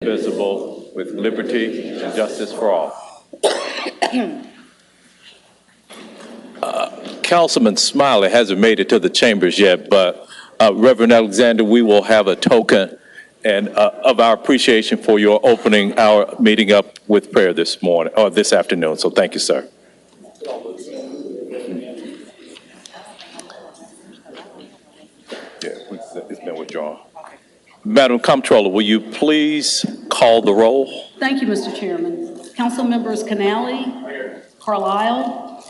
Visible with liberty and justice for all. Councilman Smiley hasn't made it to the chambers yet, but Reverend Alexander, we will have a token and of our appreciation for your opening our meeting up with prayer this morning or this afternoon. So thank you, sir. Yeah, it's been withdrawn. Madam Comptroller, will you please call the roll? Thank you, Mr. Chairman. Council members Canali, Carlisle,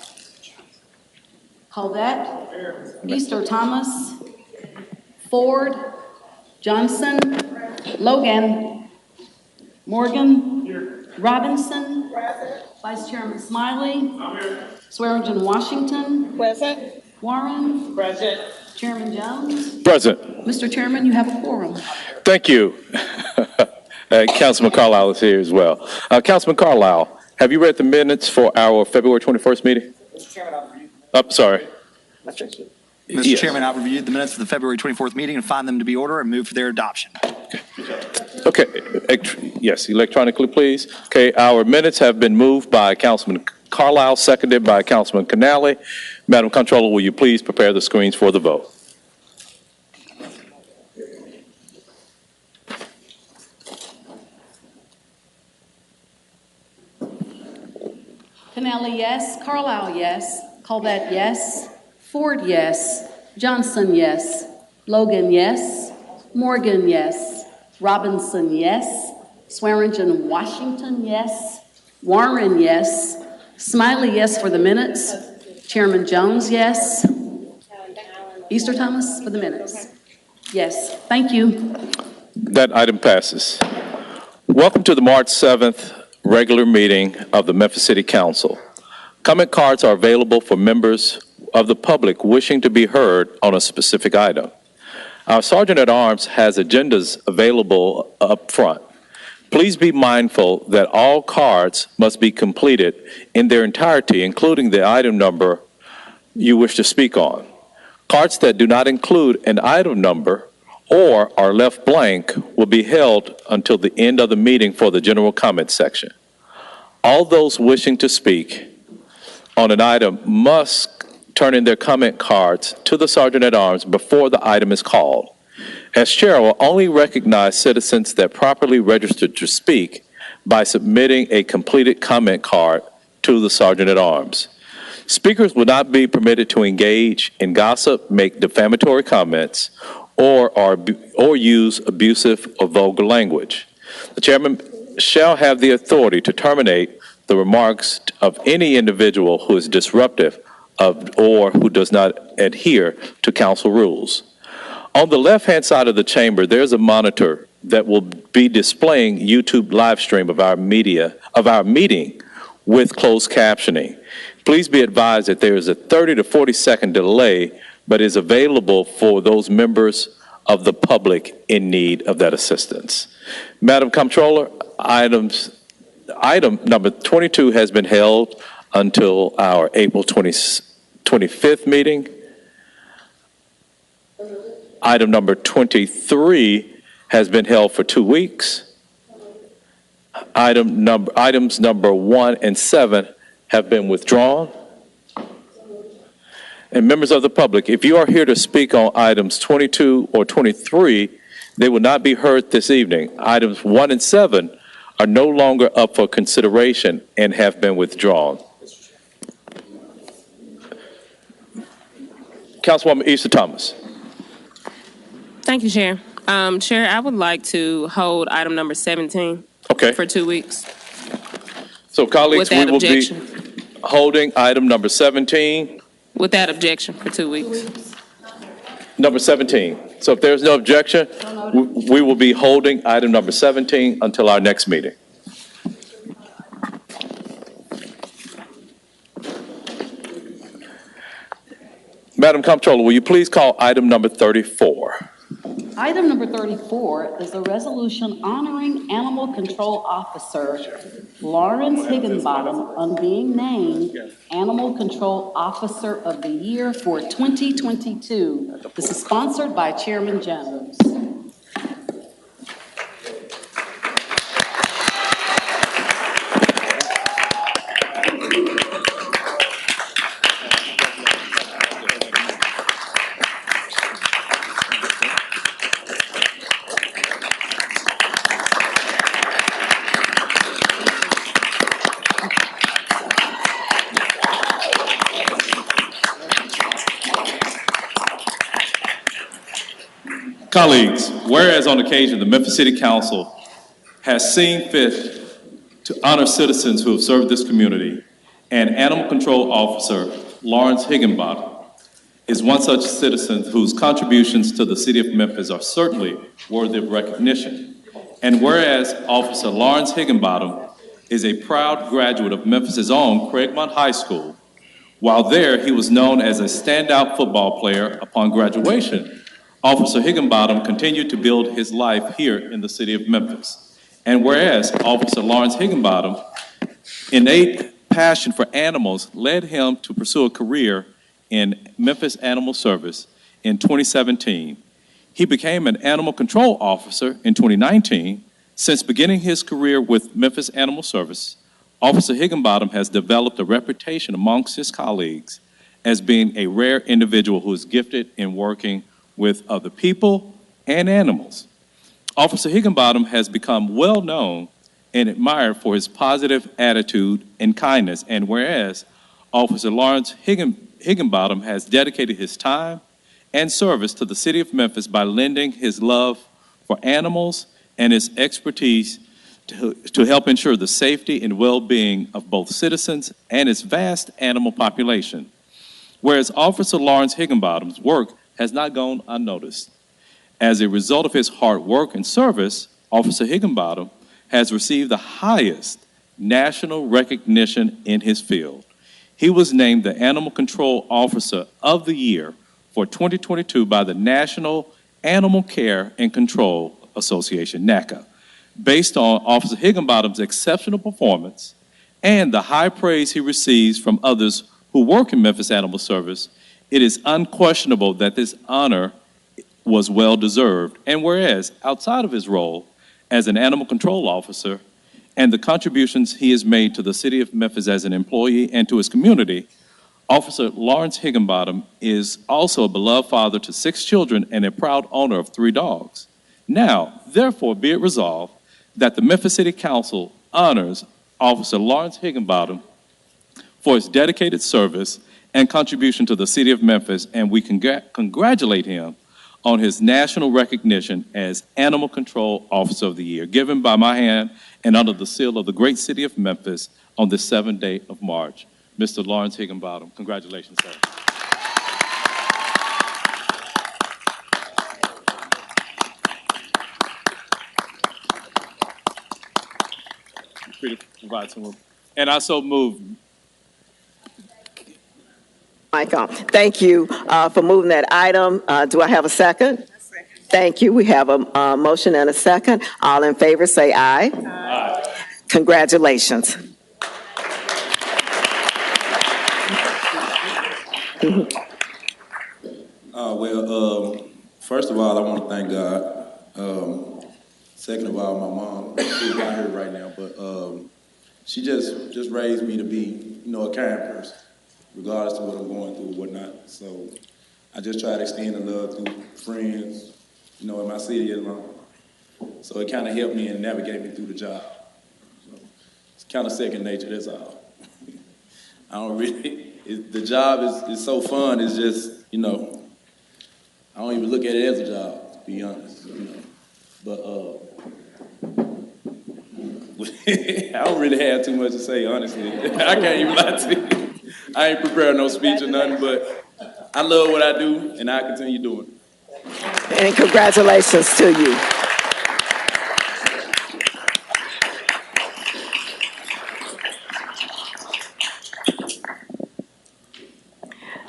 Caldette, Easter Thomas, Ford, Johnson, Logan, Morgan, Robinson, Vice Chairman Smiley, Swearingen Washington, Present. Warren, Present. Chairman Jones. Present. Mr. Chairman, you have a quorum. Thank you. Councilman Carlisle is here as well. Councilman Carlisle, have you read the minutes for our February 21st meeting? Mr. Chairman, I've reviewed. Sorry. Mr. Yes. Chairman, I've reviewed the minutes of the February 24th meeting and find them to be order and move for their adoption. Okay. Yes, electronically, please. Okay, our minutes have been moved by Councilman Carlisle, seconded by Councilman Canali. Madam Comptroller, will you please prepare the screens for the vote? Canali, yes. Carlisle, yes. Caldette, yes. Ford, yes. Johnson, yes. Logan, yes. Morgan, yes. Robinson, yes. Swearingen Washington, yes. Warren, yes. Smiley, yes for the minutes. Chairman Jones, yes. Easter Thomas for the minutes. Yes, thank you. That item passes. Welcome to the March 7th regular meeting of the Memphis City Council. Comment cards are available for members of the public wishing to be heard on a specific item. Our Sergeant at Arms has agendas available up front. Please be mindful that all cards must be completed in their entirety, including the item number you wish to speak on. Cards that do not include an item number or are left blank will be held until the end of the meeting for the general comment section. All those wishing to speak on an item must turn in their comment cards to the Sergeant at Arms before the item is called. As chair, I will only recognize citizens that properly registered to speak by submitting a completed comment card to the Sergeant at Arms. Speakers will not be permitted to engage in gossip, make defamatory comments, or use abusive or vulgar language. The chairman shall have the authority to terminate the remarks of any individual who is disruptive of or who does not adhere to council rules. On the left-hand side of the chamber, there's a monitor that will be displaying YouTube live stream of our meeting with closed captioning. Please be advised that there is a 30 to 40 second delay, but is available for those members of the public in need of that assistance. Madam Comptroller, item number 22 has been held until our April 25th meeting. Item number 23 has been held for 2 weeks. Items number 1 and 7 have been withdrawn. And members of the public, if you are here to speak on items 22 or 23, they will not be heard this evening. Items 1 and 7 are no longer up for consideration and have been withdrawn. Councilwoman Easter Thomas. Thank you, Chair. Chair, I would like to hold item number 17 for 2 weeks. So, colleagues, we will objection. be holding item number 17. Without objection for 2 weeks. Number 17. So if there's no objection, we will be holding item number 17 until our next meeting. Madam Comptroller, will you please call item number 34? Item number 34 is a resolution honoring Animal Control Officer Lawrence Higginbotham on being named Animal Control Officer of the Year for 2022. This is sponsored by Chairman Jones. Colleagues, whereas on occasion the Memphis City Council has seen fit to honor citizens who have served this community, and Animal Control Officer Lawrence Higginbotham is one such citizen whose contributions to the city of Memphis are certainly worthy of recognition. And whereas Officer Lawrence Higginbotham is a proud graduate of Memphis' own Craigmont High School, while there he was known as a standout football player. Upon graduation, Officer Higginbotham continued to build his life here in the city of Memphis. And whereas Officer Lawrence Higginbotham, innate passion for animals led him to pursue a career in Memphis Animal Service in 2017. He became an animal control officer in 2019. Since beginning his career with Memphis Animal Service, Officer Higginbotham has developed a reputation amongst his colleagues as being a rare individual who is gifted in working with other people and animals. Officer Higginbotham has become well known and admired for his positive attitude and kindness, and whereas Officer Lawrence Higginbotham has dedicated his time and service to the city of Memphis by lending his love for animals and his expertise to help ensure the safety and well-being of both citizens and its vast animal population. Whereas Officer Lawrence Higginbotham's work has not gone unnoticed. As a result of his hard work and service, Officer Higginbotham has received the highest national recognition in his field. He was named the Animal Control Officer of the Year for 2022 by the National Animal Care and Control Association, NACA. Based on Officer Higginbotham's exceptional performance and the high praise he receives from others who work in Memphis Animal Service, it is unquestionable that this honor was well-deserved. And whereas, outside of his role as an animal control officer and the contributions he has made to the city of Memphis as an employee and to his community, Officer Lawrence Higginbotham is also a beloved father to 6 children and a proud owner of 3 dogs. Now, therefore, be it resolved that the Memphis City Council honors Officer Lawrence Higginbotham for his dedicated service and contribution to the city of Memphis, and we congratulate him on his national recognition as Animal Control Officer of the Year, given by my hand and under the seal of the great city of Memphis on this 7th day of March. Mr. Lawrence Higginbotham, congratulations, sir. Free to provide some room. And I so move. Michael, thank you for moving that item. Do I have a second? Thank you. We have a motion and a second. All in favor say aye. Aye. Congratulations. First of all, I want to thank God. Second of all, my mom, she's not here right now, but she just raised me to be, a kind person, regardless of what I'm going through, whatnot. So I just try to extend the love through friends, in my city alone. So it kind of helped me and navigate me through the job. So it's kind of second nature, that's all. I don't really, the job is so fun, it's just, I don't even look at it as a job, to be honest, But I don't really have too much to say, honestly. I can't even lie to you. I ain't prepared no speech or nothing, but I love what I do, and I continue doing it. And congratulations to you.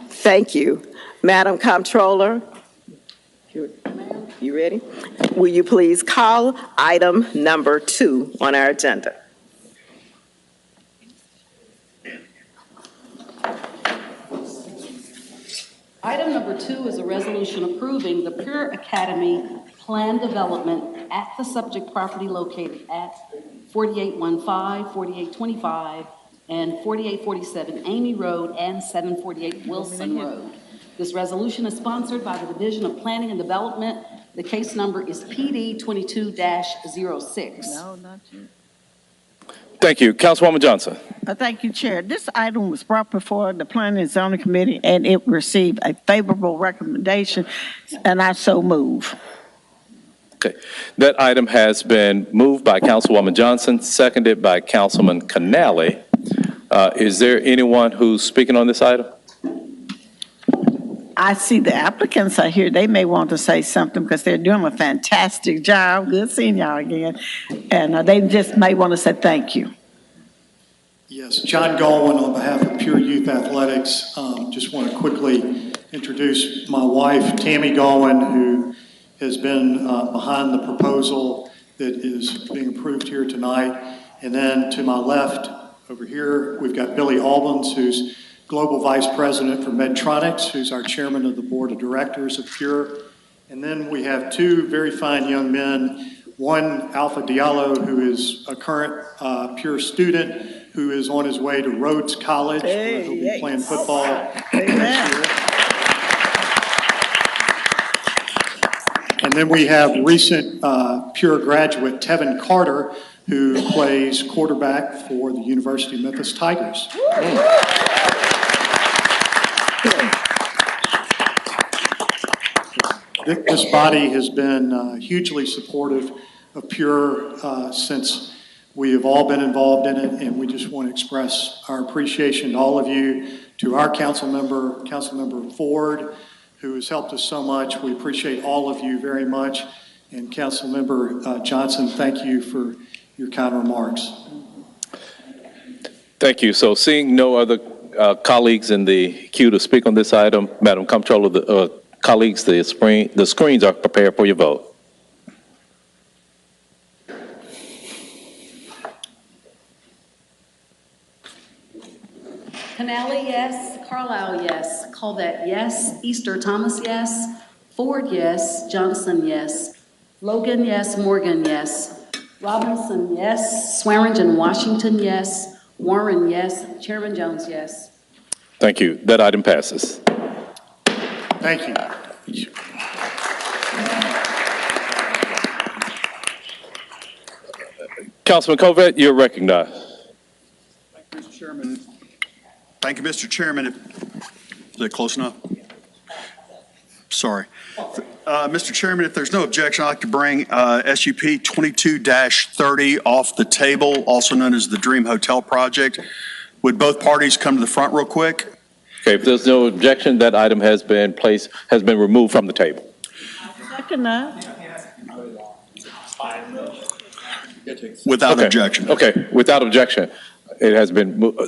Thank you. Madam Comptroller, you ready? Will you please call item number 2 on our agenda? Item number 2 is a resolution approving the Pure Academy plan development at the subject property located at 4815, 4825, and 4847 Amy Road and 748 Wilson Road. This resolution is sponsored by the Division of Planning and Development. The case number is PD 22-06. No, not you. Thank you. Councilwoman Johnson. Thank you, Chair. This item was brought before the Planning and Zoning Committee, and it received a favorable recommendation, and I so move. Okay. That item has been moved by Councilwoman Johnson, seconded by Councilman Canale. Is there anyone who's speaking on this item? I see the applicants are here. They may want to say something because they're doing a fantastic job. Good seeing y'all again. And they just may want to say thank you. Yes, John Galwin on behalf of Pure Youth Athletics. Just want to quickly introduce my wife, Tammy Galwin, who has been behind the proposal that is being approved here tonight. And then to my left over here, we've got Billy Albans, who's Global Vice President for Medtronics, who's our Chairman of the Board of Directors of Pure. And then we have two very fine young men, one Alpha Diallo, who is a current Pure student, who is on his way to Rhodes College, where he'll be playing football next year. And then we have recent Pure graduate Tevin Carter, who plays quarterback for the University of Memphis Tigers. This body has been hugely supportive of Pure since we have all been involved in it, and we just want to express our appreciation to all of you, to our Councilmember Ford, who has helped us so much. We appreciate all of you very much. And Councilmember Johnson, thank you for your kind remarks. Thank you. So seeing no other colleagues in the queue to speak on this item, Madam Comptroller, the colleagues, the screens are prepared for your vote. Canale, yes. Carlisle, yes. Colvett, yes. Easter Thomas, yes. Ford, yes. Johnson, yes. Logan, yes. Morgan, yes. Robinson, yes. Swearingen, Washington, yes. Warren, yes. Chairman Jones, yes. Thank you. That item passes. Thank you. Councilman Covett, you're recognized. Thank you, Mr. Chairman. Thank you, Mr. Chairman. Is that close enough? Sorry. Mr. Chairman, if there's no objection, I'd like to bring SUP 22-30 off the table, also known as the Dream Hotel Project. Would both parties come to the front real quick? Okay, if there's no objection, that item has been removed from the table. Second that. Without objection. Okay, without objection. It has been moved.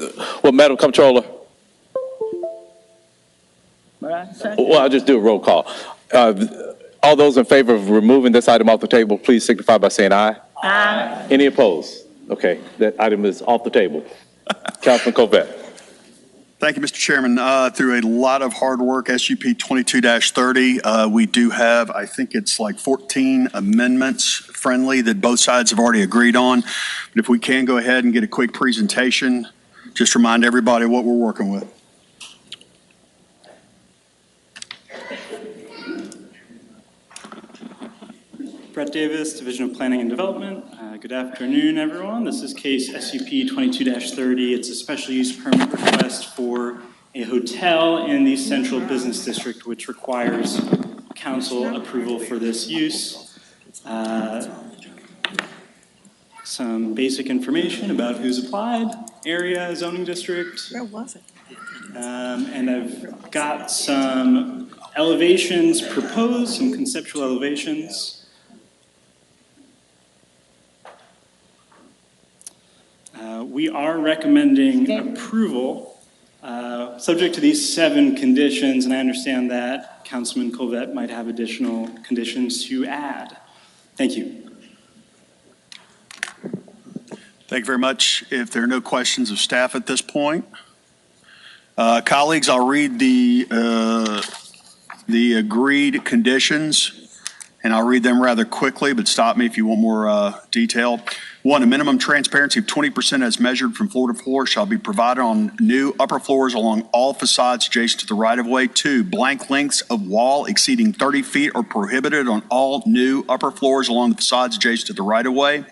Well, Madam Comptroller. Well, I'll just do a roll call. All those in favor of removing this item off the table, please signify by saying aye. Aye. Any opposed? Okay, that item is off the table. Councilman Covett. Thank you, Mr. Chairman. Through a lot of hard work, SUP 22-30, we do have, I think it's like 14 amendments friendly that both sides have already agreed on. But if we can go ahead and get a quick presentation, just remind everybody what we're working with. Brett Davis, Division of Planning and Development. Good afternoon, everyone. This is case SUP 22-30. It's a special use permit request for a hotel in the Central Business District, which requires council approval for this use. Some basic information about who's applied, area, zoning district. Where was it? And I've got some elevations proposed, some conceptual elevations. We are recommending approval, subject to these 7 conditions, and I understand that Councilman Colvett might have additional conditions to add. Thank you. Thank you very much. If there are no questions of staff at this point, colleagues, I'll read the agreed conditions, and I'll read them rather quickly, but stop me if you want more detail. 1, a minimum transparency of 20% as measured from floor to floor shall be provided on new upper floors along all facades adjacent to the right-of-way. 2, blank lengths of wall exceeding 30 feet are prohibited on all new upper floors along the facades adjacent to the right-of-way.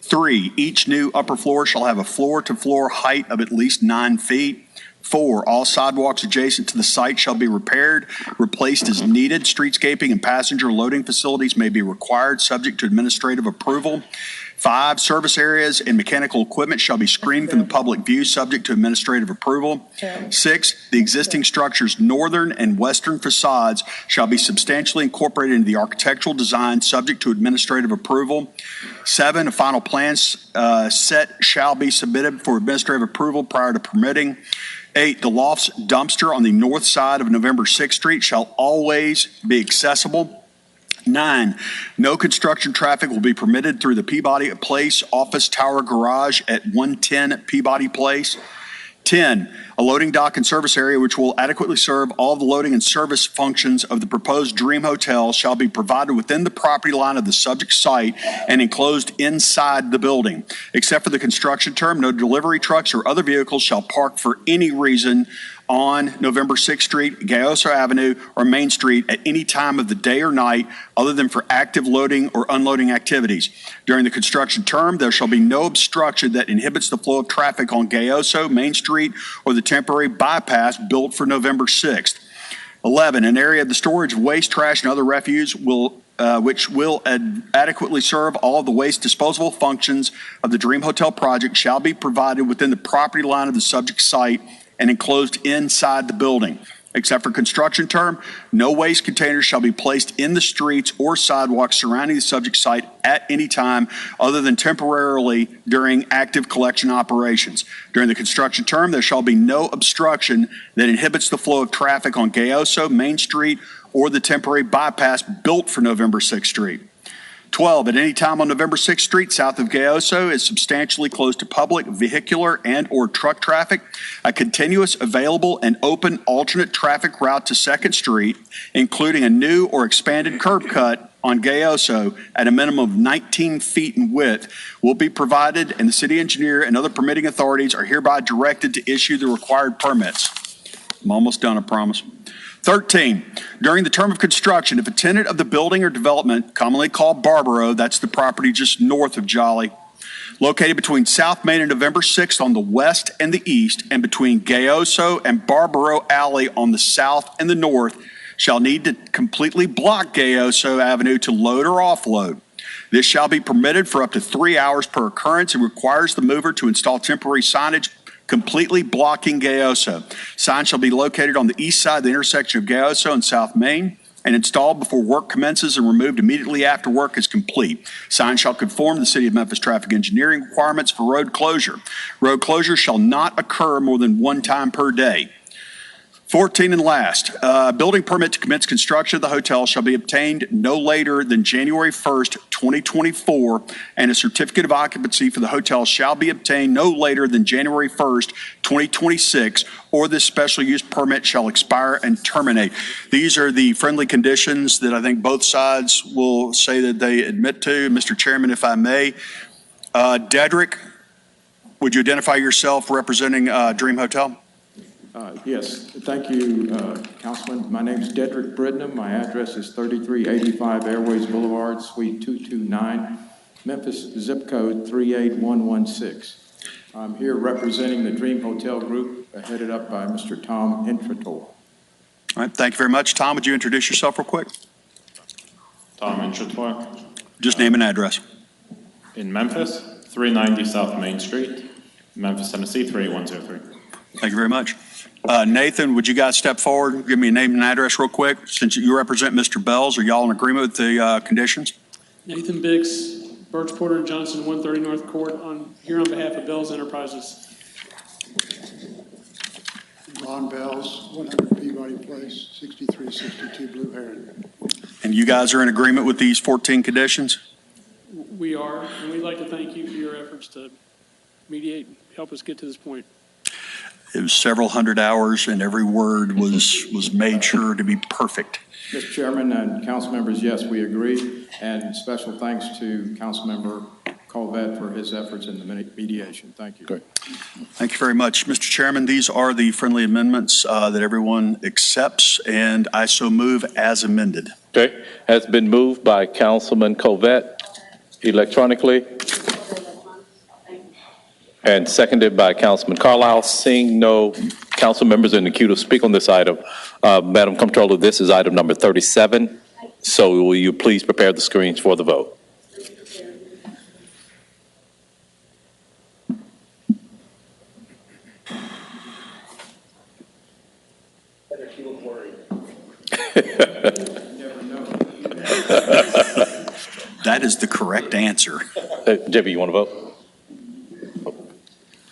3, each new upper floor shall have a floor-to-floor height of at least 9 feet. 4, all sidewalks adjacent to the site shall be repaired, replaced as needed. Streetscaping and passenger loading facilities may be required, subject to administrative approval. 5, service areas and mechanical equipment shall be screened from the public view, subject to administrative approval. 6, the existing structure's northern and western facades shall be substantially incorporated into the architectural design, subject to administrative approval. 7, a final plan set shall be submitted for administrative approval prior to permitting. 8, the loft's dumpster on the north side of November 6th Street shall always be accessible. 9, no construction traffic will be permitted through the Peabody Place Office Tower Garage at 110 Peabody Place. 10, a loading dock and service area which will adequately serve all the loading and service functions of the proposed Dream Hotel shall be provided within the property line of the subject site and enclosed inside the building. Except for the construction term, no delivery trucks or other vehicles shall park for any reason on November 6th Street, Gayoso Avenue, or Main Street at any time of the day or night other than for active loading or unloading activities. During the construction term, there shall be no obstruction that inhibits the flow of traffic on Gayoso, Main Street, or the temporary bypass built for November 6th. 11, an area of the storage of waste, trash, and other refuse which will adequately serve all of the waste disposable functions of the Dream Hotel project shall be provided within the property line of the subject site and enclosed inside the building. Except for construction term, no waste containers shall be placed in the streets or sidewalks surrounding the subject site at any time other than temporarily during active collection operations. During the construction term, there shall be no obstruction that inhibits the flow of traffic on Gayoso, Main Street, or the temporary bypass built for November 6th Street. 12, at any time on November 6th Street, south of Gayoso, is substantially closed to public, vehicular, and or truck traffic. A continuous, available, and open alternate traffic route to 2nd Street, including a new or expanded curb cut on Gayoso at a minimum of 19 feet in width, will be provided, and the city engineer and other permitting authorities are hereby directed to issue the required permits. I'm almost done, I promise. 13, during the term of construction, if a tenant of the building or development, commonly called Barbaro, that's the property just north of Jolly, located between South Main and November 6th on the west and the east, and between Gayoso and Barbaro Alley on the south and the north, shall need to completely block Gayoso Avenue to load or offload. This shall be permitted for up to 3 hours per occurrence and requires the mover to install temporary signage completely blocking Gayoso. Signs shall be located on the east side of the intersection of Gayoso and South Main and installed before work commences and removed immediately after work is complete. Signs shall conform to the City of Memphis traffic engineering requirements for road closure. Road closure shall not occur more than one time per day. 14 and last, building permit to commence construction of the hotel shall be obtained no later than January 1st, 2024, and a certificate of occupancy for the hotel shall be obtained no later than January 1st, 2026, or this special use permit shall expire and terminate. These are the friendly conditions that I think both sides will say that they admit to. Mr. Chairman, if I may, Dedrick, would you identify yourself representing Dream Hotel? Yes, thank you, Councilman. My name is Dedrick Bridnam. My address is 3385 Airways Boulevard, Suite 229, Memphis, zip code 38116. I'm here representing the Dream Hotel Group, headed up by Mr. Tom Intrator. All right, thank you very much. Tom, would you introduce yourself real quick? Tom Intrator. Just name and address. In Memphis, 390 South Main Street, Memphis, Tennessee, 38103. Thank you very much. Nathan, would you guys step forward, give me a name and address real quick? Since you represent Mr. Bells, are y'all in agreement with the conditions? Nathan Bix, Birch Porter and Johnson, 130 North Court, here on behalf of Bells Enterprises. Ron Bells, 100 Peabody Place, 6362 Blue Heron. And you guys are in agreement with these 14 conditions? We are, and we'd like to thank you for your efforts to mediate and help us get to this point. It was several hundred hours, and every word was made sure to be perfect. Mr. Chairman and council members, yes, we agree. And special thanks to Councilmember Colvett for his efforts in the mediation. Thank you. Great. Thank you very much. Mr. Chairman, these are the friendly amendments that everyone accepts, and I so move as amended. Okay. Has been moved by Councilman Colvett electronically. And seconded by Councilman Carlisle. Seeing no council members in the queue to speak on this item. Madam Comptroller, this is item number 37. So will you please prepare the screens for the vote? That is the correct answer. JB, you want to vote?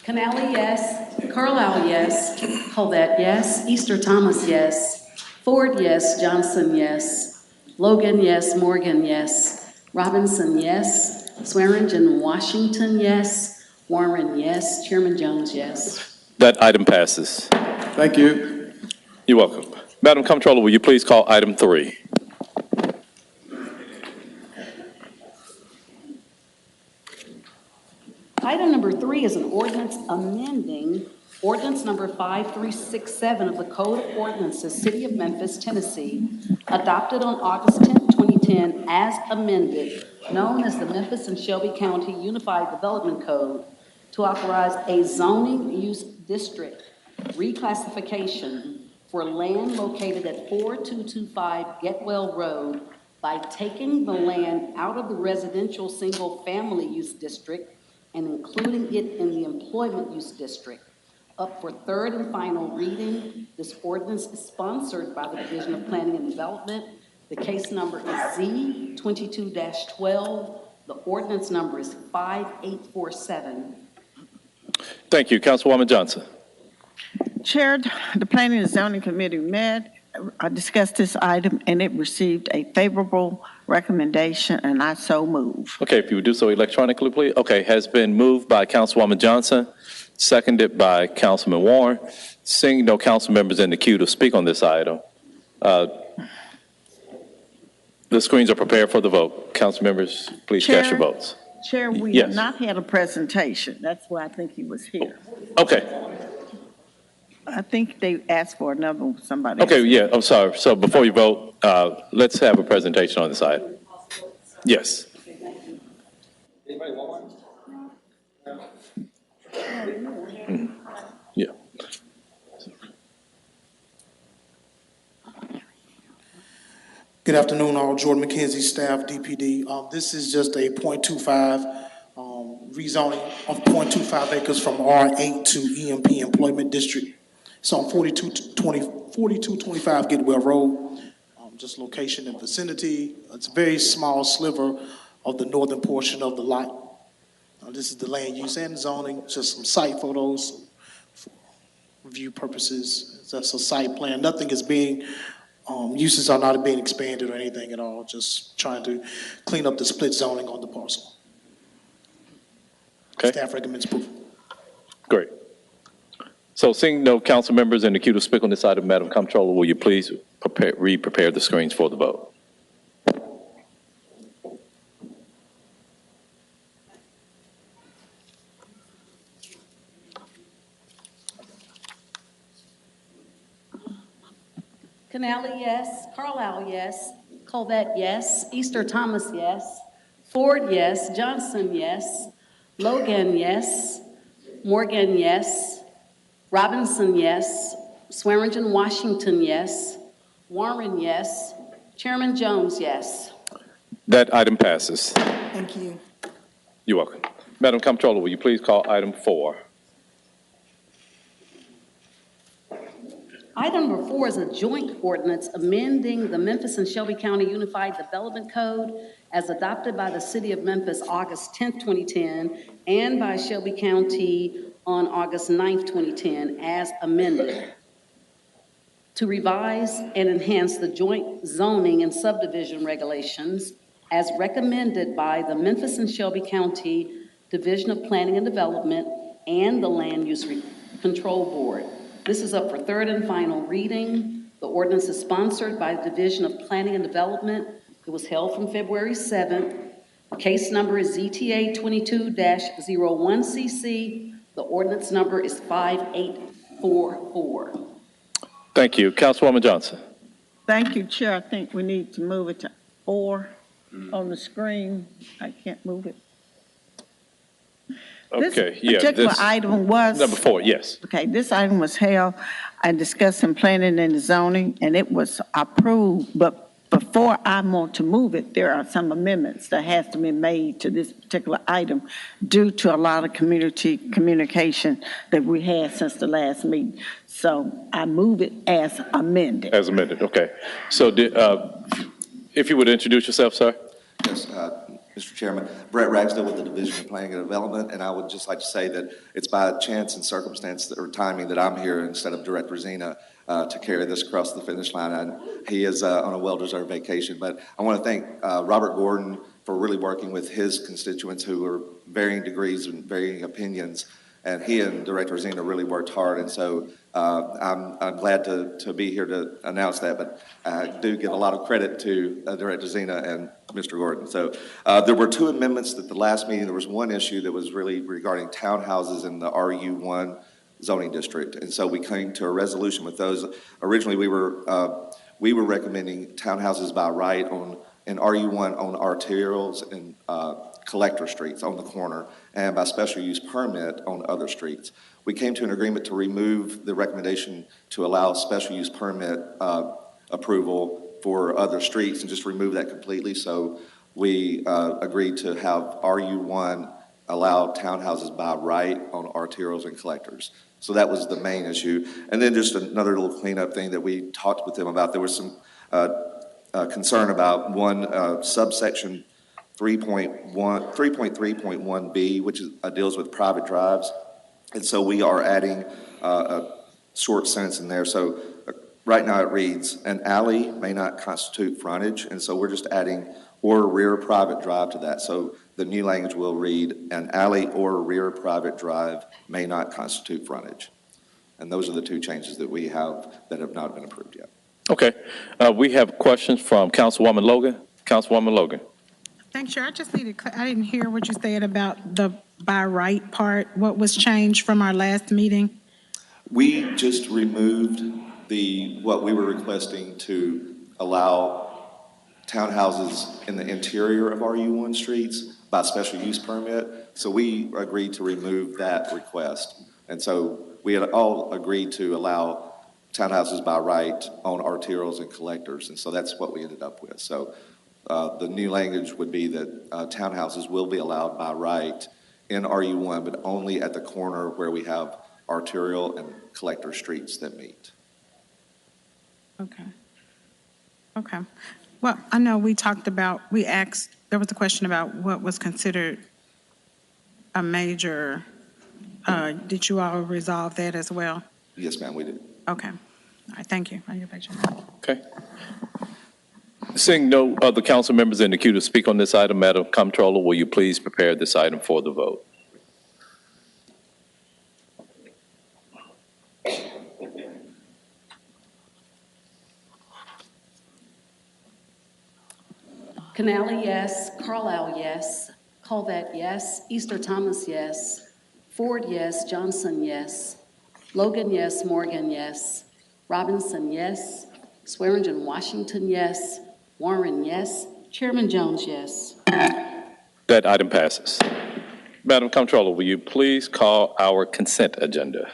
Canali, yes. Carlisle, yes. Colvette, yes. Easter Thomas, yes. Ford, yes. Johnson, yes. Logan, yes. Morgan, yes. Robinson, yes. Swearingen, Washington, yes. Warren, yes. Chairman Jones, yes. That item passes. Thank you. You're welcome. Madam Comptroller, will you please call item 3? Item number 3 is an ordinance amending ordinance number 5367 of the Code of Ordinances, City of Memphis, Tennessee, adopted on August 10, 2010, as amended, known as the Memphis and Shelby County Unified Development Code, to authorize a zoning use district reclassification for land located at 4225 Getwell Road by taking the land out of the residential single-family use district and including it in the employment use district. Up for third and final reading, this ordinance is sponsored by the Division of Planning and Development. The case number is Z22-12. The ordinance number is 5847. Thank you. Councilwoman Johnson. Chair, the Planning and Zoning Committee met, discussed this item, and it received a favorable recommendation, and I so move. Okay, if you would do so electronically, please. Okay, has been moved by Councilwoman Johnson, seconded by Councilman Warren. Seeing no council members in the queue to speak on this item, the screens are prepared for the vote. Council members, please cast your votes. Chair, we have not had a presentation. That's why I think he was here. Okay. I think they asked for another one, somebody. Okay, yeah, I'm sorry. So before you vote, let's have a presentation on this item. Yes. Anybody want one? Yeah. Good afternoon, all. Jordan McKenzie, staff, DPD. This is just a .25 rezoning of .25 acres from R8 to EMP Employment District. It's on 4225 Getwell Road, just location and vicinity. It's a very small sliver of the northern portion of the lot. This is the land use and zoning, just some site photos for review purposes. It's just a site plan. Nothing is being, uses are not being expanded or anything at all, just trying to clean up the split zoning on the parcel. Okay. Staff recommends approval. Great. So seeing no council members in the queue to speak on this item, Madam Comptroller, will you please re-prepare the screens for the vote? Canali, yes. Carlisle, yes. Colvette, yes. Easter Thomas, yes. Ford, yes. Johnson, yes. Logan, yes. Morgan, yes. Robinson, yes. Swearingen, Washington, yes. Warren, yes. Chairman Jones, yes. That item passes. Thank you. You're welcome. Madam Comptroller, will you please call item 4? Item number 4 is a joint ordinance amending the Memphis and Shelby County Unified Development Code as adopted by the City of Memphis August 10, 2010, and by Shelby County on August 9, 2010, as amended, to revise and enhance the joint zoning and subdivision regulations as recommended by the Memphis and Shelby County Division of Planning and Development and the Land Use Control Board. This is up for third and final reading. The ordinance is sponsored by the Division of Planning and Development. It was held from February 7th. Case number is ZTA 22-01CC. The ordinance number is 5844. Thank you. Councilwoman Johnson. Thank you, Chair. I think we need to move it to 4 on the screen. I can't move it. Okay, yeah. This particular this- item was. Number 4, yes. Okay, this item was held and discussed in planning and zoning, and it was approved, but before I want to move it, there are some amendments that has to be made to this particular item due to a lot of community communication that we had since the last meeting. So I move it as amended. As amended, okay. So if you would introduce yourself, sir? Yes, Mr. Chairman, Brett Ragsdale with the Division of Planning and Development, and I would just like to say that it's by chance and circumstance or timing that I'm here instead of Director Zena to carry this across the finish line. And he is on a well-deserved vacation, but I want to thank Robert Gordon for really working with his constituents who are varying degrees and varying opinions, and he and Director Zena really worked hard, and so I'm glad to be here to announce that, but I do give a lot of credit to Director Zena and Mr. Gordon. So there were 2 amendments at the last meeting. There was one issue that was really regarding townhouses in the RU1 zoning district, and so we came to a resolution with those. Originally, we were recommending townhouses by right in RU1 on arterials and collector streets on the corner, and by special use permit on other streets. We came to an agreement to remove the recommendation to allow special use permit approval for other streets and just remove that completely. So we agreed to have RU1 allow townhouses by right on arterials and collectors. So that was the main issue. And then just another little cleanup thing that we talked with them about. There was some concern about one subsection 3.3.1B, which deals with private drives. And so we are adding a short sentence in there. So right now it reads, an alley may not constitute frontage. And so we're just adding or rear private drive to that. So the new language will read, an alley or rear private drive may not constitute frontage. And those are the 2 changes that we have that have not been approved yet. Okay. We have questions from Councilwoman Logan. Councilwoman Logan. Thanks, Chair. I just needed, I didn't hear what you said about the by right part. What was changed from our last meeting? We just removed what we were requesting to allow townhouses in the interior of RU1 streets by special use permit. So we agreed to remove that request. And so we had all agreed to allow townhouses by right on arterials and collectors. And so that's what we ended up with. So the new language would be that townhouses will be allowed by right in RU1, but only at the corner where we have arterial and collector streets that meet. Okay. Okay. Well, I know we talked about, there was a question about what was considered a major, did you all resolve that as well? Yes, ma'am, we did. Okay. All right, thank you. I'll get back to you. Okay. Seeing no other council members in the queue to speak on this item, Madam Comptroller, will you please prepare this item for the vote? Canali, yes. Carlisle, yes. Colvett, yes. Easter Thomas, yes. Ford, yes. Johnson, yes. Logan, yes. Morgan, yes. Robinson, yes. Swearingen, Washington, yes. Warren, yes. Chairman Jones, yes. That item passes. Madam Comptroller, will you please call our consent agenda?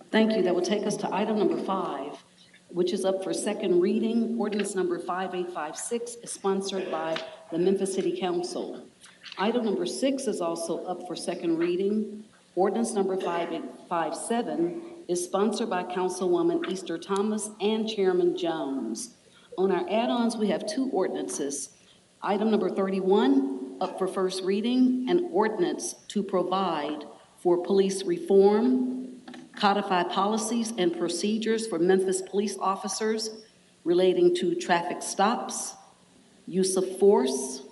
Thank you. That will take us to item number 5, which is up for second reading. Ordinance number 5856 is sponsored by the Memphis City Council. Item number 6 is also up for second reading. Ordinance number 5857 is sponsored by Councilwoman Easter Thomas and Chairman Jones. On our add-ons, we have 2 ordinances. Item number 31, up for first reading, an ordinance to provide for police reform, codify policies and procedures for Memphis police officers relating to traffic stops, use of force,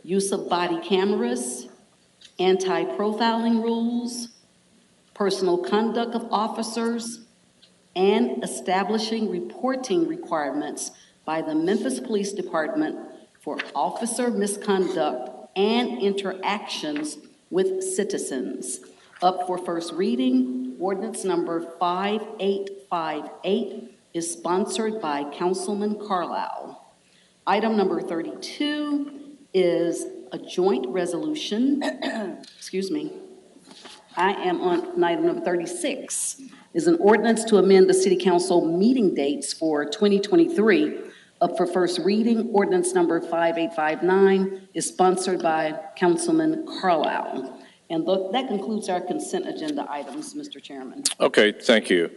use of body cameras, anti-profiling rules, personal conduct of officers, and establishing reporting requirements by the Memphis Police Department for officer misconduct and interactions with citizens. Up for first reading, ordinance number 5858 is sponsored by Councilman Carlisle. Item number 32 is a joint resolution, excuse me. I am on item number 36, is an ordinance to amend the city council meeting dates for 2023. Up for first reading, ordinance number 5859 is sponsored by Councilman Carlisle. And that concludes our consent agenda items, Mr. Chairman. Okay, thank you.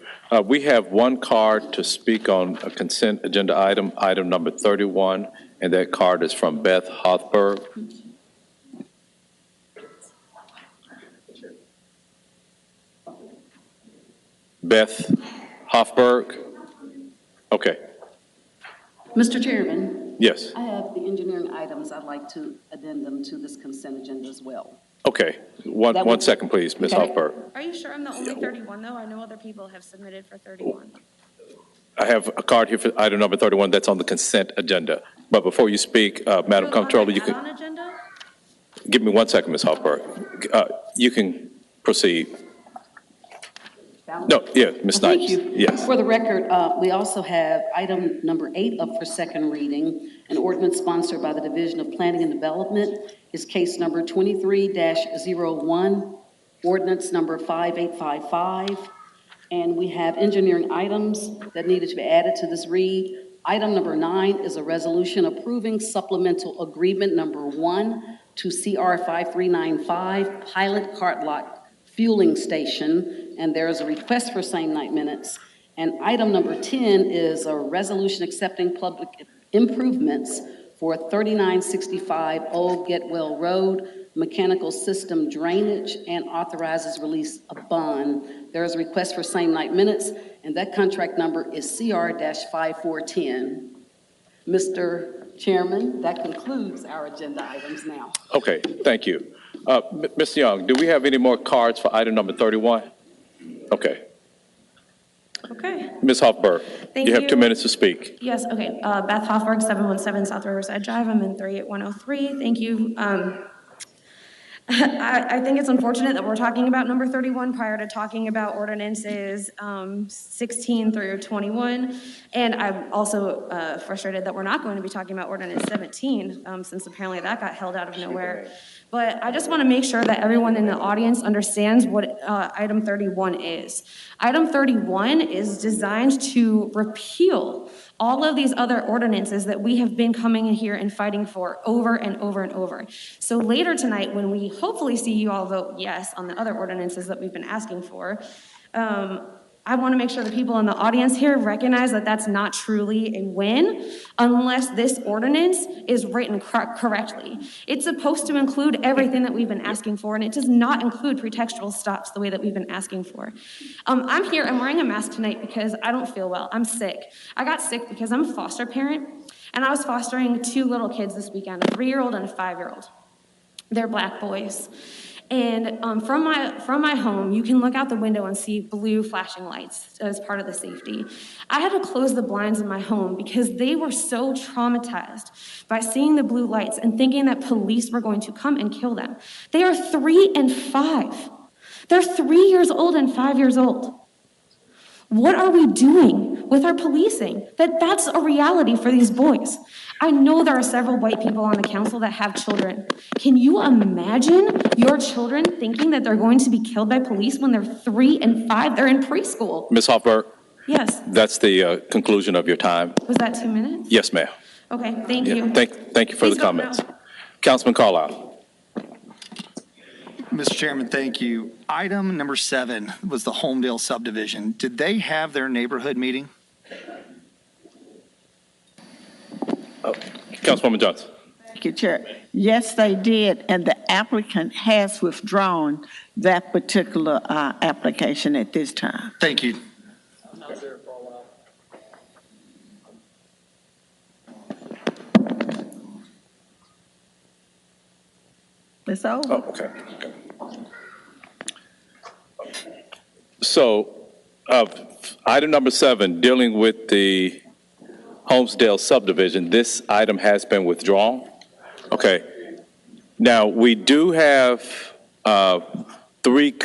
We have one card to speak on a consent agenda item, item number 31, and that card is from Beth Hothberg. Beth Hoffberg? Okay. Mr. Chairman? Yes. I have the engineering items I'd like to addendum to this consent agenda as well. Okay. One second, please, Ms. Okay. Hoffberg. Are you sure I'm the only 31, though? I know other people have submitted for 31. I have a card here for item number 31 that's on the consent agenda. But before you speak, Madam Comptroller, you can... Agenda? Give me 1 second, Ms. Hoffberg. You can proceed. No, yeah, Ms. Thank Snipes. you. Yes. For the record, we also have item number 8 up for second reading, an ordinance sponsored by the Division of Planning and Development is case number 23-01, ordinance number 5855. And we have engineering items that needed to be added to this read. Item number 9 is a resolution approving supplemental agreement number 1 to CR 5395 Pilot Cart Lot Fueling Station, and there is a request for same night minutes. And item number 10 is a resolution accepting public improvements for 3965 Old Getwell Road, mechanical system drainage, and authorizes release of bond. There is a request for same night minutes, and that contract number is CR-5410. Mr. Chairman, that concludes our agenda items now. Okay, thank you. Ms. Young, do we have any more cards for item number 31? Okay. Okay. Ms. Hoffberg, Thank you have you. 2 minutes to speak. Yes, okay. Beth Hoffberg, 717 South Riverside Drive. I'm in 38103. Thank you. I think it's unfortunate that we're talking about number 31 prior to talking about ordinances 16 through 21. And I'm also frustrated that we're not going to be talking about ordinance 17 since apparently that got held out of nowhere. But I just want to make sure that everyone in the audience understands what item 31 is. Item 31 is designed to repeal all of these other ordinances that we have been coming in here and fighting for over and over and over. So later tonight, when we hopefully see you all vote yes on the other ordinances that we've been asking for, I want to make sure the people in the audience here recognize that that's not truly a win unless this ordinance is written correctly. It's supposed to include everything that we've been asking for, and it does not include pretextual stops the way that we've been asking for. I'm here, I'm wearing a mask tonight because I don't feel well. I'm sick. I got sick because I'm a foster parent, and I was fostering 2 little kids this weekend, a 3-year-old and a 5-year-old. They're black boys. And from my home, you can look out the window and see blue flashing lights as part of the safety. I had to close the blinds in my home because they were so traumatized by seeing the blue lights and thinking that police were going to come and kill them. They are 3 and 5. They're 3 years old and 5 years old. What are we doing with our policing? That's a reality for these boys. I know there are several white people on the council that have children. Can you imagine your children thinking that they're going to be killed by police when they're 3 and 5? They're in preschool. Ms. Hoffberg? Yes. That's the conclusion of your time. Was that 2 minutes? Yes, ma'am. Okay, thank you. Thank you for Please the vote comments. no. Councilman Carlisle. Mr. Chairman, thank you. Item number 7 was the Homedale subdivision. Did they have their neighborhood meeting? Councilwoman Johnson. Thank you, Chair. Yes, they did, and the applicant has withdrawn that particular application at this time. Thank you. It's over. Oh, okay. So, item number 7, dealing with the Homesdale subdivision, this item has been withdrawn. Okay. Now, we do have three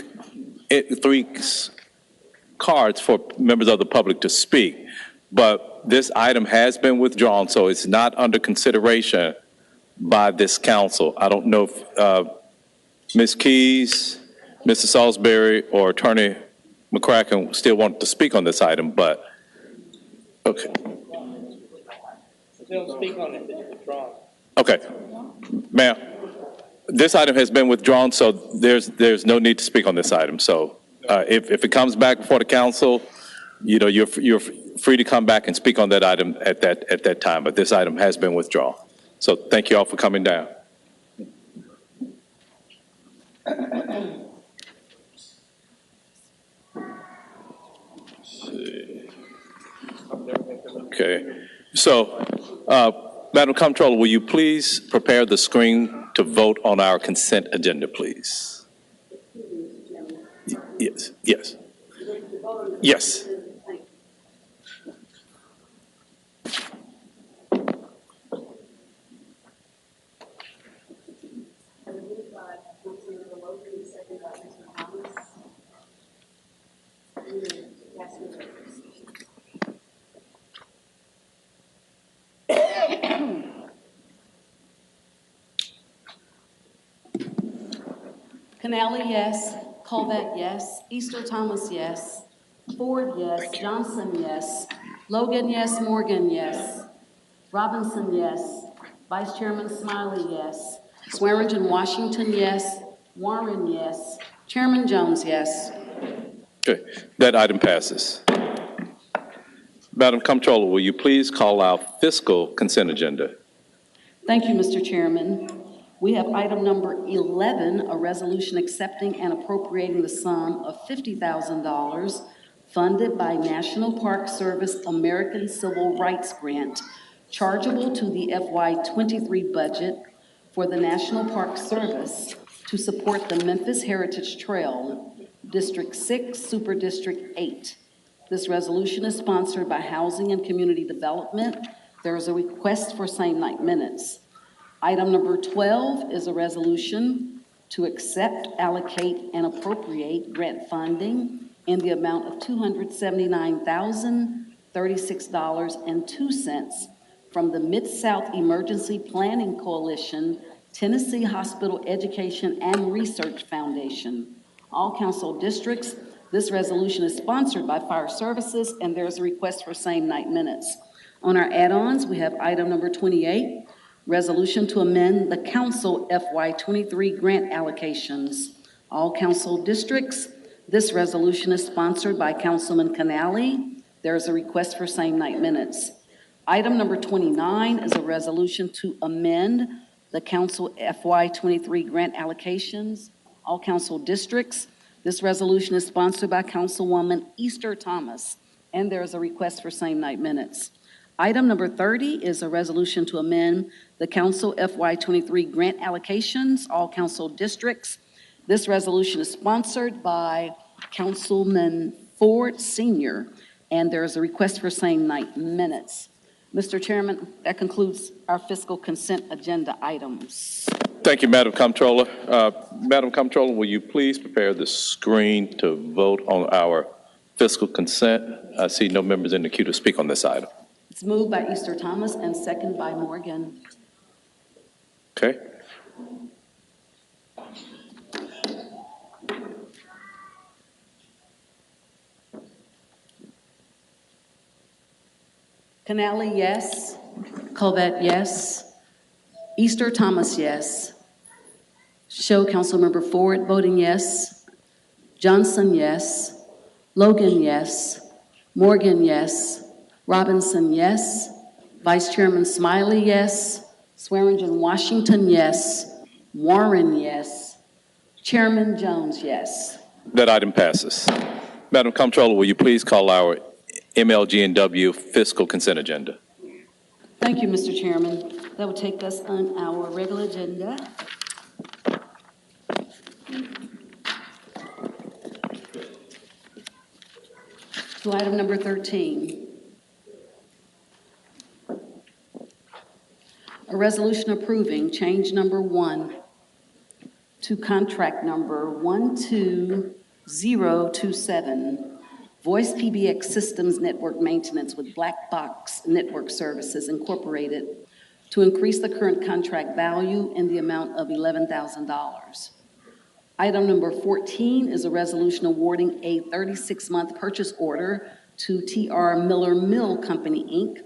cards for members of the public to speak, but this item has been withdrawn, so it's not under consideration by this council. I don't know if Ms. Keys, Mr. Salisbury, or Attorney McCracken still want to speak on this item, but, okay. If they don't speak on it, then it's withdrawn. Okay. Ma'am, this item has been withdrawn, so there's no need to speak on this item. So if it comes back before the council, you know, you're free to come back and speak on that item at that time, but this item has been withdrawn. So thank you all for coming down. Okay, so Madam Comptroller, will you please prepare the screen to vote on our consent agenda, please? Yes, yes. Yes. Canali, yes. Colvett, yes. Easter Thomas, yes. Ford, yes. Johnson, yes. Logan, yes. Morgan, yes. Robinson, yes. Vice Chairman Smiley, yes. Swearingen Washington, yes. Warren, yes. Chairman Jones, yes. Okay, that item passes. Madam Comptroller, will you please call our fiscal consent agenda? Thank you, Mr. Chairman. We have item number 11, a resolution accepting and appropriating the sum of $50,000 funded by National Park Service American Civil Rights Grant, chargeable to the FY23 budget for the National Park Service to support the Memphis Heritage Trail, District 6, Super District 8. This resolution is sponsored by Housing and Community Development. There is a request for same-night minutes. Item number 12 is a resolution to accept, allocate, and appropriate grant funding in the amount of $279,036.02 from the Mid-South Emergency Planning Coalition, Tennessee Hospital Education and Research Foundation. All council districts, this resolution is sponsored by Fire Services, and there's a request for same-night minutes. On our add-ons, we have item number 28, resolution to amend the council FY23 grant allocations. All council districts, this resolution is sponsored by Councilman Canali. There is a request for same-night minutes. Item number 29 is a resolution to amend the council FY23 grant allocations. All council districts, this resolution is sponsored by Councilwoman Easter Thomas, and there is a request for same-night minutes. Item number 30 is a resolution to amend the council FY23 grant allocations, all council districts. This resolution is sponsored by Councilman Ford Sr., and there is a request for same-night minutes. Mr. Chairman, that concludes our fiscal consent agenda items. Thank you, Madam Comptroller. Madam Comptroller, will you please prepare the screen to vote on our fiscal consent? I see no members in the queue to speak on this item. It's moved by Easter Thomas and second by Morgan. Okay. Canali, yes. Colvett, yes. Easter Thomas, yes. Show Councilmember Ford voting yes. Johnson, yes. Logan, yes. Morgan, yes. Robinson, yes. Vice Chairman Smiley, yes. Swearingen Washington, yes. Warren, yes. Chairman Jones, yes. That item passes. Madam Comptroller, will you please call our MLGW fiscal consent agenda? Thank you, Mr. Chairman. That will take us on our regular agenda. To item number 13. A resolution approving change number 1 to contract number 12027, Voice PBX Systems Network Maintenance with Black Box Network Services Incorporated to increase the current contract value in the amount of $11,000. Item number 14 is a resolution awarding a 36-month purchase order to TR Miller Mill Company, Inc.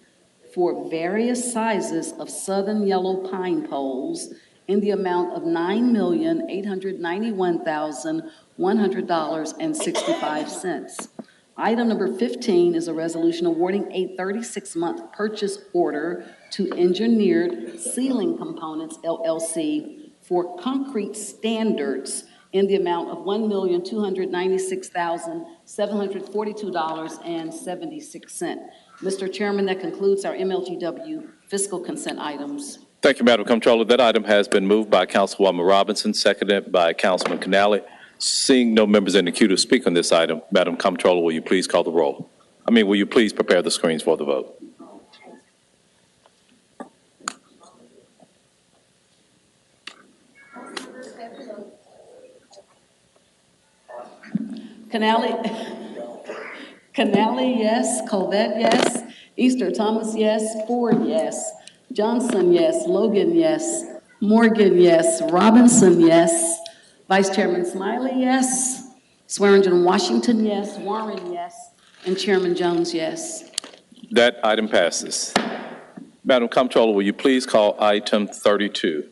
for various sizes of southern yellow pine poles in the amount of $9,891,100.65. Item number 15 is a resolution awarding a 36-month purchase order to Engineered Ceiling Components, LLC, for concrete standards in the amount of $1,296,742.76. Mr. Chairman, that concludes our MLGW fiscal consent items. Thank you, Madam Comptroller. That item has been moved by Councilwoman Robinson, seconded by Councilman Canale. Seeing no members in the queue to speak on this item, Madam Comptroller, will you please call the roll? Will you please prepare the screens for the vote? Canale, yes. Colvett, yes. Easter Thomas, yes. Ford, yes. Johnson, yes. Logan, yes. Morgan, yes. Robinson, yes. Vice Chairman Smiley, yes. Swearingen Washington, yes. Warren, yes. And Chairman Jones, yes. That item passes. Madam Comptroller, will you please call item 32?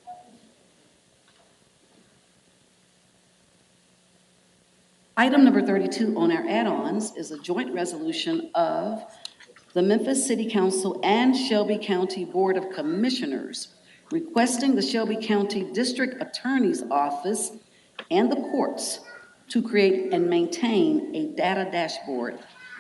Item number 32 on our add-ons is a joint resolution of the Memphis City Council and Shelby County Board of Commissioners requesting the Shelby County District Attorney's Office and the courts to create and maintain a data dashboard.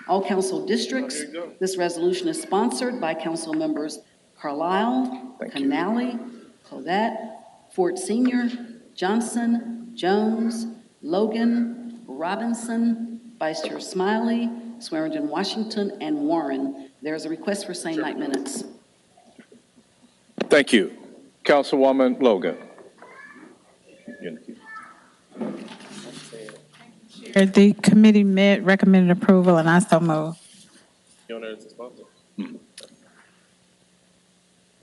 All council districts, this resolution is sponsored by council members Carlisle, Canale, Colette, Ford Sr., Johnson, Jones, Logan, Robinson, Vice Chair Smiley, Swearingen Washington, and Warren. There is a request for same night minutes. Thank you. Councilwoman Logan. The committee met, recommended approval, and I so move.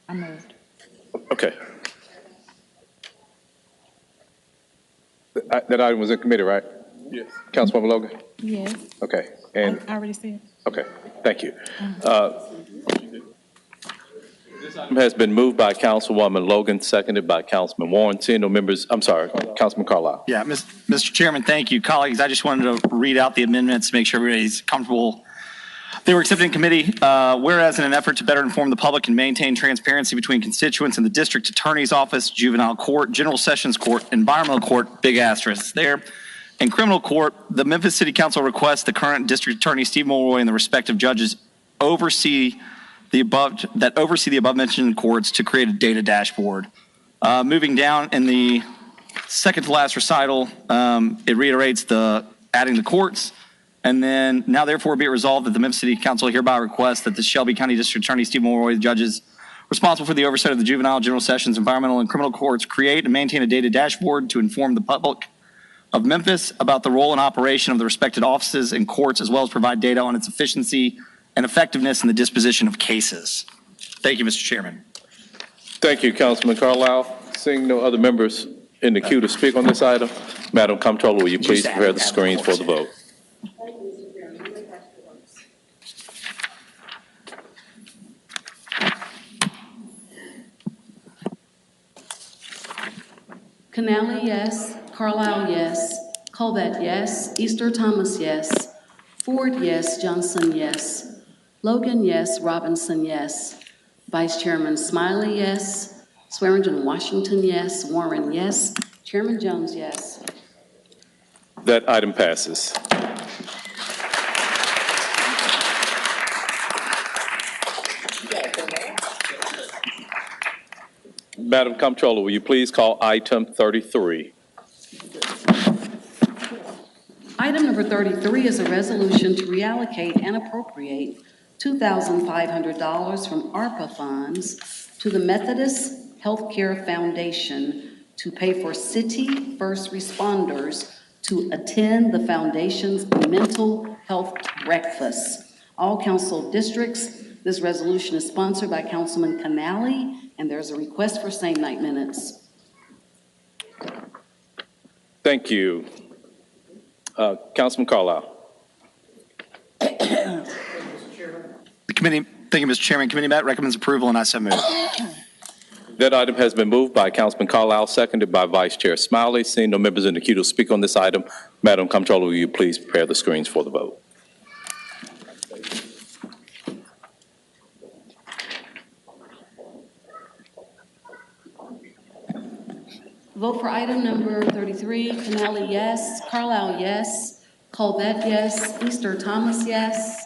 I moved. Okay. That item was in committee, right? Yes. Councilwoman Logan? Yes. Okay. And I already see it. okay, thank you. This item has been moved by Councilwoman Logan, seconded by Councilman Warren. Seeing no members, I'm sorry, Councilman Carlisle. Yeah, Mr. Chairman, thank you. Colleagues, I just wanted to read out the amendments, make sure everybody's comfortable. They were accepted in committee. Whereas in an effort to better inform the public and maintain transparency between constituents in the district attorney's office, juvenile court, general sessions court, environmental court, big asterisk there, and criminal court, the Memphis City Council requests the current district attorney, Steve Mulroy, and the respective judges oversee the above mentioned courts to create a data dashboard. Moving down in the second to last recital, it reiterates adding the courts. And then now therefore be it resolved that the Memphis City Council hereby requests that the Shelby County District Attorney Steve Mulroy, the judges responsible for the oversight of the juvenile, general sessions, environmental, and criminal courts create and maintain a data dashboard to inform the public of Memphis about the role and operation of the respected offices and courts, as well as provide data on its efficiency and effectiveness in the disposition of cases. Thank you, Mr. Chairman. Thank you, Councilman Carlisle. Seeing no other members in the queue to speak on this item, Madam Comptroller, will you please prepare the screens for the vote? Canale, yes. Carlisle, yes. Colvett, yes. Easter Thomas, yes. Ford, yes. Johnson, yes. Logan, yes. Robinson, yes. Vice Chairman Smiley, yes. Swearingen Washington, yes. Warren, yes. Chairman Jones, yes. That item passes. Madam Comptroller, will you please call item 33? Item number 33 is a resolution to reallocate and appropriate $2,500 from ARPA funds to the Methodist Healthcare Foundation to pay for city first responders to attend the foundation's mental health breakfast. All council districts, this resolution is sponsored by Councilman Canale And there's a request for same night minutes. Thank you. Councilman Carlisle. The committee, thank you, Mr. Chairman. Committee met recommends approval, and I so move. That item has been moved by Councilman Carlisle, seconded by Vice Chair Smiley. Seeing no members in the queue to speak on this item, Madam Comptroller, will you please prepare the screens for the vote? Vote for item number 33, Canali, yes. Carlisle, yes. Colvett, yes. Easter Thomas, yes.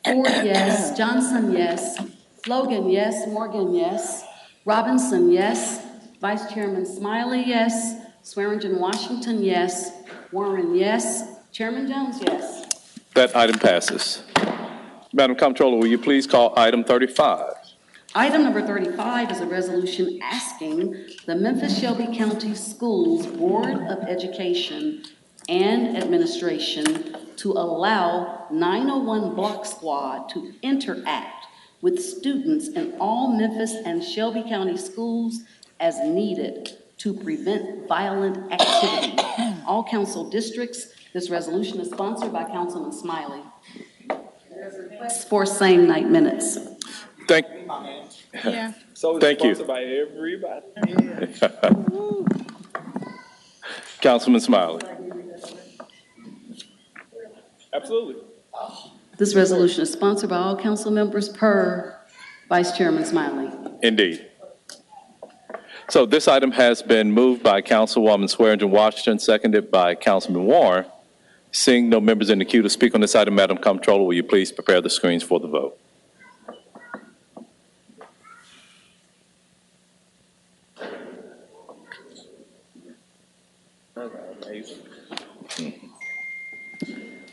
Ford, yes. Johnson, yes. Logan, yes. Morgan, yes. Robinson, yes. Vice Chairman Smiley, yes. Swearingen Washington, yes. Warren, yes. Chairman Jones, yes. That item passes. Madam Comptroller, will you please call item 35? Item number 35 is a resolution asking the Memphis Shelby County Schools Board of Education and Administration to allow 901 Block Squad to interact with students in all Memphis and Shelby County schools as needed to prevent violent activity. All council districts. This resolution is sponsored by Councilman Smiley. There's a request for same night minutes. Thank Yeah. So it's Thank you. sponsored by everybody. Councilman Smiley. Absolutely. This resolution is sponsored by all council members per Vice Chairman Smiley. Indeed. So this item has been moved by Councilwoman Swearingen Washington, seconded by Councilman Warren. Seeing no members in the queue to speak on this item, Madam Comptroller, will you please prepare the screens for the vote?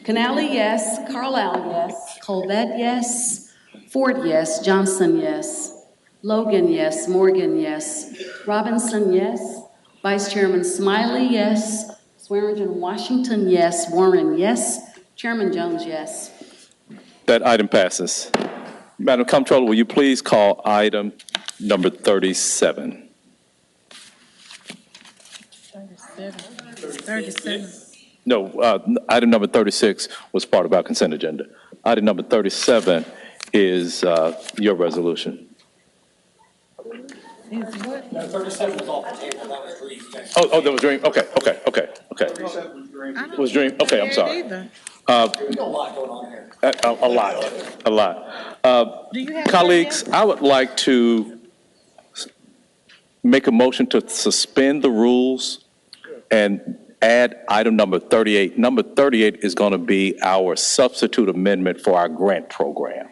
Canali, yes. Carlisle, yes. Colvett, yes. Ford, yes. Johnson, yes. Logan, yes. Morgan, yes. Robinson, yes. Vice Chairman Smiley, yes. Swearingen Washington, yes. Warren, yes. Chairman Jones, yes. That item passes. Madam Comptroller, will you please call item number 37? 37. No, item number 36 was part of our consent agenda. Item number 37 is your resolution. No, 37 was off the table. That was Dream. Oh, that was Dream? Okay. Was Dream? Okay, I'm sorry. There's a lot going on here. A lot. Colleagues, I would like to make a motion to suspend the rules and add item number 38. Number 38 is going to be our substitute amendment for our grant program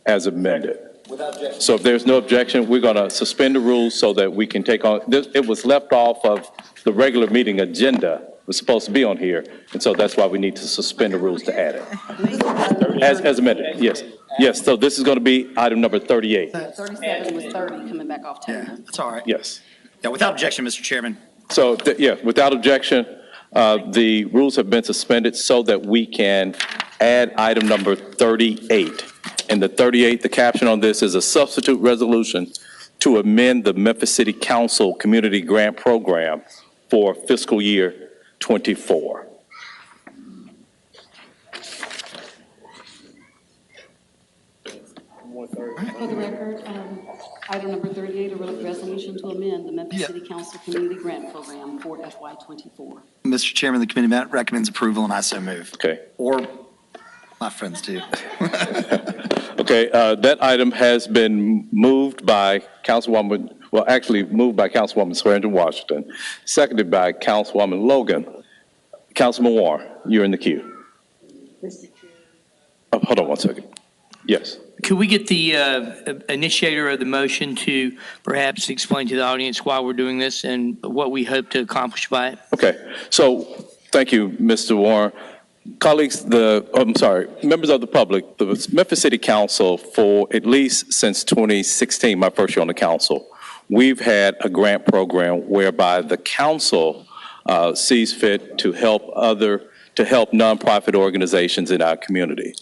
as amended. Without objection. So if there's no objection, we're going to suspend the rules so that we can take on, it was left off of the regular meeting agenda. It was supposed to be on here, and so that's why we need to suspend the rules to add it. As amended, yes. Yes, so this is going to be item number 38. 37 was 30 coming back off table. That's all right. Yes. Yeah, without objection, Mr. Chairman. So, without objection, the rules have been suspended so that we can add item number 38. And the 38, the caption on this is a substitute resolution to amend the Memphis City Council Community Grant Program for fiscal year 24. For the record, item number 38, a resolution to amend the Memphis City Council Community Grant Program for FY24. Mr. Chairman, the committee met recommends approval, and I so move. Okay. Or my friends too. Okay, that item has been moved by Councilwoman, moved by Councilwoman Swearingen Washington, seconded by Councilwoman Logan. Councilman Warren, you're in the queue. Oh, hold on one second. Yes. Could we get the initiator of the motion to perhaps explain to the audience why we're doing this and what we hope to accomplish by it? Okay, so thank you, Mr. Warren. Colleagues, members of the public, the Memphis City Council, for at least since 2016, my first year on the council, we've had a grant program whereby the council sees fit to help nonprofit organizations in our community.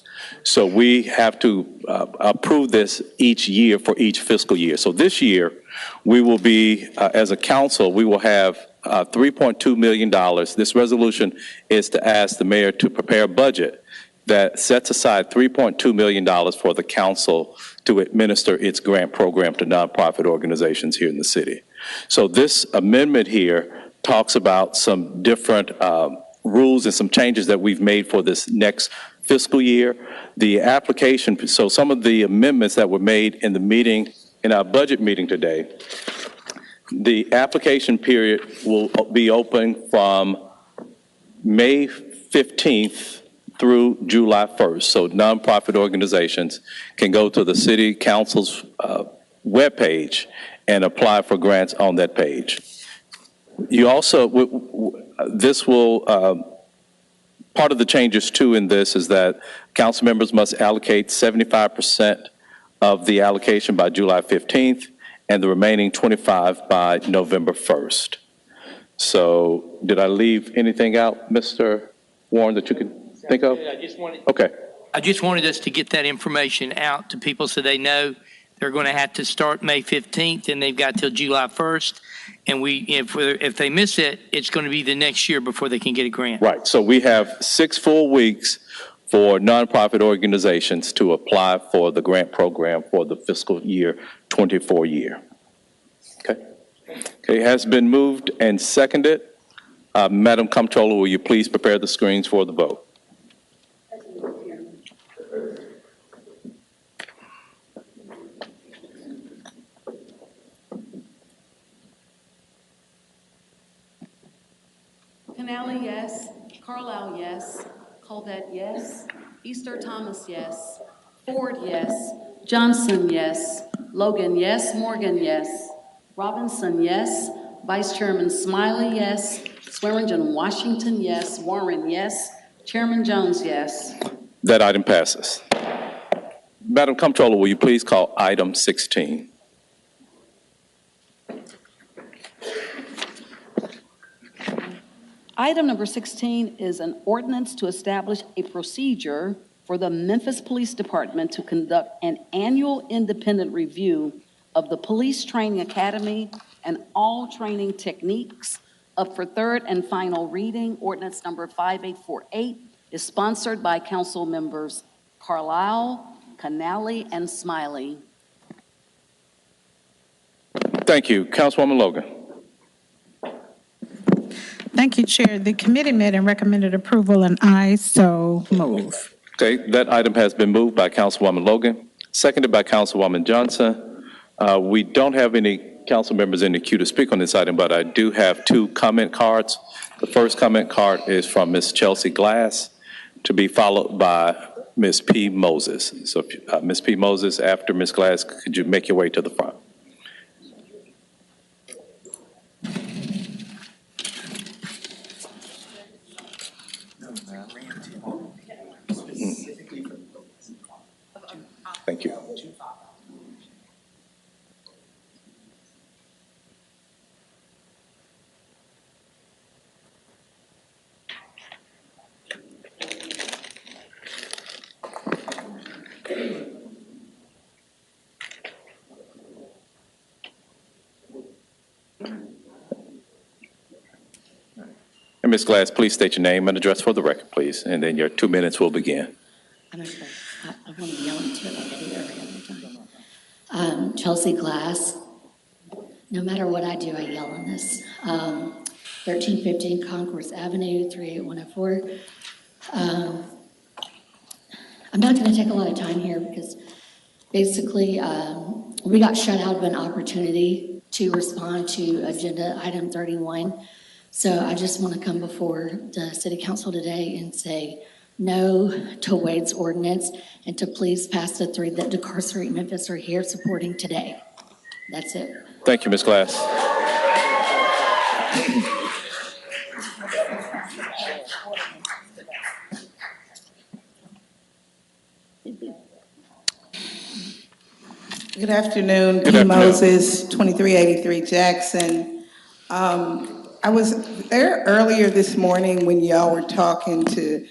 So we have to approve this each year for each fiscal year. So this year, We will be, as a council, we will have $3.2 million. This resolution is to ask the mayor to prepare a budget that sets aside $3.2 million for the council to administer its grant program to nonprofit organizations here in the city. So this amendment here talks about some different rules and some changes that we've made for this next fiscal year. The application, so some of the amendments that were made in the meeting, in our budget meeting today, the application period will be open from May 15th through July 1st. So nonprofit organizations can go to the city council's webpage and apply for grants on that page. You also, this will, part of the changes too in this is that council members must allocate 75% of the allocation by July 15th and the remaining 25 by November 1st. So did I leave anything out, Mr. Warren, that you could think of? Okay. I just wanted us to get that information out to people so they know they're going to have to start May 15th and they've got till July 1st. And if they miss it, it's going to be the next year before they can get a grant. Right. So we have 6 full weeks for nonprofit organizations to apply for the grant program for the fiscal year 24 year. Okay. Okay. It has been moved and seconded. Madam Comptroller, will you please prepare the screens for the vote? Canali, yes. Carlisle, yes. Colbert, yes. Easter Thomas, yes. Ford, yes. Johnson, yes. Logan, yes. Morgan, yes. Robinson, yes. Vice Chairman Smiley, yes. Swearingen Washington, yes. Warren, yes. Chairman Jones, yes. That item passes. Madam Comptroller, will you please call item 16? Item number 16 is an ordinance to establish a procedure for the Memphis Police Department to conduct an annual independent review of the Police Training Academy and all training techniques. Up for third and final reading, ordinance number 5848 is sponsored by council members Carlisle, Canali, and Smiley. Thank you. Councilwoman Logan. Thank you, Chair. The committee met and recommended approval, and I so move. Okay, that item has been moved by Councilwoman Logan, seconded by Councilwoman Johnson. We don't have any council members in the queue to speak on this item, but I do have 2 comment cards. The first comment card is from Ms. Chelsea Glass, to be followed by Ms. P. Moses. So Ms. P. Moses, after Ms. Glass, could you make your way to the front? Thank you. And Ms. Glass, please state your name and address for the record, please, and then your 2 minutes will begin. I'm sorry. I want to yell into it like I do every other time. Chelsea Glass. No matter what I do, I yell on this. 1315 Concourse Avenue, 38104. I'm not going to take a lot of time here because basically we got shut out of an opportunity to respond to agenda item 31. So I just want to come before the City Council today and say no to Wade's ordinance and to please pass the 3 that Decarcerate Memphis are here supporting today. That's it. Thank you, Ms. Glass. Good afternoon, Good P. afternoon. Moses, 2383 Jackson. I was there earlier this morning when y'all were talking to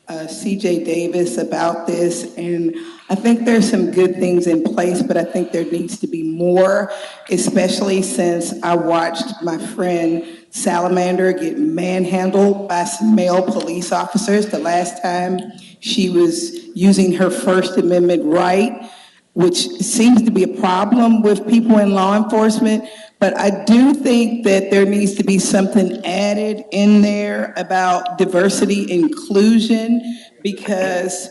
CJ Davis about this, and I think there's some good things in place, but I think there needs to be more, especially since I watched my friend Salamander get manhandled by some male police officers the last time she was using her First Amendment right, which seems to be a problem with people in law enforcement. But I do think that there needs to be something added in there about diversity inclusion, because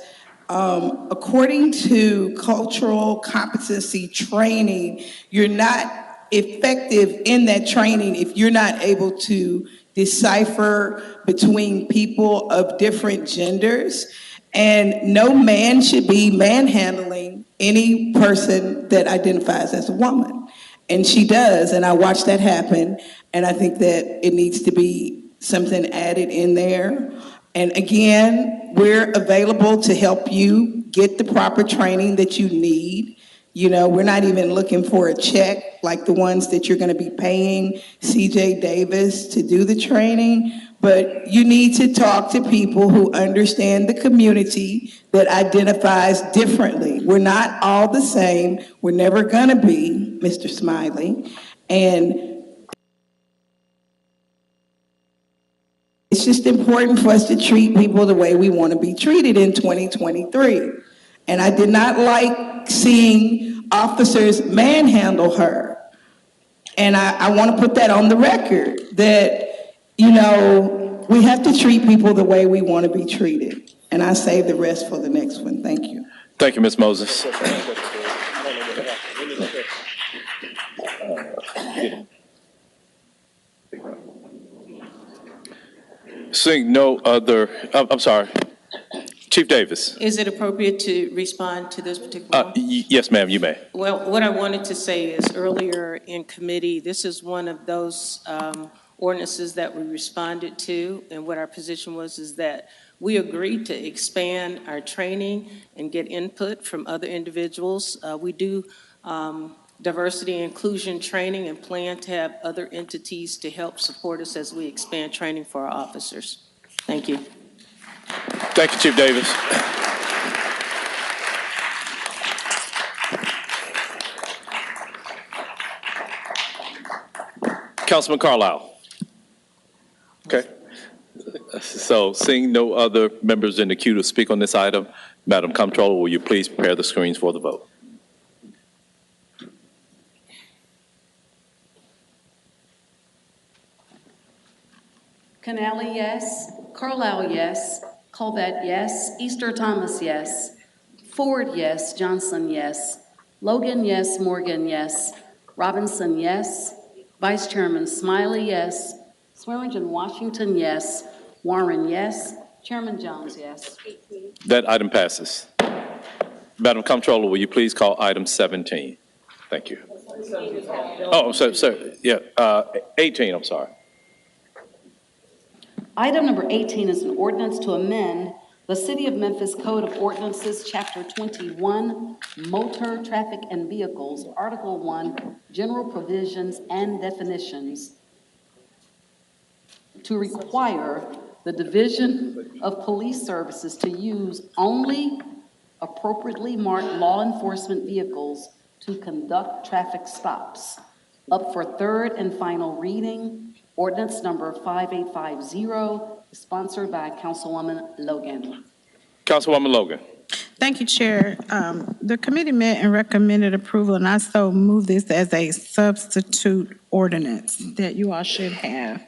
according to cultural competency training, you're not effective in that training if you're not able to decipher between people of different genders. And no man should be manhandling any person that identifies as a woman. And she does, and I watched that happen, and I think that it needs to be something added in there. And again, we're available to help you get the proper training that you need. You know, we're not even looking for a check like the ones that you're going to be paying CJ Davis to do the training, but you need to talk to people who understand the community that identifies differently. We're not all the same. We're never going to be, Mr. Smiley. And it's just important for us to treat people the way we want to be treated in 2023. And I did not like seeing officers manhandle her. And I want to put that on the record, that, you know, we have to treat people the way we want to be treated. And I save the rest for the next one. Thank you. Thank you, Ms. Moses. Seeing no other, I'm sorry. Chief Davis. Is it appropriate to respond to this particular one? Yes, ma'am, you may. Well, what I wanted to say is earlier in committee, this is one of those ordinances that we responded to, and what our position was is that we agreed to expand our training and get input from other individuals. We do diversity and inclusion training and plan to have other entities to help support us as we expand training for our officers. Thank you. Thank you, Chief Davis. Councilman Carlisle. Okay. So seeing no other members in the queue to speak on this item, Madam Comptroller, will you please prepare the screens for the vote? Canali, yes. Carlisle, yes. Colbert, yes. Easter Thomas, yes. Ford, yes. Johnson, yes. Logan, yes. Morgan, yes. Robinson, yes. Vice Chairman Smiley, yes. Swearingen Washington, yes. Warren, yes. Chairman Jones, yes. That item passes. Madam Comptroller, will you please call item 17? Thank you. Oh, sorry. Yeah, 18, I'm sorry. Item number 18 is an ordinance to amend the City of Memphis Code of Ordinances, Chapter 21, Motor Traffic and Vehicles, Article 1, General Provisions and Definitions, to require the Division of Police Services to use only appropriately marked law enforcement vehicles to conduct traffic stops. Up for third and final reading, ordinance number 5850, sponsored by Councilwoman Logan. Councilwoman Logan. Thank you, Chair. The committee met and recommended approval, and I so move this as a substitute ordinance that you all should have.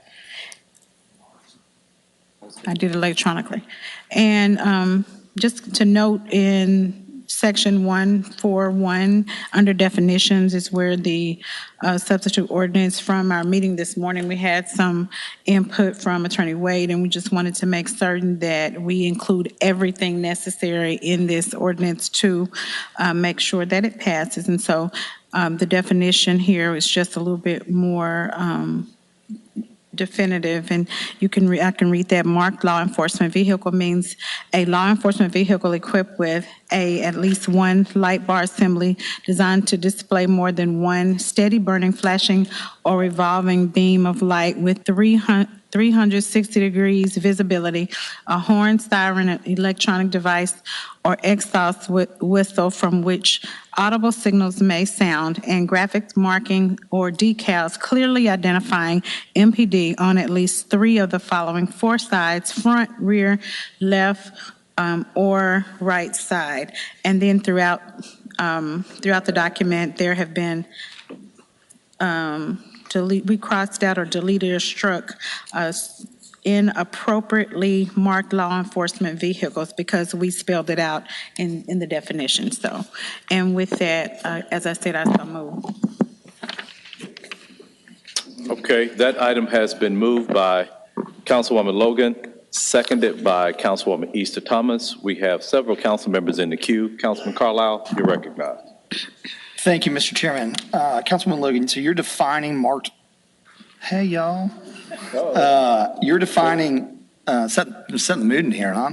I did electronically. And just to note, in Section 141, under definitions, is where the substitute ordinance from our meeting this morning, we had some input from Attorney Wade, and we just wanted to make certain that we include everything necessary in this ordinance to make sure that it passes. And so the definition here is just a little bit more definitive, and you can I can read that. Marked law enforcement vehicle means a law enforcement vehicle equipped with at least one light bar assembly designed to display more than one steady burning, flashing, or revolving beam of light with 300 360 degrees visibility, a horn, siren, an electronic device, or exhaust whistle from which audible signals may sound, and graphics marking or decals clearly identifying MPD on at least 3 of the following 4 sides: front, rear, left, or right side. And then throughout the document, there have been we crossed out or deleted or struck inappropriately marked law enforcement vehicles because we spelled it out in the definition. So, and with that, as I said, I so move. Okay, that item has been moved by Councilwoman Logan, seconded by Councilwoman Easter Thomas. We have several council members in the queue. Councilman Carlisle, you're recognized. Thank you, Mr. Chairman. Councilman Logan, so you're defining marked, hey, y'all. You're defining, setting the mood in here, huh?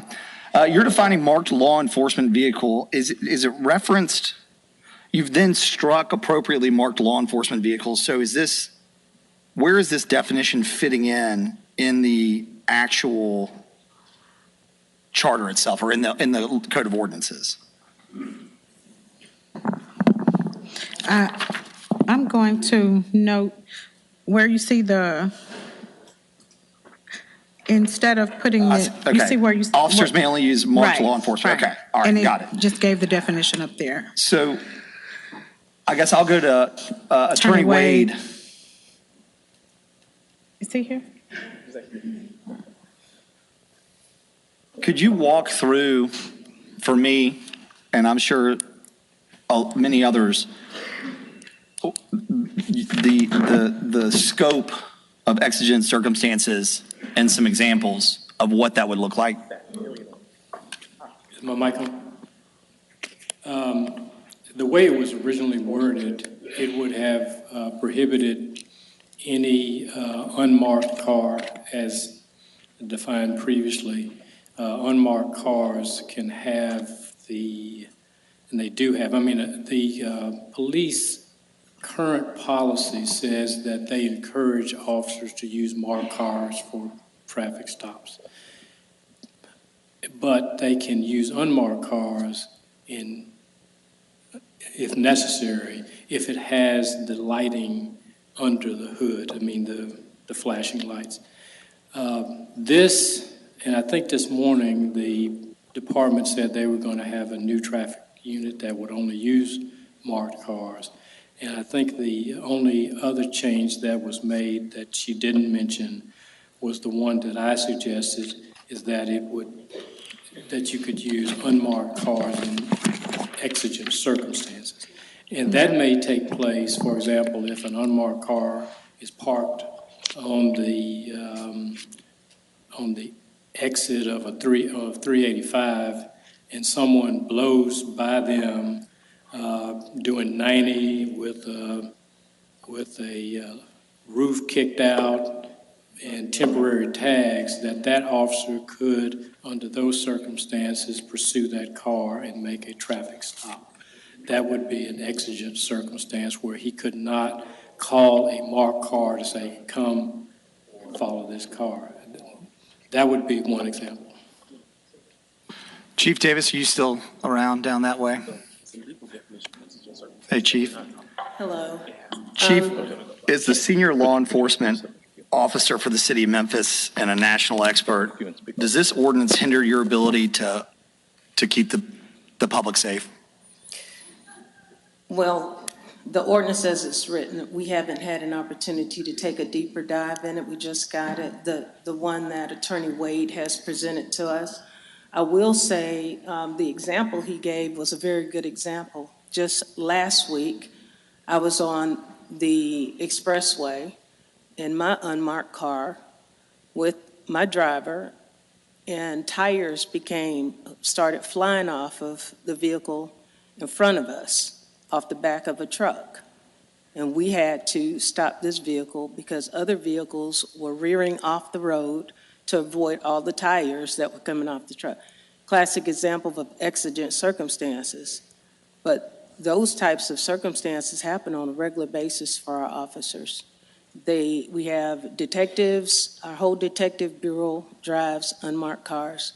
You're defining marked law enforcement vehicle. Is it referenced? You've then struck appropriately marked law enforcement vehicles. So where is this definition fitting in the actual charter itself or in the code of ordinances? I'm going to note where you see instead of putting you see where you... Officers may only use marked law enforcement. Right. Okay, all right, and got it. Just gave the definition up there. So I guess I'll go to Attorney Wade. Is he here? Could you walk through, for me, and I'm sure many others, the scope of exigent circumstances and some examples of what that would look like? Is my mic on? The way it was originally worded, it would have prohibited any unmarked car as defined previously. Unmarked cars can have and they do have, the police current policy says that they encourage officers to use marked cars for traffic stops. But they can use unmarked cars if necessary, if it has the lighting under the hood, the flashing lights. And I think this morning the department said they were going to have a new traffic unit that would only use marked cars. And I think the only other change that was made that she didn't mention was the one that I suggested, is that that you could use unmarked cars in exigent circumstances. And that may take place, for example, if an unmarked car is parked on the exit of 385 and someone blows by them doing 90 with a roof kicked out and temporary tags, that officer could, under those circumstances, pursue that car and make a traffic stop. That would be an exigent circumstance where he could not call a marked car to say, come follow this car. That would be one example. Chief Davis, are you still around down that way? Hey, Chief. Hello. Chief, is the senior law enforcement officer for the city of Memphis and a national expert, does this ordinance hinder your ability to keep the public safe? Well, the ordinance as it's written, we haven't had an opportunity to take a deeper dive in it. We just got it, the one that Attorney Wade has presented to us. I will say the example he gave was a very good example. Just last week, I was on the expressway in my unmarked car with my driver, and tires started flying off of the vehicle in front of us, off the back of a truck. And we had to stop this vehicle because other vehicles were rearing off the road to avoid all the tires that were coming off the truck. Classic example of exigent circumstances. But those types of circumstances happen on a regular basis for our officers. We have detectives, our whole detective bureau drives unmarked cars.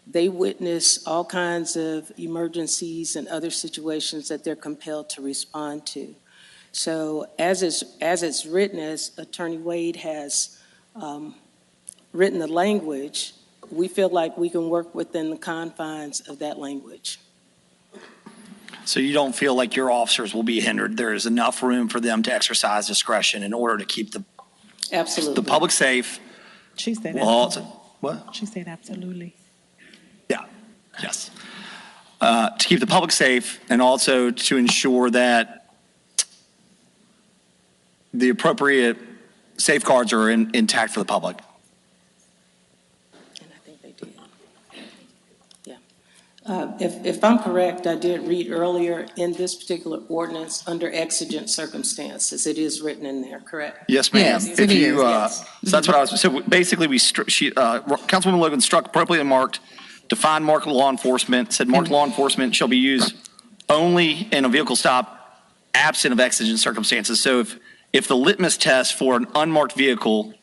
They witness all kinds of emergencies and other situations that they're compelled to respond to. So as it's written, as Attorney Wade has written the language, we feel like we can work within the confines of that language. So you don't feel like your officers will be hindered? There is enough room for them to exercise discretion in order to keep Absolutely. the public safe? She said absolutely. What? She said absolutely. Yeah, yes. To keep the public safe and also to ensure that the appropriate safeguards are intact for the public. And I think they did. Yeah. If I'm correct, I did read earlier in this particular ordinance under exigent circumstances. It is written in there, correct? Yes, ma'am. Yes, If it you, is. So that's what I was. So basically, Councilwoman Logan struck appropriately marked, defined marked law enforcement, said marked law enforcement shall be used only in a vehicle stop absent of exigent circumstances. So if the litmus test for an unmarked vehicle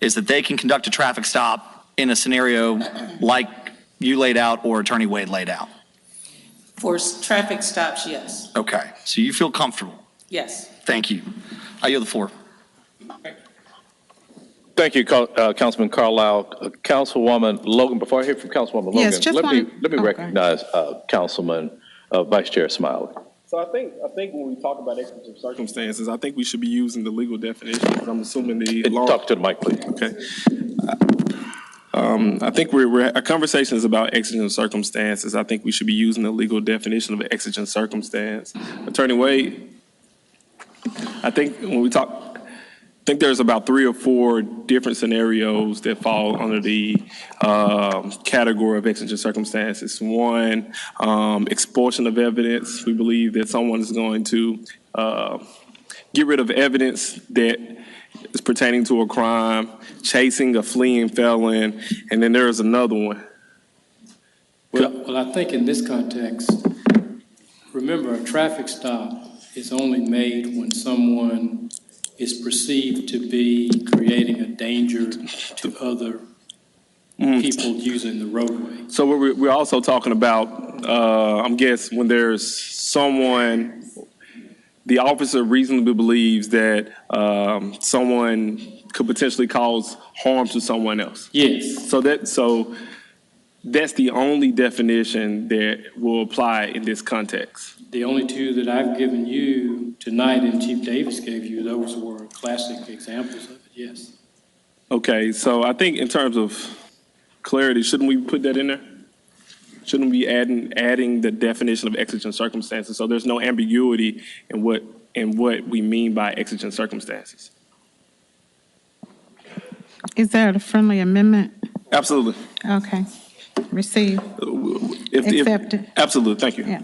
is that they can conduct a traffic stop in a scenario like you laid out or Attorney Wade laid out. For traffic stops, yes. Okay, so you feel comfortable. Yes. Thank you. I yield the floor. Thank you, Councilman Carlisle. Councilwoman Logan, before I hear from Councilwoman Logan, Yes, just let me okay. recognize Councilman Vice Chair Smiley. So I think when we talk about exigent circumstances, I think we should be using the legal definition. I'm assuming the law. Talk to the mic, please. Okay. I think our conversation is about exigent circumstances. I think we should be using the legal definition of exigent circumstance. Attorney Wade, I think when we talk, I think there's about 3 or 4 different scenarios that fall under the category of exigent circumstances. One, expulsion of evidence. We believe that someone is going to get rid of evidence that is pertaining to a crime, chasing a fleeing felon, and then there's another one. Well, I think in this context, remember, a traffic stop is only made when someone is perceived to be creating a danger to other people using the roadway. So we're also talking about, I guess, when there's someone, the officer reasonably believes that someone could potentially cause harm to someone else. Yes. So that's the only definition that will apply in this context. The only 2 that I've given you tonight and Chief Davis gave you, those were classic examples of it, yes. Okay, so I think in terms of clarity, shouldn't we put that in there? Shouldn't we be adding the definition of exigent circumstances so there's no ambiguity in what we mean by exigent circumstances? Is that a friendly amendment? Absolutely. Okay. Receive. Accepted. Absolutely. Thank you. Yeah.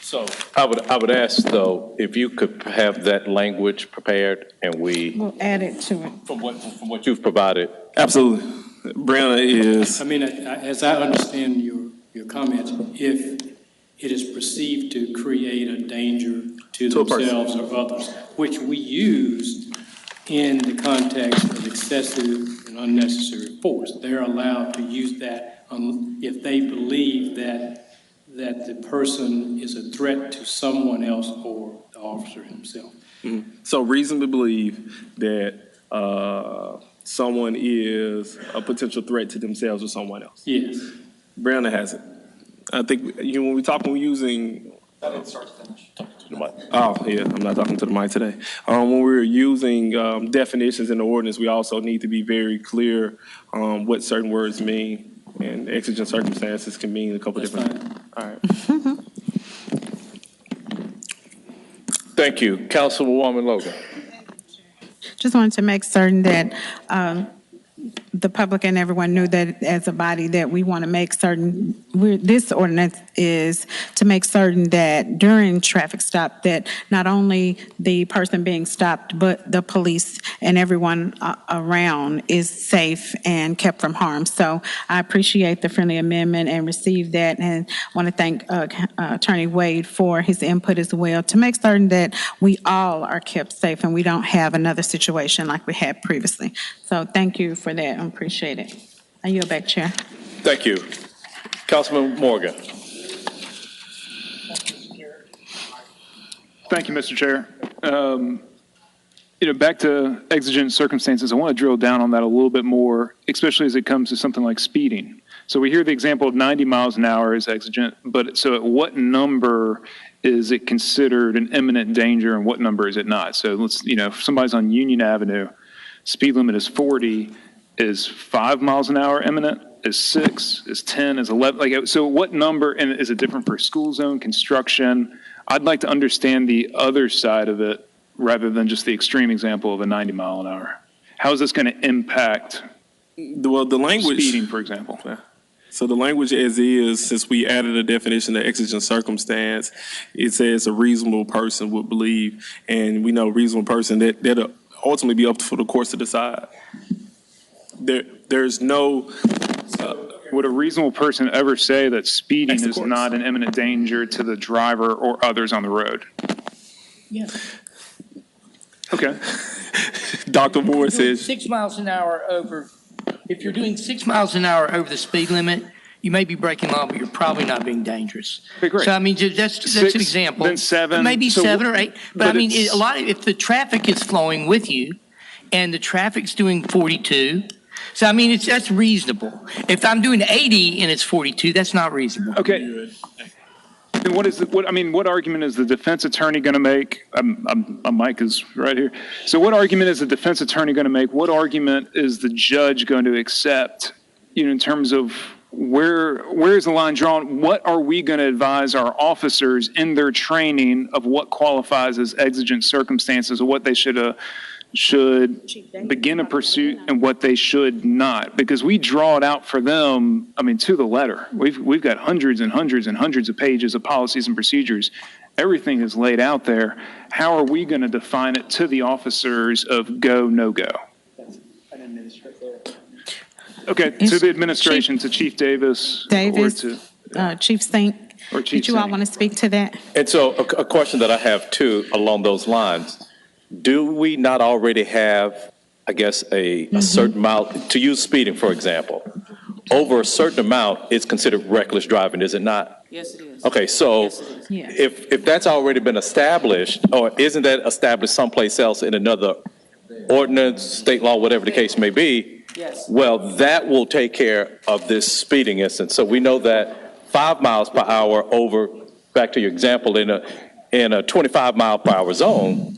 So I would ask, though, if you could have that language prepared and We'll add it to it. from what you've provided. Absolutely. Brianna is. I mean, as I understand your comments, if it is perceived to create a danger to themselves or others, which we use in the context of excessive and unnecessary force, they're allowed to use that if they believe that the person is a threat to someone else or the officer himself. Mm-hmm. So reasonably believe that someone is a potential threat to themselves or someone else. Yes. Brianna has it. I think when we're using. Oh, yeah, I'm not talking to the mic today. When we're using definitions in the ordinance, we also need to be very clear on what certain words mean, and exigent circumstances can mean a couple different things. All right. Thank you. Councilwoman Logan. Just wanted to make certain that the public and everyone knew that as a body that we want to make certain this ordinance is to make certain that during traffic stop, that not only the person being stopped, but the police and everyone around is safe and kept from harm. So I appreciate the friendly amendment and receive that, and want to thank Attorney Wade for his input as well, to make certain that we all are kept safe and we don't have another situation like we had previously. So thank you for that. I appreciate it. I yield back, Chair. Thank you. Councilman Morgan. Thank you, Mr. Chair. Back to exigent circumstances, I want to drill down on that a little bit more, especially as it comes to something like speeding. So we hear the example of 90 miles an hour is exigent, but so at what number is it considered an imminent danger and what number is it not? So let's, if somebody's on Union Avenue, speed limit is 40, is 5 miles an hour imminent? Is 6, is 10, is 11, so what number, and is it different for school zone, construction? I'd like to understand the other side of it rather than just the extreme example of a 90 mile an hour. How is this going to impact the language, speeding, for example? So the language as is, since we added a definition of exigent circumstance, it says a reasonable person would believe, and we know reasonable person, that'll ultimately be up for the courts to decide. There's no... Would a reasonable person ever say that speeding is not an imminent danger to the driver or others on the road? Yes. Okay. Dr. Moore says 6 miles an hour over. If you're doing 6 miles an hour over the speed limit, you may be breaking law, but you're probably not being dangerous. Okay, great. So I mean, that's an example. Then 7. Maybe so 7 or 8. But I mean, if the traffic is flowing with you, and the traffic's doing 42. So, I mean, that's reasonable. If I'm doing 80 and it's 42, that's not reasonable. Okay. And what argument is the defense attorney going to make? My mic is right here. So what argument is the defense attorney going to make? What argument is the judge going to accept, in terms of where is the line drawn? What are we going to advise our officers in their training of what qualifies as exigent circumstances, or what they should begin a pursuit and what they should not, because we draw it out for them, to the letter. We've got hundreds and hundreds and hundreds of pages of policies and procedures. Everything is laid out there. How are we going to define it to the officers of go, no go? Okay, to the administration, to Chief Davis. Or to Chief Stink. Or Chief Did you all want to speak to that? And so a question that I have too along those lines. Do we not already have, I guess, a certain amount, to use speeding, for example, over a certain amount, it's considered reckless driving, is it not? Yes, it is. Okay, so Yes, if that's already been established, or isn't that established someplace else in another ordinance, state law, whatever the case may be? Yes. Well, that will take care of this speeding instance. So we know that 5 miles per hour over, back to your example, in a 25 mile per hour zone,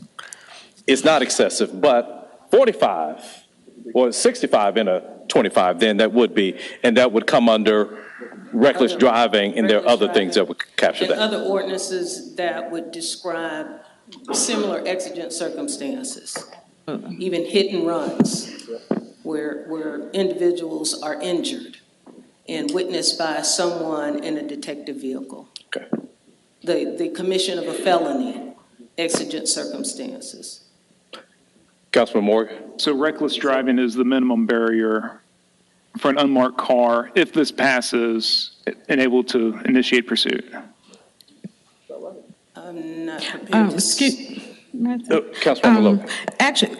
it's not excessive, but 45 or 65 in a 25, then that would be, and that would come under reckless driving, and there are other things that would capture and that. other ordinances that would describe similar exigent circumstances, even hit and runs, where individuals are injured and witnessed by someone in a detective vehicle. Okay. The commission of a felony, exigent circumstances. Councilman Moore. So reckless driving is the minimum barrier for an unmarked car, if this passes, and able to initiate pursuit. I'm not prepared to... Councilman Logan. Actually,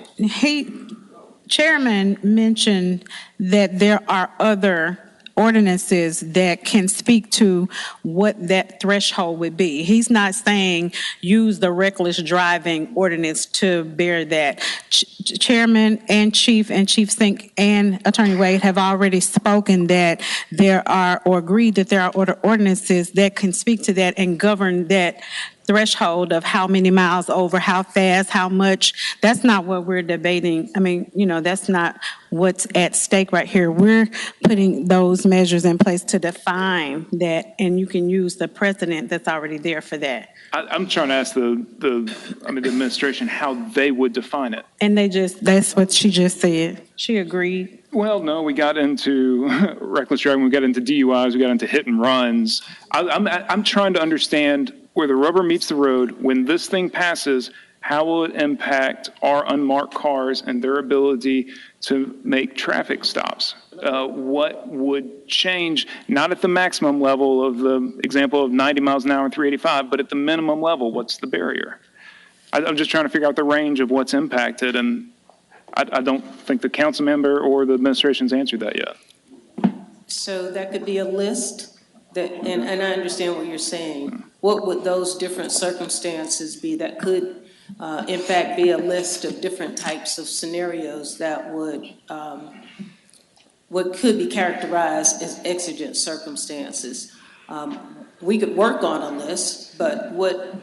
Chairman mentioned that there are other ordinances that can speak to what that threshold would be. He's not saying use the reckless driving ordinance to bear that. Chairman and Chief Sink and Attorney Wade have already spoken that there are, or agreed that there are ordinances that can speak to that and govern that threshold of how many miles over, how fast, how much. That's not what we're debating. That's not what's at stake right here. We're putting those measures in place to define that, and you can use the precedent that's already there for that. I'm trying to ask the administration how they would define it. And that's what she just said. She agreed. Well, no, we got into reckless driving, we got into DUIs, we got into hit and runs. I'm trying to understand where the rubber meets the road. When this thing passes, how will it impact our unmarked cars and their ability to make traffic stops? What would change, not at the maximum level of the example of 90 miles an hour and 385, but at the minimum level? What's the barrier? I'm just trying to figure out the range of what's impacted, and I don't think the council member or the administration's answered that yet. So that could be a list that, and I understand what you're saying. What would those different circumstances be that could, in fact, be a list of different types of scenarios that would, what could be characterized as exigent circumstances? We could work on a list, but what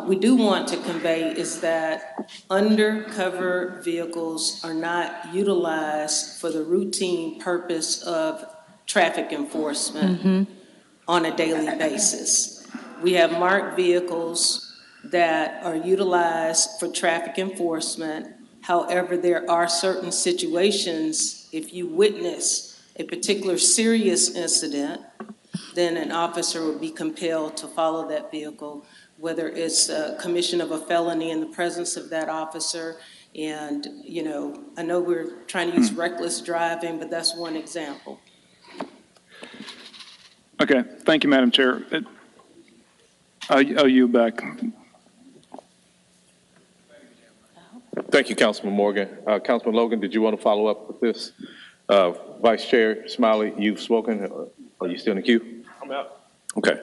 we do want to convey is that undercover vehicles are not utilized for the routine purpose of traffic enforcement on a daily basis. We have marked vehicles that are utilized for traffic enforcement. However, there are certain situations, if you witness a particular serious incident, then an officer would be compelled to follow that vehicle, whether it's a commission of a felony in the presence of that officer. And, you know, I know we're trying to use reckless driving, but that's one example. Okay, thank you, Madam Chair. I'll yield back. Thank you, Councilman Morgan. Councilman Logan, did you want to follow up with this? Vice Chair Smiley, you've spoken. Are you still in the queue? I'm out. Okay.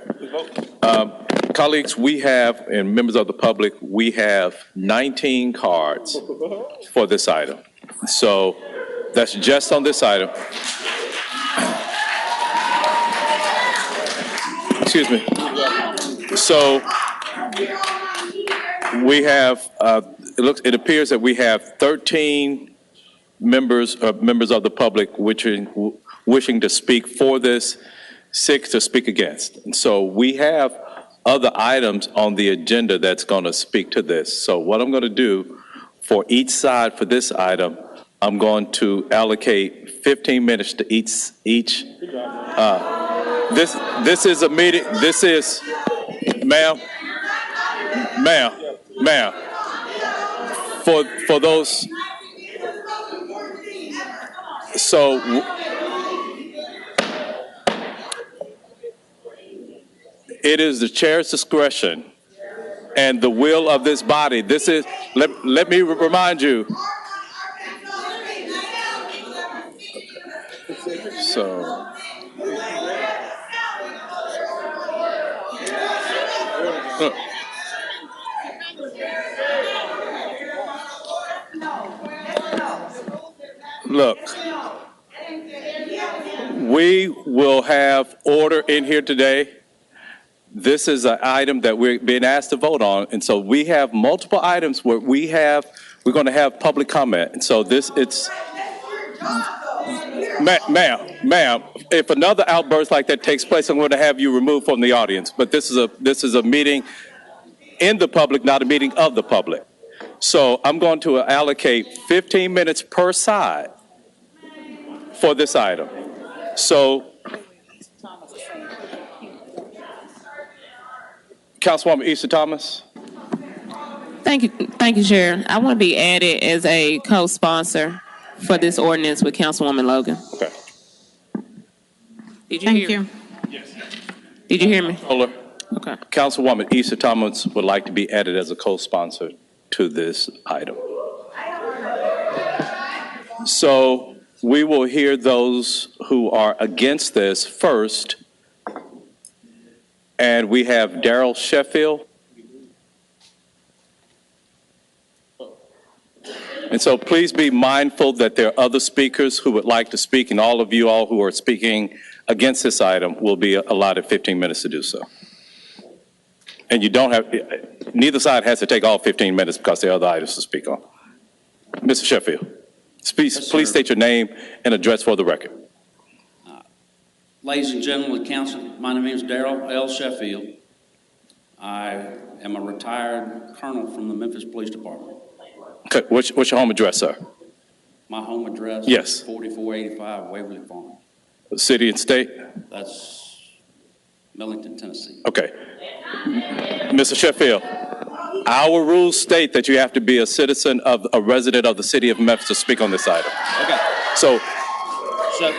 Colleagues, we have, and members of the public, we have 19 cards for this item. So that's just on this item. Excuse me. So we have, it appears that we have 13 members of the public wishing to speak for this, 6 to speak against. And so we have other items on the agenda that's going to speak to this. So what I'm going to do for each side for this item, I'm going to allocate 15 minutes to each. This is a meeting. This is, ma'am, for those. So it is the chair's discretion and the will of this body. This is, let me remind you. So. Look, we will have order in here today. This is an item that we're being asked to vote on, and so we have multiple items where we're going to have public comment. And so it's, ma'am, if another outburst like that takes place, I'm going to have you removed from the audience. But this is a meeting in the public, not a meeting of the public. So I'm going to allocate 15 minutes per side for this item. So, Councilwoman Easter Thomas. Thank you, Chair. I want to be added as a co-sponsor for this ordinance with Councilwoman Logan. Okay. Did you hear me? Yes. Did you hear me? Okay. Councilwoman Easter Thomas would like to be added as a co-sponsor to this item. So we will hear those who are against this first. And we have Daryl Sheffield. And so please be mindful that there are other speakers who would like to speak, and all of you all who are speaking against this item will be allotted 15 minutes to do so. And you don't have, neither side has to take all 15 minutes because there are other items to speak on. Mr. Sheffield, please state your name and address for the record. Ladies and gentlemen of the council, my name is Daryl L. Sheffield. I am a retired colonel from the Memphis Police Department. Okay, what's your home address, sir? My home address? Yes. 4485 Waverly Farm. City and state? That's Millington, Tennessee. Okay. Mr. Sheffield, our rules state that you have to be a citizen of, a resident of the city of Memphis to speak on this item. Okay. So So,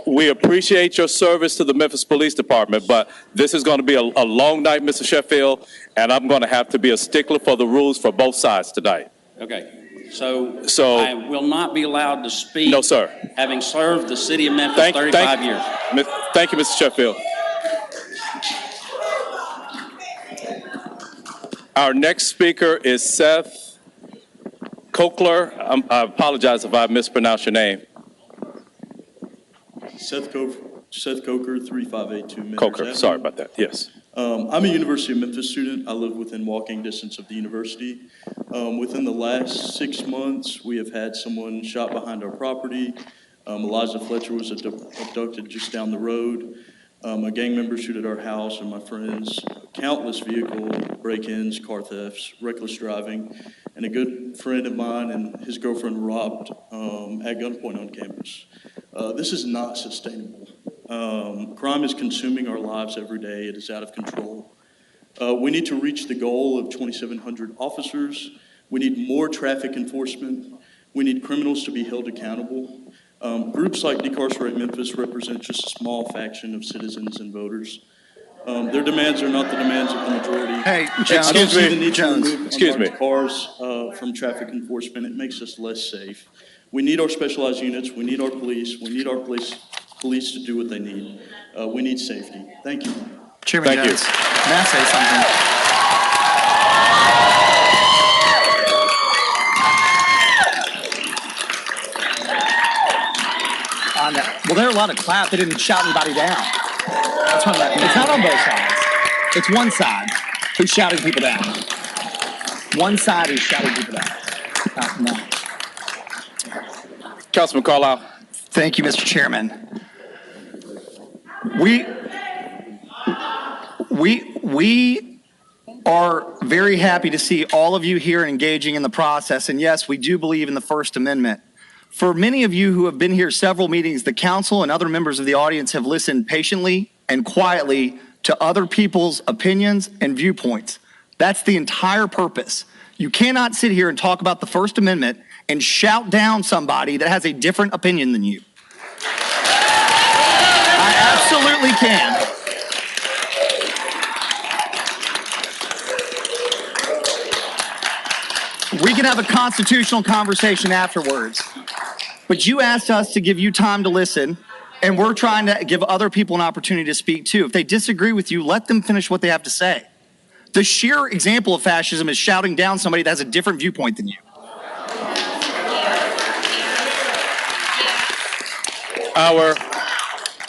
we appreciate your service to the Memphis Police Department, but this is going to be a long night, Mr. Sheffield, and I'm going to have to be a stickler for the rules for both sides tonight. okay. So So- I will not be allowed to speak. No, sir. Having served the city of Memphis 35 years. Thank you, Mr. Sheffield. Our next speaker is Seth Kokler. I apologize if I mispronounced your name. Seth Coker, 3582 Manners Coker, Avenue. sorry about that, yes. I'm a University of Memphis student. I live within walking distance of the university. Within the last 6 months, we have had someone shot behind our property. Eliza Fletcher was abducted just down the road. A gang member shot at our house and my friends. Countless vehicle break-ins, car thefts, reckless driving, and a good friend of mine and his girlfriend robbed at gunpoint on campus. This is not sustainable. Crime is consuming our lives every day. It is out of control. We need to reach the goal of 2,700 officers. We need more traffic enforcement. We need criminals to be held accountable. Groups like Decarcerate Memphis represent just a small faction of citizens and voters. Their demands are not the demands of the majority. Hey, I don't see the need to Jones. remove unmarked cars from traffic enforcement. It makes us less safe. We need our specialized units. We need our police. We need our police to do what they need. We need safety. Thank you. Chairman Thank you. Jones, may I say something? Well, there are a lot of clap. They didn't shout anybody down. That's what it's not on both sides. It's one side who's shouting people down. One side is shouting people down. No. Councilman Carlisle. Thank you, Mr. Chairman. We are very happy to see all of you here engaging in the process. And yes, we do believe in the First Amendment. For many of you who have been here several meetings, the council and other members of the audience have listened patiently and quietly to other people's opinions and viewpoints. That's the entire purpose. You cannot sit here and talk about the First Amendment and shout down somebody that has a different opinion than you. I absolutely can. We can have a constitutional conversation afterwards. But you asked us to give you time to listen, and we're trying to give other people an opportunity to speak too. If they disagree with you, let them finish what they have to say. The sheer example of fascism is shouting down somebody that has a different viewpoint than you.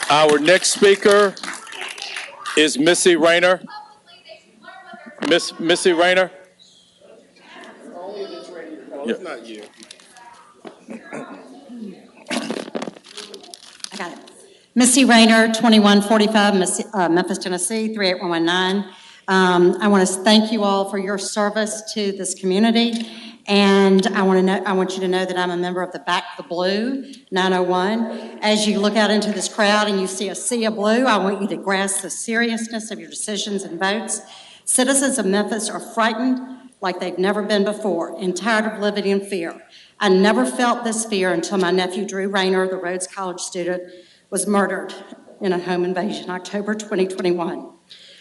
Our next speaker is Missy Rayner. Missy Rayner. It's not you. I got it. Missy Rayner, 2145 Memphis, Tennessee, 38119. I want to thank you all for your service to this community. And I want you to know that I'm a member of the Back the Blue 901. As you look out into this crowd and you see a sea of blue, I want you to grasp the seriousness of your decisions and votes. Citizens of Memphis are frightened like they've never been before and tired of living in fear. I never felt this fear until my nephew Drew Rayner, the Rhodes College student, was murdered in a home invasion, October 2021.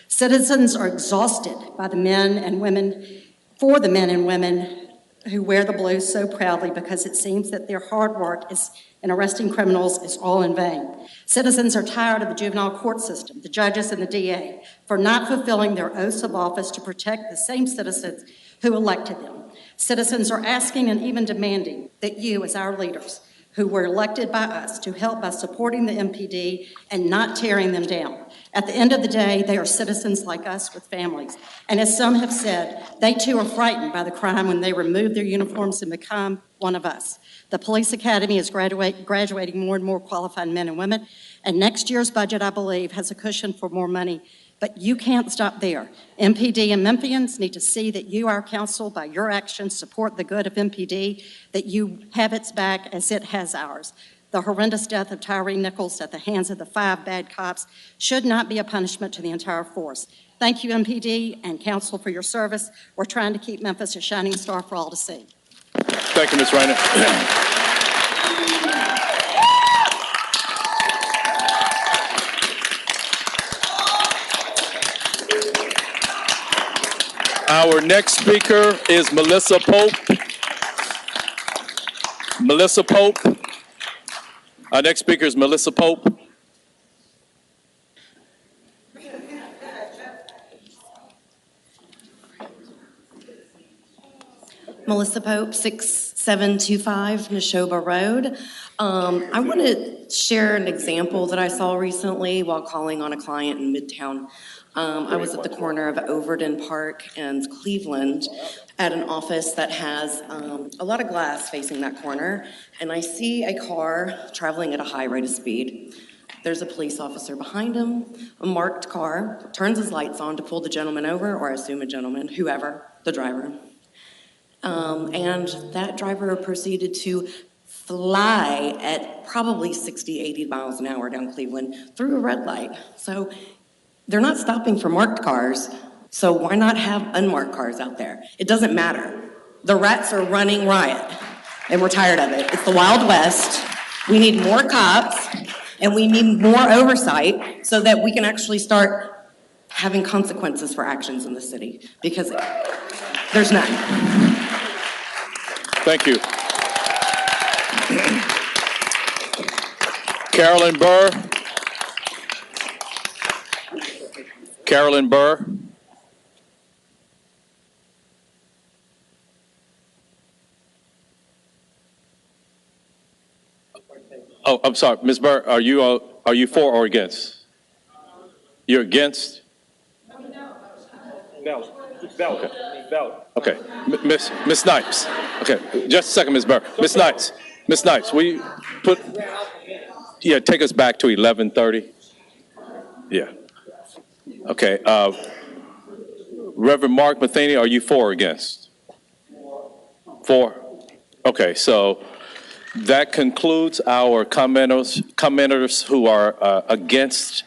Citizens are exhausted by the men and women, for the men and women who wear the blue so proudly because it seems that their hard work in arresting criminals is all in vain. Citizens are tired of the juvenile court system, the judges and the DA, for not fulfilling their oaths of office to protect the same citizens who elected them. Citizens are asking and even demanding that you, as our leaders, who were elected by us to help by supporting the MPD and not tearing them down. At the end of the day, they are citizens like us with families. And as some have said, they too are frightened by the crime when they remove their uniforms and become one of us. The police academy is graduating more and more qualified men and women, and next year's budget, I believe, has a cushion for more money. But you can't stop there. MPD and Memphians need to see that you, our council, by your actions, support the good of MPD, that you have its back as it has ours. The horrendous death of Tyree Nichols at the hands of the 5 bad cops should not be a punishment to the entire force. Thank you, MPD and council, for your service. We're trying to keep Memphis a shining star for all to see. Thank you, Ms. Reiner. Our next speaker is Melissa Pope. Melissa Pope. Our next speaker is Melissa Pope. Melissa Pope, 6725 Neshoba Road. I want to share an example that I saw recently while calling on a client in Midtown. I was at the corner of Overton Park and Cleveland at an office that has a lot of glass facing that corner, and I see a car traveling at a high rate of speed. There's a police officer behind him, a marked car, turns his lights on to pull the gentleman over, or I assume a gentleman, whoever, the driver. And that driver proceeded to fly at probably 60, 80 miles an hour down Cleveland through a red light. So they're not stopping for marked cars, so why not have unmarked cars out there? It doesn't matter. The rats are running riot, and we're tired of it. It's the Wild West. We need more cops, and we need more oversight so that we can actually start having consequences for actions in the city, because there's none. Thank you. Carolyn Burr. Carolyn Burr. Oh, I'm sorry, Ms. Burr, are you for or against? You're against? No. Okay, Miss Snipes. Okay, just a second, Ms. Burr. Miss Snipes, we put, yeah, take us back to 11:30. Yeah. Okay, Reverend Mark Matheny, are you for or against? For? Okay, so that concludes our commenters who are against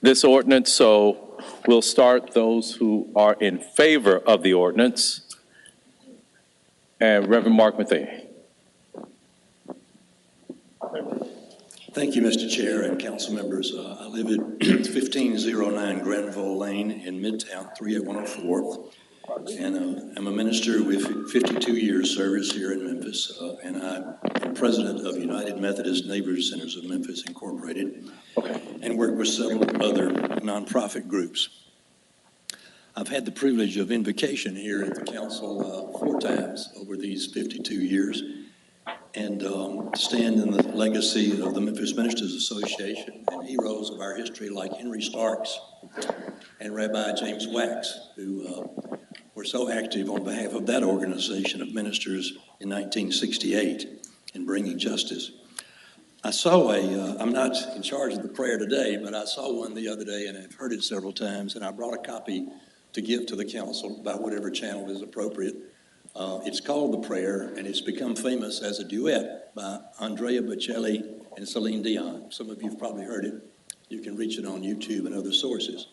this ordinance. So we'll start those who are in favor of the ordinance. And Reverend Mark Matheny. Thank you, Mr. Chair and council members. I live at 1509 Granville Lane in Midtown, 38104. And I'm a minister with 52 years service here in Memphis. And I'm president of United Methodist Neighbors Centers of Memphis Incorporated. Okay. And work with several other nonprofit groups. I've had the privilege of invocation here at the council 4 times over these 52 years. And stand in the legacy of the Memphis Ministers Association and heroes of our history like Henry Starks and Rabbi James Wax, who were so active on behalf of that organization of ministers in 1968 in bringing justice. I saw I'm not in charge of the prayer today, but I saw one the other day and I've heard it several times, and I brought a copy to give to the council by whatever channel is appropriate. It's called The Prayer, and it's become famous as a duet by Andrea Bocelli and Celine Dion. Some of you have probably heard it. You can reach it on YouTube and other sources.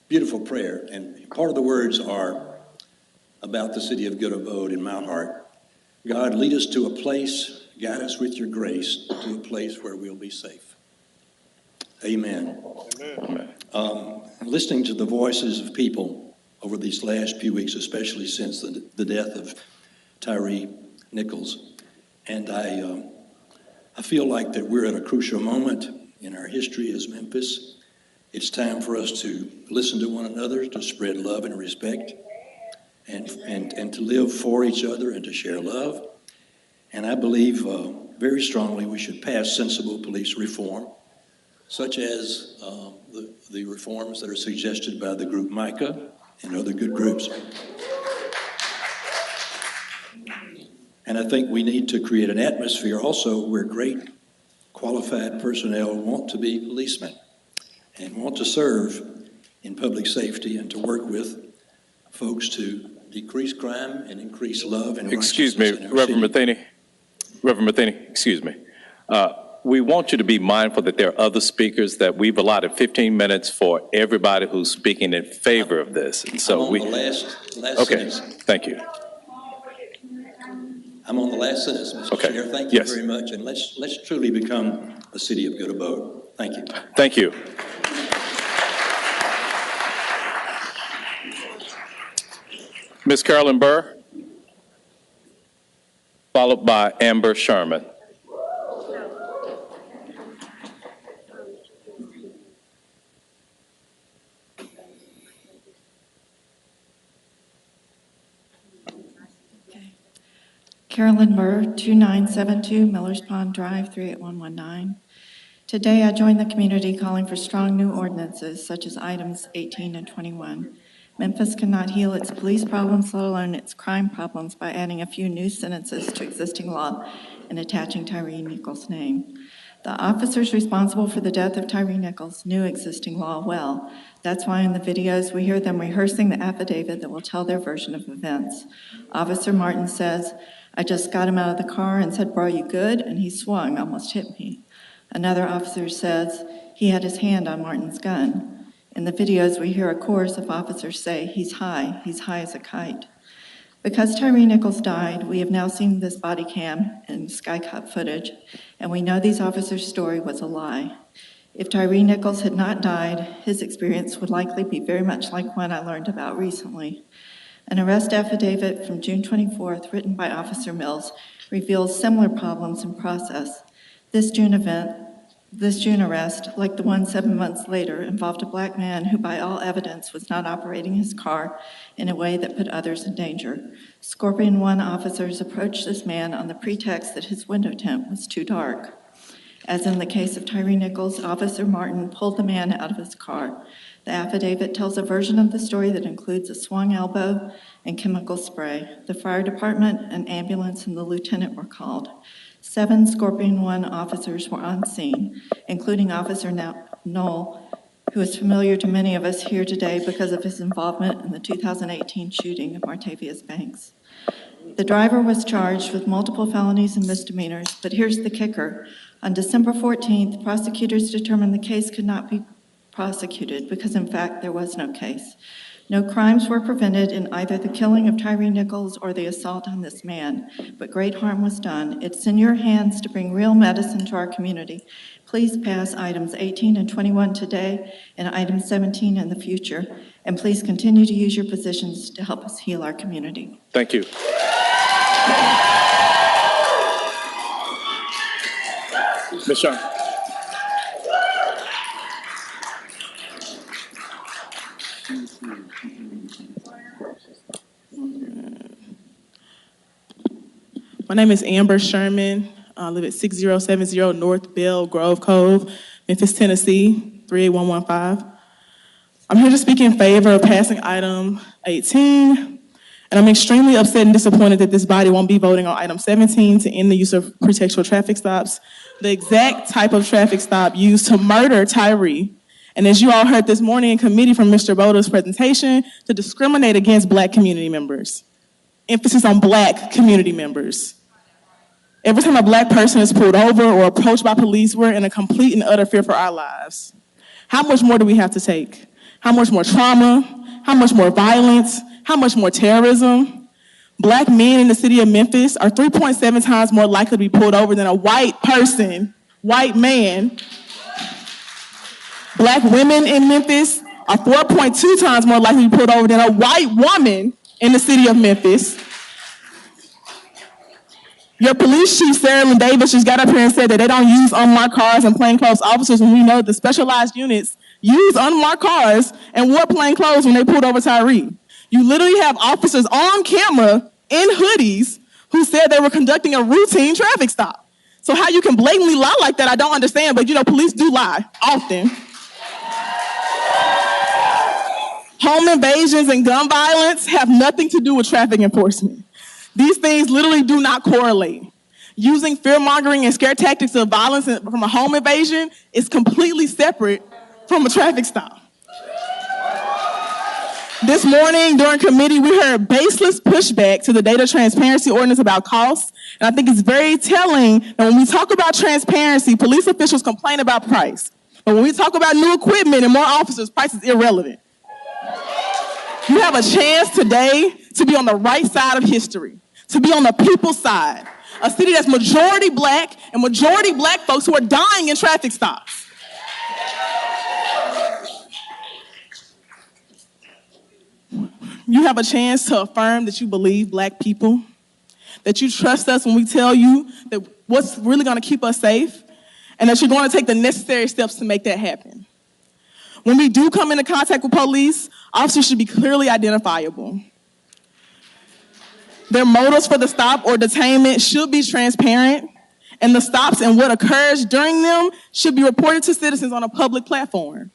Beautiful prayer, and part of the words are about the city of Good Abode in my heart. God, lead us to a place, guide us with your grace to a place where we'll be safe. Amen. Amen. Listening to the voices of people over these last few weeks, especially since the death of Tyree Nichols. And I feel like that we're at a crucial moment in our history as Memphis. It's time for us to listen to one another, to spread love and respect, and to live for each other and to share love. And I believe very strongly we should pass sensible police reform. such as the reforms that are suggested by the group MICA and other good groups. And I think we need to create an atmosphere also where great qualified personnel want to be policemen and want to serve in public safety and to work with folks to decrease crime and increase love and Excuse me, righteousness in our Reverend city. Matheny. Reverend Matheny, excuse me. We want you to be mindful that there are other speakers, that we've allotted 15 minutes for everybody who's speaking in favor of this. And so I'm on the last okay, sentence. thank you. I'm on the last sentence, Mr. Okay. Chair. Thank you Yes. very much, and let's truly become a city of good abode. Thank you. Thank you. Ms. Carolyn Burr, followed by Amber Sherman. Carolyn Burr, 2972 Millers Pond Drive, 38119. Today, I join the community calling for strong new ordinances such as items 18 and 21. Memphis cannot heal its police problems, let alone its crime problems, by adding a few new sentences to existing law and attaching Tyree Nichols' name. The officers responsible for the death of Tyree Nichols knew existing law well. That's why in the videos we hear them rehearsing the affidavit that will tell their version of events. Officer Martin says, "I just got him out of the car and said, 'Bro, you good?' And he swung, almost hit me." Another officer says he had his hand on Martin's gun. In the videos, we hear a chorus of officers say, he's high as a kite." Because Tyree Nichols died, we have now seen this body cam and skycop footage, and we know these officers' story was a lie. If Tyree Nichols had not died, his experience would likely be very much like one I learned about recently. An arrest affidavit from June 24th, written by Officer Mills, reveals similar problems in process. This June arrest, like the one 7 months later, involved a black man who, by all evidence, was not operating his car in a way that put others in danger. Scorpion 1 officers approached this man on the pretext that his window tint was too dark. As in the case of Tyree Nichols, Officer Martin pulled the man out of his car. The affidavit tells a version of the story that includes a swung elbow and chemical spray. The fire department, an ambulance, and the lieutenant were called. 7 Scorpion 1 officers were on scene, including Officer Knoll, who is familiar to many of us here today because of his involvement in the 2018 shooting of Martavius Banks. The driver was charged with multiple felonies and misdemeanors, but here's the kicker. On December 14th, prosecutors determined the case could not be prosecuted because, in fact, there was no case. No crimes were prevented in either the killing of Tyree Nichols or the assault on this man, but great harm was done. It's in your hands to bring real medicine to our community. Please pass items 18 and 21 today and item 17 in the future, and please continue to use your positions to help us heal our community. Thank you. Ms. Sherman. My name is Amber Sherman. I live at 6070 North Bell Grove Cove, Memphis, Tennessee, 38115. I'm here to speak in favor of passing item 18, and I'm extremely upset and disappointed that this body won't be voting on item 17 to end the use of pretextual traffic stops, the exact type of traffic stop used to murder Tyree. And as you all heard this morning in committee from Mr. Boda's presentation, to discriminate against Black community members. Emphasis on Black community members. Every time a Black person is pulled over or approached by police, we're in a complete and utter fear for our lives. How much more do we have to take? How much more trauma? How much more violence? How much more terrorism? Black men in the city of Memphis are 3.7 times more likely to be pulled over than a white person, white man. Black women in Memphis are 4.2 times more likely to be pulled over than a white woman in the city of Memphis. Your police chief, Sarah Lynn Davis, just got up here and said that they don't use unmarked cars and plainclothes officers, when we know the specialized units use unmarked cars and wore plainclothes when they pulled over Tyree. You literally have officers on camera in hoodies who said they were conducting a routine traffic stop. So how you can blatantly lie like that, I don't understand, but police do lie often. Home invasions and gun violence have nothing to do with traffic enforcement. These things literally do not correlate. Using fear-mongering and scare tactics of violence from a home invasion is completely separate from a traffic stop. This morning during committee, we heard baseless pushback to the data transparency ordinance about costs. And I think it's very telling that when we talk about transparency, police officials complain about price. But when we talk about new equipment and more officers, price is irrelevant. You have a chance today to be on the right side of history, to be on the people's side. A city that's majority black and majority black folks who are dying in traffic stops. You have a chance to affirm that you believe black people, that you trust us when we tell you that what's really going to keep us safe, and that you're going to take the necessary steps to make that happen. When we do come into contact with police, officers should be clearly identifiable. Their motives for the stop or detainment should be transparent, and the stops and what occurs during them should be reported to citizens on a public platform.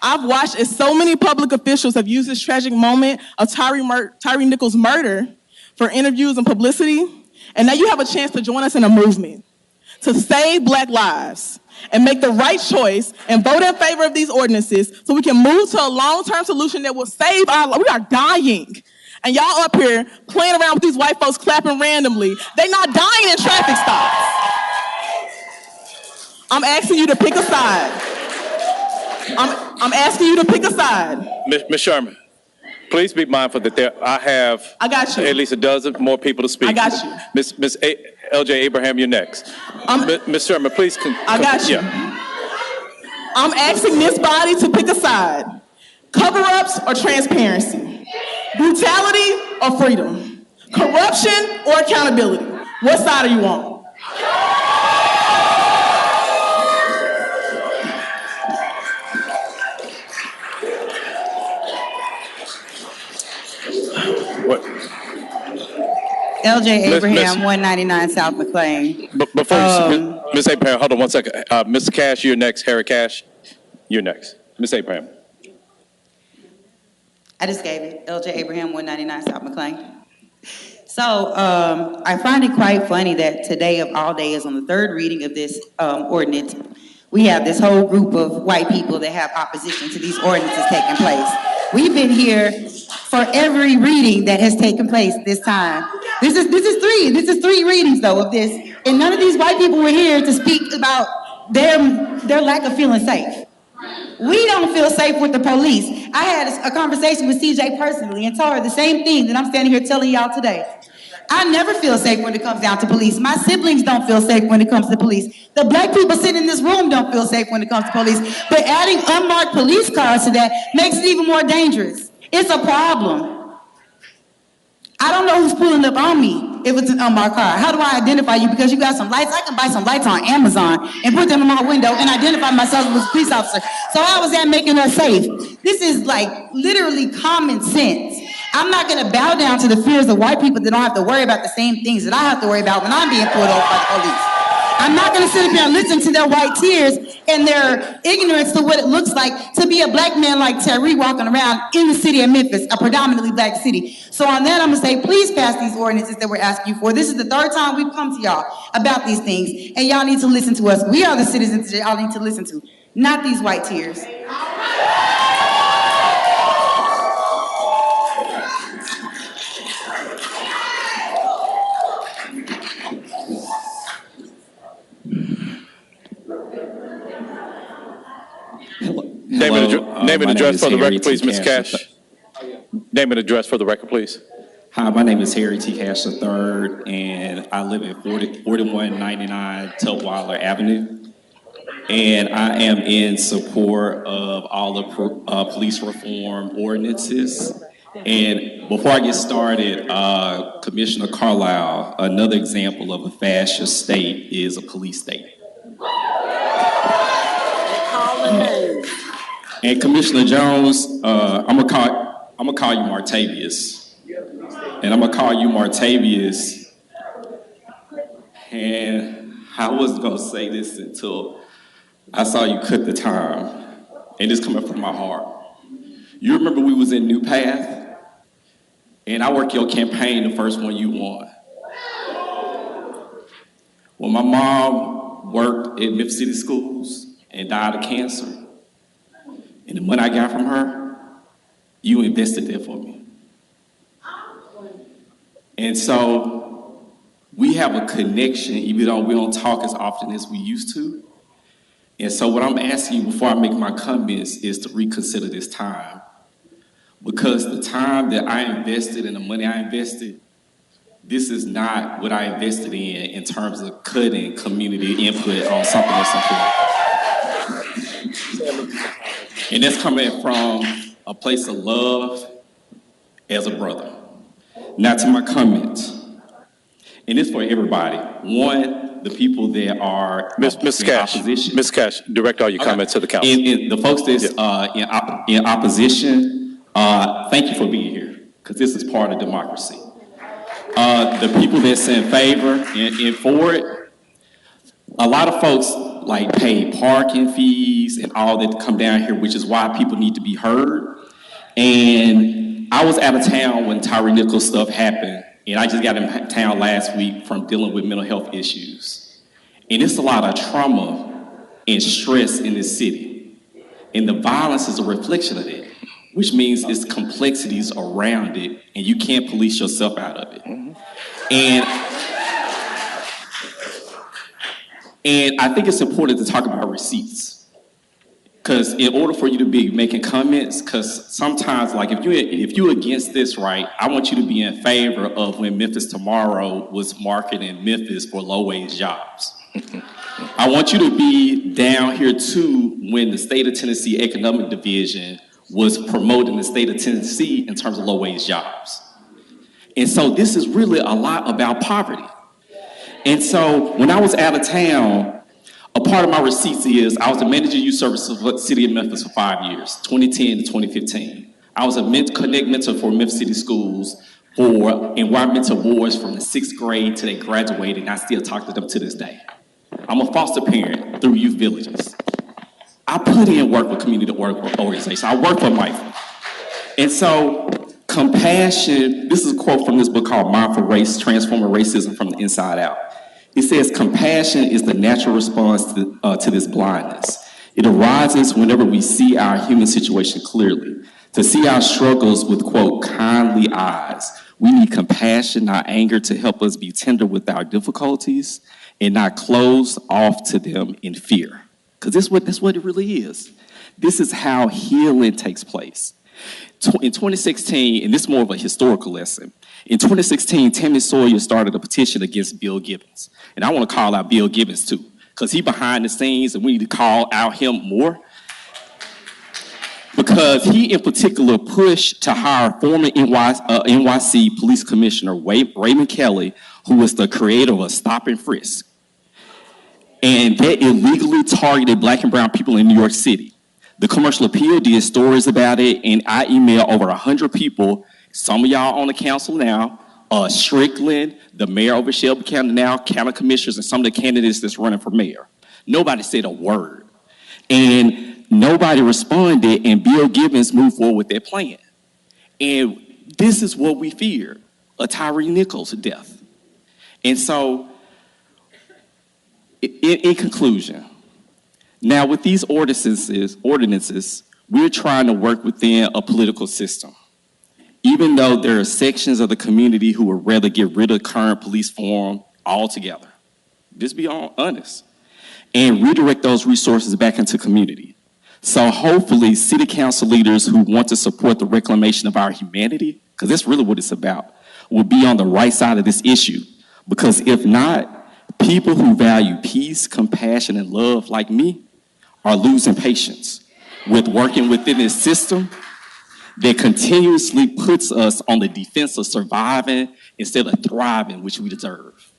I've watched as so many public officials have used this tragic moment of Tyree Nichols' murder for interviews and publicity, and now you have a chance to join us in a movement to save black lives and make the right choice and vote in favor of these ordinances so we can move to a long-term solution that will save our lives. We are dying. And y'all up here playing around with these white folks clapping randomly. They're not dying in traffic stops. I'm asking you to pick a side. I'm asking you to pick a side. Ms. Sherman, please be mindful that I have at least a dozen more people to speak. I got you. Ms. L.J. Abraham, you're next. Ms. Sherman, please. I got you. Yeah. I'm asking this body to pick a side. Cover-ups or transparency? Brutality or freedom? Corruption or accountability? What side are you on? What? LJ Abraham, 199 South McLean. Before Ms. Abraham, hold on one second. Mr. Cash, you're next. Harry Cash, you're next. Ms. Abraham. I just gave it. LJ Abraham, 199 South McLean. So I find it quite funny that today of all days, on the third reading of this ordinance, we have this whole group of white people that have opposition to these ordinances taking place. We've been here for every reading that has taken place this time. This is three readings though of this, and none of these white people were here to speak about their lack of feeling safe. We don't feel safe with the police. I had a conversation with CJ personally and told her the same thing that I'm standing here telling y'all today. I never feel safe when it comes down to police. My siblings don't feel safe when it comes to police. The black people sitting in this room don't feel safe when it comes to police. But adding unmarked police cars to that makes it even more dangerous. It's a problem. I don't know who's pulling up on me if it's an unmarked car. How do I identify you? Because you got some lights. I can buy some lights on Amazon and put them in my window and identify myself as a police officer. So how is that making us safe? This is like literally common sense. I'm not going to bow down to the fears of white people that don't have to worry about the same things that I have to worry about when I'm being pulled over by the police. I'm not going to sit up here and listen to their white tears and their ignorance to what it looks like to be a black man like Tyree walking around in the city of Memphis, a predominantly black city. So on that, I'm going to say, please pass these ordinances that we're asking you for. This is the third time we've come to y'all about these things, and y'all need to listen to us. We are the citizens that y'all need to listen to, not these white tears. Name and address for the record, please, Ms. Cash. Name and address for the record, please. Hi, my name is Harry T. Cash III, and I live at 4199 Tutwiler Avenue. And I am in support of all the police reform ordinances. And before I get started, Commissioner Carlisle, another example of a fascist state is a police state. And Commissioner Jones, I'm gonna call you Martavius, and I'm gonna call you Martavius And I wasn't going to say this until I saw you cut the time, and it's coming from my heart. You remember we was in New Path, and I worked your campaign, the first one you won. When my mom worked at Memphis City Schools and died of cancer, and the money I got from her, you invested there for me. And so we have a connection, even though we don't talk as often as we used to. And so what I'm asking you before I make my comments is to reconsider this time. Because the time that I invested and the money I invested, this is not what I invested in terms of cutting community input on something that's important. And that's coming from a place of love as a brother. Now to my comments. And it's for everybody. One, the people that are in opposition. Ms. Cash, direct all your comments to the council. And the folks that's in opposition, thank you for being here, because this is part of democracy. The people that's in favor and for it, a lot of folks like pay parking fees and all that to come down here, which is why people need to be heard. And I was out of town when Tyree Nichols stuff happened, and I just got in town last week from dealing with mental health issues. And it's a lot of trauma and stress in this city. And the violence is a reflection of it, which means it's complexities around it, and you can't police yourself out of it. And I think it's important to talk about receipts. Because in order for you to be making comments, because sometimes, like if you're against this, right, I want you to be in favor of when Memphis Tomorrow was marketing Memphis for low-wage jobs. I want you to be down here too when the State of Tennessee Economic Division was promoting the state of Tennessee in terms of low-wage jobs. And so this is really a lot about poverty. And so when I was out of town, a part of my receipts is I was the manager of youth services for the city of Memphis for 5 years, 2010 to 2015. I was a Connect mentor for Memphis City Schools for environmental awards from the 6th grade till they graduated, and I still talk to them to this day. I'm a foster parent through youth villages. I put in work with community organizations. I work for Mike. And so compassion, this is a quote from this book called Mindful Race, Transforming Racism from the Inside Out. It says, compassion is the natural response to this blindness. It arises whenever we see our human situation clearly. To see our struggles with, quote, kindly eyes. We need compassion, not anger, to help us be tender with our difficulties and not close off to them in fear. Because that's what it really is. This is how healing takes place. In 2016, and this is more of a historical lesson, in 2016, Tammy Sawyer started a petition against Bill Gibbons. And I want to call out Bill Gibbons too, because he's behind the scenes and we need to call out him more. Because he in particular pushed to hire former NYC Police Commissioner Raymond Kelly, who was the creator of Stop and Frisk. And that illegally targeted Black and brown people in New York City. The Commercial Appeal did stories about it, and I emailed over 100 people, some of y'all on the council now, Strickland, the mayor over Shelby County now, county commissioners, and some of the candidates that's running for mayor. Nobody said a word. And nobody responded, and Bill Gibbons moved forward with that plan. And this is what we feared, a Tyree Nichols death. And so, in conclusion, now with these ordinances, we're trying to work within a political system. Even though there are sections of the community who would rather get rid of current police form altogether. Just be honest. And redirect those resources back into community. So hopefully city council leaders who want to support the reclamation of our humanity, because that's really what it's about, will be on the right side of this issue. Because if not, people who value peace, compassion, and love like me are losing patience with working within this system that continuously puts us on the defense of surviving instead of thriving, which we deserve.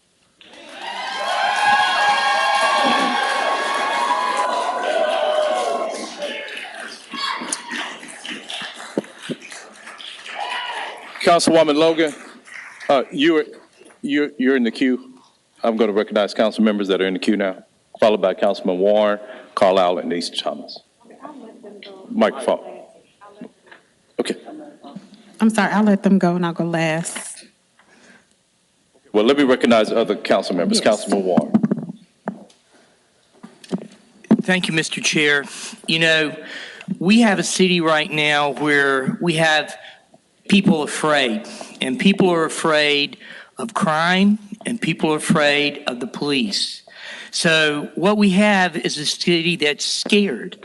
Councilwoman Logan, you're in the queue. I'm going to recognize council members that are in the queue now, followed by Councilman Warren, Carlisle, and East Thomas. Microphone. Okay. I'm sorry, I'll let them go and I'll go last. Well, let me recognize other council members. Yes. Councilman Warren. Thank you, Mr. Chair. You know, we have a city right now where we have people afraid, and people are afraid of crime, and people are afraid of the police. So what we have is a city that's scared.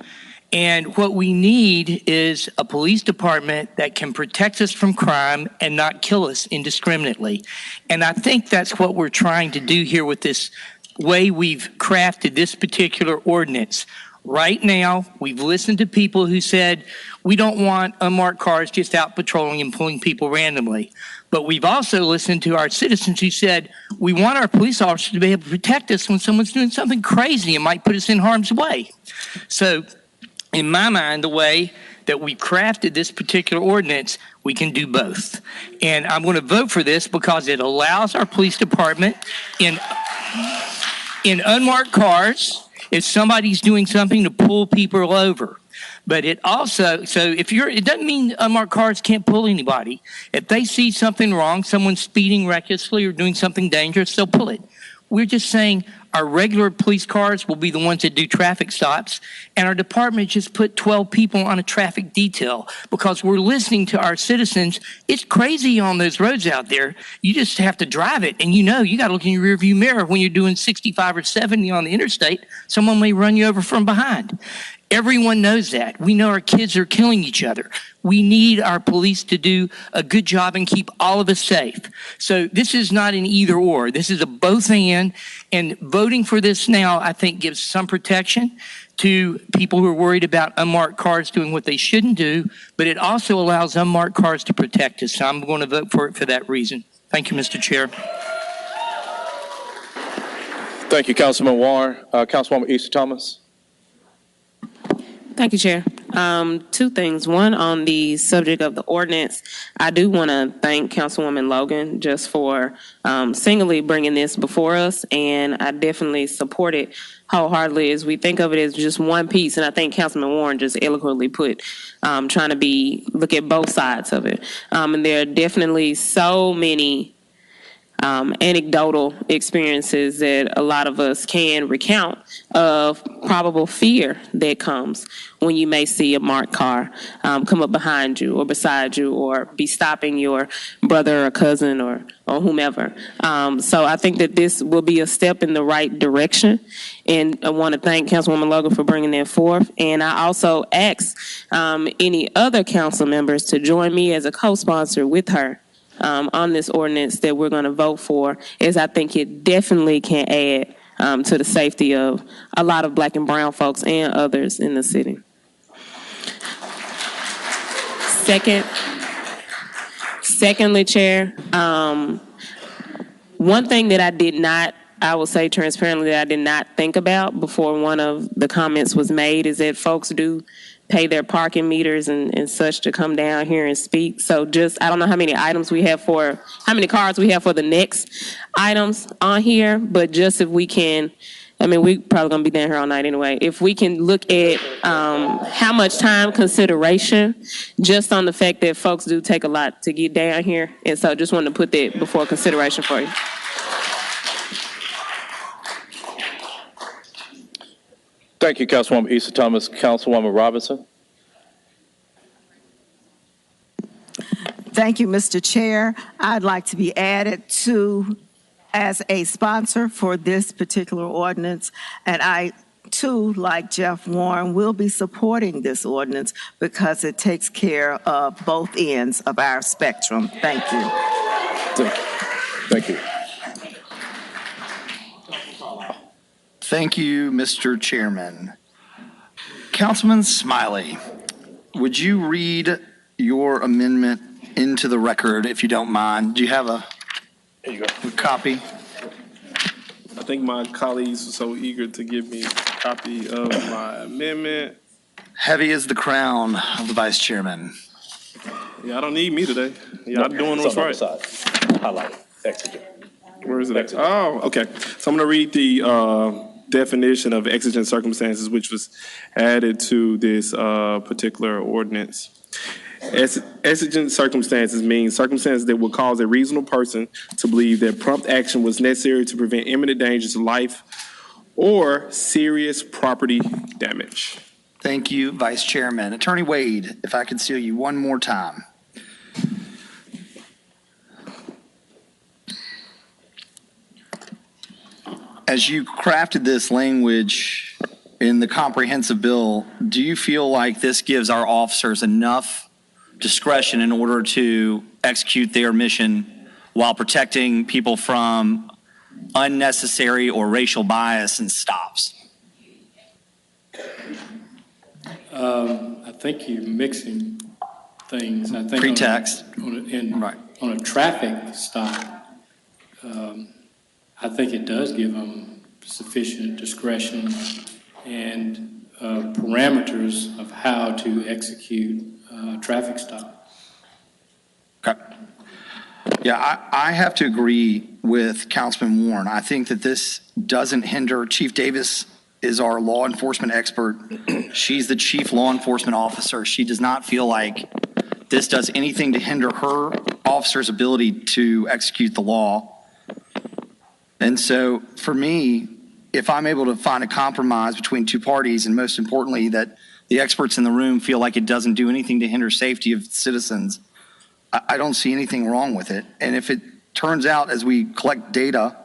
And what we need is a police department that can protect us from crime and not kill us indiscriminately. And I think that's what we're trying to do here with this way we've crafted this particular ordinance. Right now, we've listened to people who said, we don't want unmarked cars just out patrolling and pulling people randomly. But we've also listened to our citizens who said, we want our police officers to be able to protect us when someone's doing something crazy and might put us in harm's way. So in my mind, the way that we crafted this particular ordinance, we can do both. And I'm going to vote for this because it allows our police department in unmarked cars if somebody's doing something to pull people over. But it also, it doesn't mean unmarked cars can't pull anybody. If they see something wrong, someone speeding recklessly or doing something dangerous, they'll pull it. We're just saying our regular police cars will be the ones that do traffic stops, and our department just put 12 people on a traffic detail because we're listening to our citizens. It's crazy on those roads out there. You just have to drive it, and you got to look in your rearview mirror when you're doing 65 or 70 on the interstate. Someone may run you over from behind. Everyone knows that. We know our kids are killing each other. We need our police to do a good job and keep all of us safe. So this is not an either or. This is a both and voting for this now, I think, gives some protection to people who are worried about unmarked cars doing what they shouldn't do, but it also allows unmarked cars to protect us. So I'm going to vote for it for that reason. Thank you, Mr. Chair. Thank you, Councilman Warren. Councilwoman East Thomas. Thank you, Chair. Two things. One, on the subject of the ordinance, I do want to thank Councilwoman Logan just for singly bringing this before us, and I definitely support it wholeheartedly as we think of it as just one piece. And I think Councilman Warren just eloquently put trying to look at both sides of it. And there are definitely so many anecdotal experiences that a lot of us can recount of probable fear that comes when you may see a marked car come up behind you or beside you or be stopping your brother or cousin or whomever. So I think that this will be a step in the right direction. And I want to thank Councilwoman Logan for bringing that forth. And I also ask any other council members to join me as a co-sponsor with her on this ordinance that we're going to vote for, as I think it definitely can add to the safety of a lot of Black and brown folks and others in the city. Secondly, Chair, one thing that I will say transparently that I did not think about before one of the comments was made is that folks do pay their parking meters and such to come down here and speak. So I don't know how many cars we have for the next items on here, but just if we can, we probably gonna be down here all night anyway. If we can look at how much time consideration, just on the fact that folks do take a lot to get down here. And so just wanted to put that before consideration for you. Thank you, Councilwoman East Thomas. Councilwoman Robinson. Thank you, Mr. Chair. I'd like to be added as a sponsor for this particular ordinance. And I, too, like Jeff Warren, will be supporting this ordinance because it takes care of both ends of our spectrum. Thank you. Thank you. Thank you, Mr. Chairman. Councilman Smiley, would you read your amendment into the record if you don't mind? Do you have a copy? I think my colleagues were so eager to give me a copy of my amendment. Heavy is the crown of the Vice Chairman. Yeah, I don't need me today. Y'all doing what's right. Highlight. Executive. Where is it? Oh, okay. So I'm going to read the definition of exigent circumstances, which was added to this particular ordinance. Exigent circumstances means circumstances that would cause a reasonable person to believe that prompt action was necessary to prevent imminent danger to life or serious property damage. Thank you, Vice Chairman. Attorney Wade, if I could seal you one more time. As you crafted this language in the comprehensive bill, do you feel like this gives our officers enough discretion in order to execute their mission while protecting people from unnecessary or racial bias and stops? I think you're mixing things. I think Pretext. On a traffic stop, I think it does give them sufficient discretion and parameters of how to execute a traffic stop. Okay. Yeah, I have to agree with Councilman Warren. I think that this doesn't hinder. Chief Davis is our law enforcement expert. She's the chief law enforcement officer. She does not feel like this does anything to hinder her officer's ability to execute the law. And so for me, if I'm able to find a compromise between two parties, and most importantly, that the experts in the room feel like it doesn't do anything to hinder safety of citizens, I don't see anything wrong with it. And if it turns out as we collect data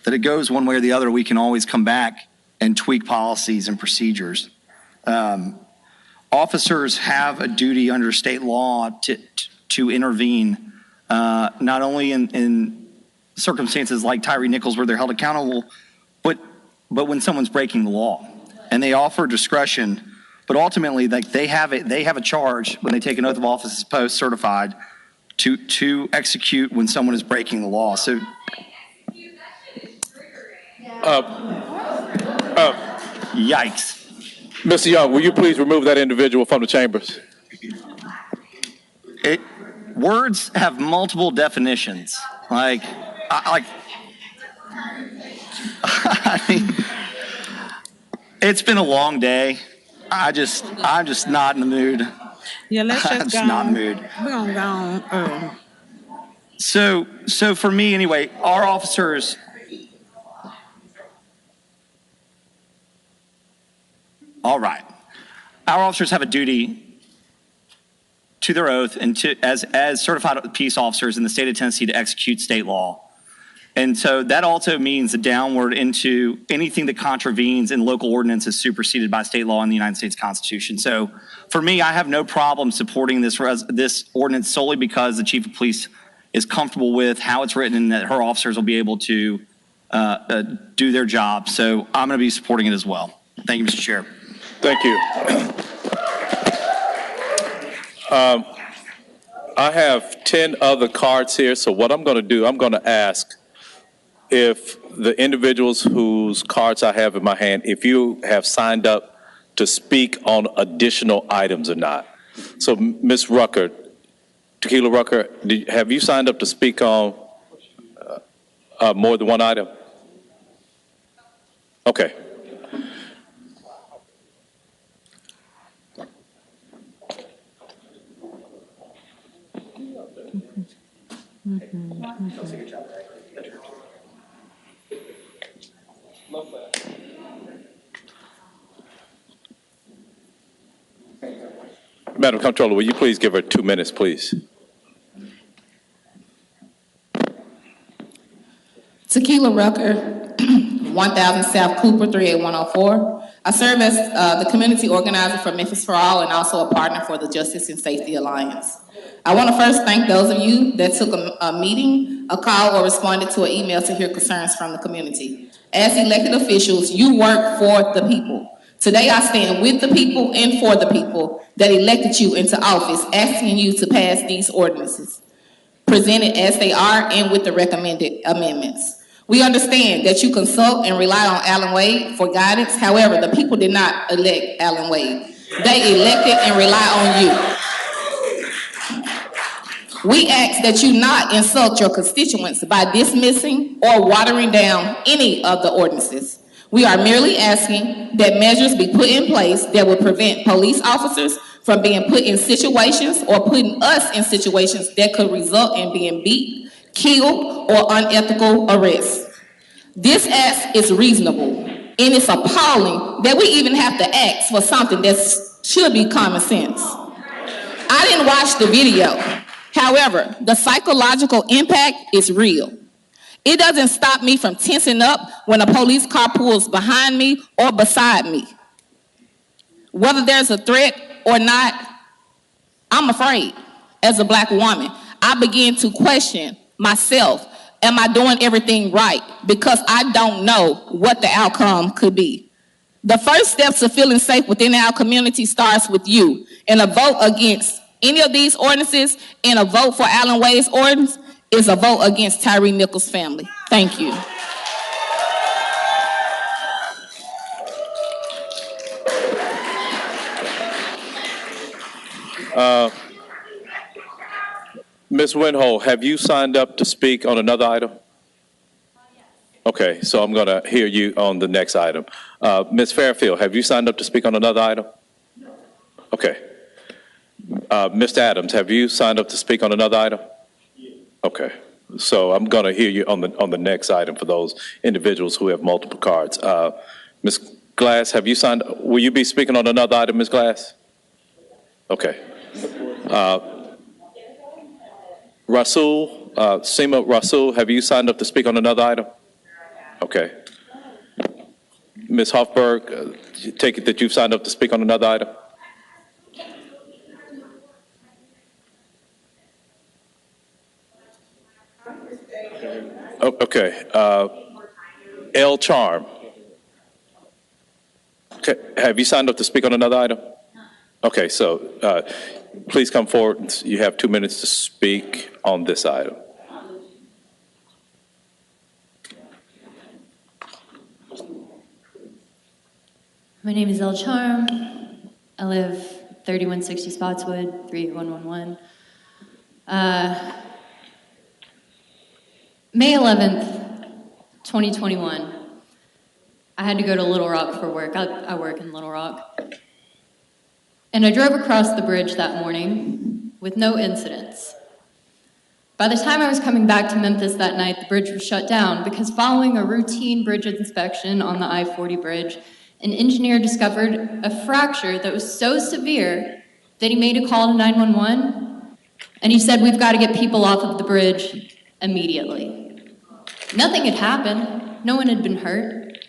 that it goes one way or the other, we can always come back and tweak policies and procedures. Officers have a duty under state law to intervene, not only in circumstances like Tyree Nichols where they're held accountable, but when someone's breaking the law. And they offer discretion, but ultimately they have a charge when they take an oath of office as post certified to execute when someone is breaking the law. So yikes. Mr. Young, will you please remove that individual from the chambers? Words have multiple definitions. I mean, it's been a long day. I'm just not in the mood. Yeah, let's just go. I'm not in the mood. We're gonna go on. So for me anyway, our officers. All right. Our officers have a duty to their oath and as certified peace officers in the state of Tennessee to execute state law. And so that also means a downward into anything that contravenes in local ordinances superseded by state law in the United States Constitution. So for me, I have no problem supporting this ordinance solely because the chief of police is comfortable with how it's written and that her officers will be able to do their job. So I'm going to be supporting it as well. Thank you, Mr. Chair. Thank you. I have 10 other cards here, so what I'm going to do, I'm going to ask if the individuals whose cards I have in my hand, if you have signed up to speak on additional items or not. So, Ms. Rucker, Tequila Rucker, have you signed up to speak on more than one item? Okay. Madam Comptroller, will you please give her 2 minutes, please? Tequila Rucker, 1000 South Cooper, 38104. I serve as the community organizer for Memphis for All and also a partner for the Justice and Safety Alliance. I want to first thank those of you that took a meeting, a call, or responded to an email to hear concerns from the community. As elected officials, you work for the people. Today, I stand with the people and for the people that elected you into office, asking you to pass these ordinances, presented as they are and with the recommended amendments. We understand that you consult and rely on Alan Wade for guidance. However, the people did not elect Alan Wade. They elected and rely on you. We ask that you not insult your constituents by dismissing or watering down any of the ordinances. We are merely asking that measures be put in place that will prevent police officers from being put in situations or putting us in situations that could result in being beat, killed, or unethical arrests. This ask is reasonable, and it's appalling that we even have to ask for something that should be common sense. I didn't watch the video. However, the psychological impact is real. It doesn't stop me from tensing up when a police car pulls behind me or beside me. Whether there's a threat or not, I'm afraid. As a Black woman, I begin to question myself. Am I doing everything right? Because I don't know what the outcome could be. The first steps to feeling safe within our community starts with you. And a vote against any of these ordinances and a vote for Allen Wade's ordinance is a vote against Tyree Nichols' family. Thank you. Ms. Winhole, have you signed up to speak on another item? Okay, so I'm going to hear you on the next item. Ms. Fairfield, have you signed up to speak on another item? Okay. Mr. Adams, have you signed up to speak on another item? Okay. So I'm going to hear you on the next item for those individuals who have multiple cards. Ms. Glass, have you signed? Will you be speaking on another item, Ms. Glass? Okay. Rasul, Seema Rasul, have you signed up to speak on another item? Okay. Ms. Hoffberg, take it that you've signed up to speak on another item? Okay. L. Charm. Okay. Have you signed up to speak on another item? Okay, so please come forward. You have 2 minutes to speak on this item. My name is El Charm. I live 3160 Spotswood, 38111. May 11th, 2021. I had to go to Little Rock for work. I work in Little Rock. And I drove across the bridge that morning with no incidents. By the time I was coming back to Memphis that night, the bridge was shut down because following a routine bridge inspection on the I-40 bridge, an engineer discovered a fracture that was so severe that he made a call to 911, and he said, "We've got to get people off of the bridge immediately." Nothing had happened. No one had been hurt.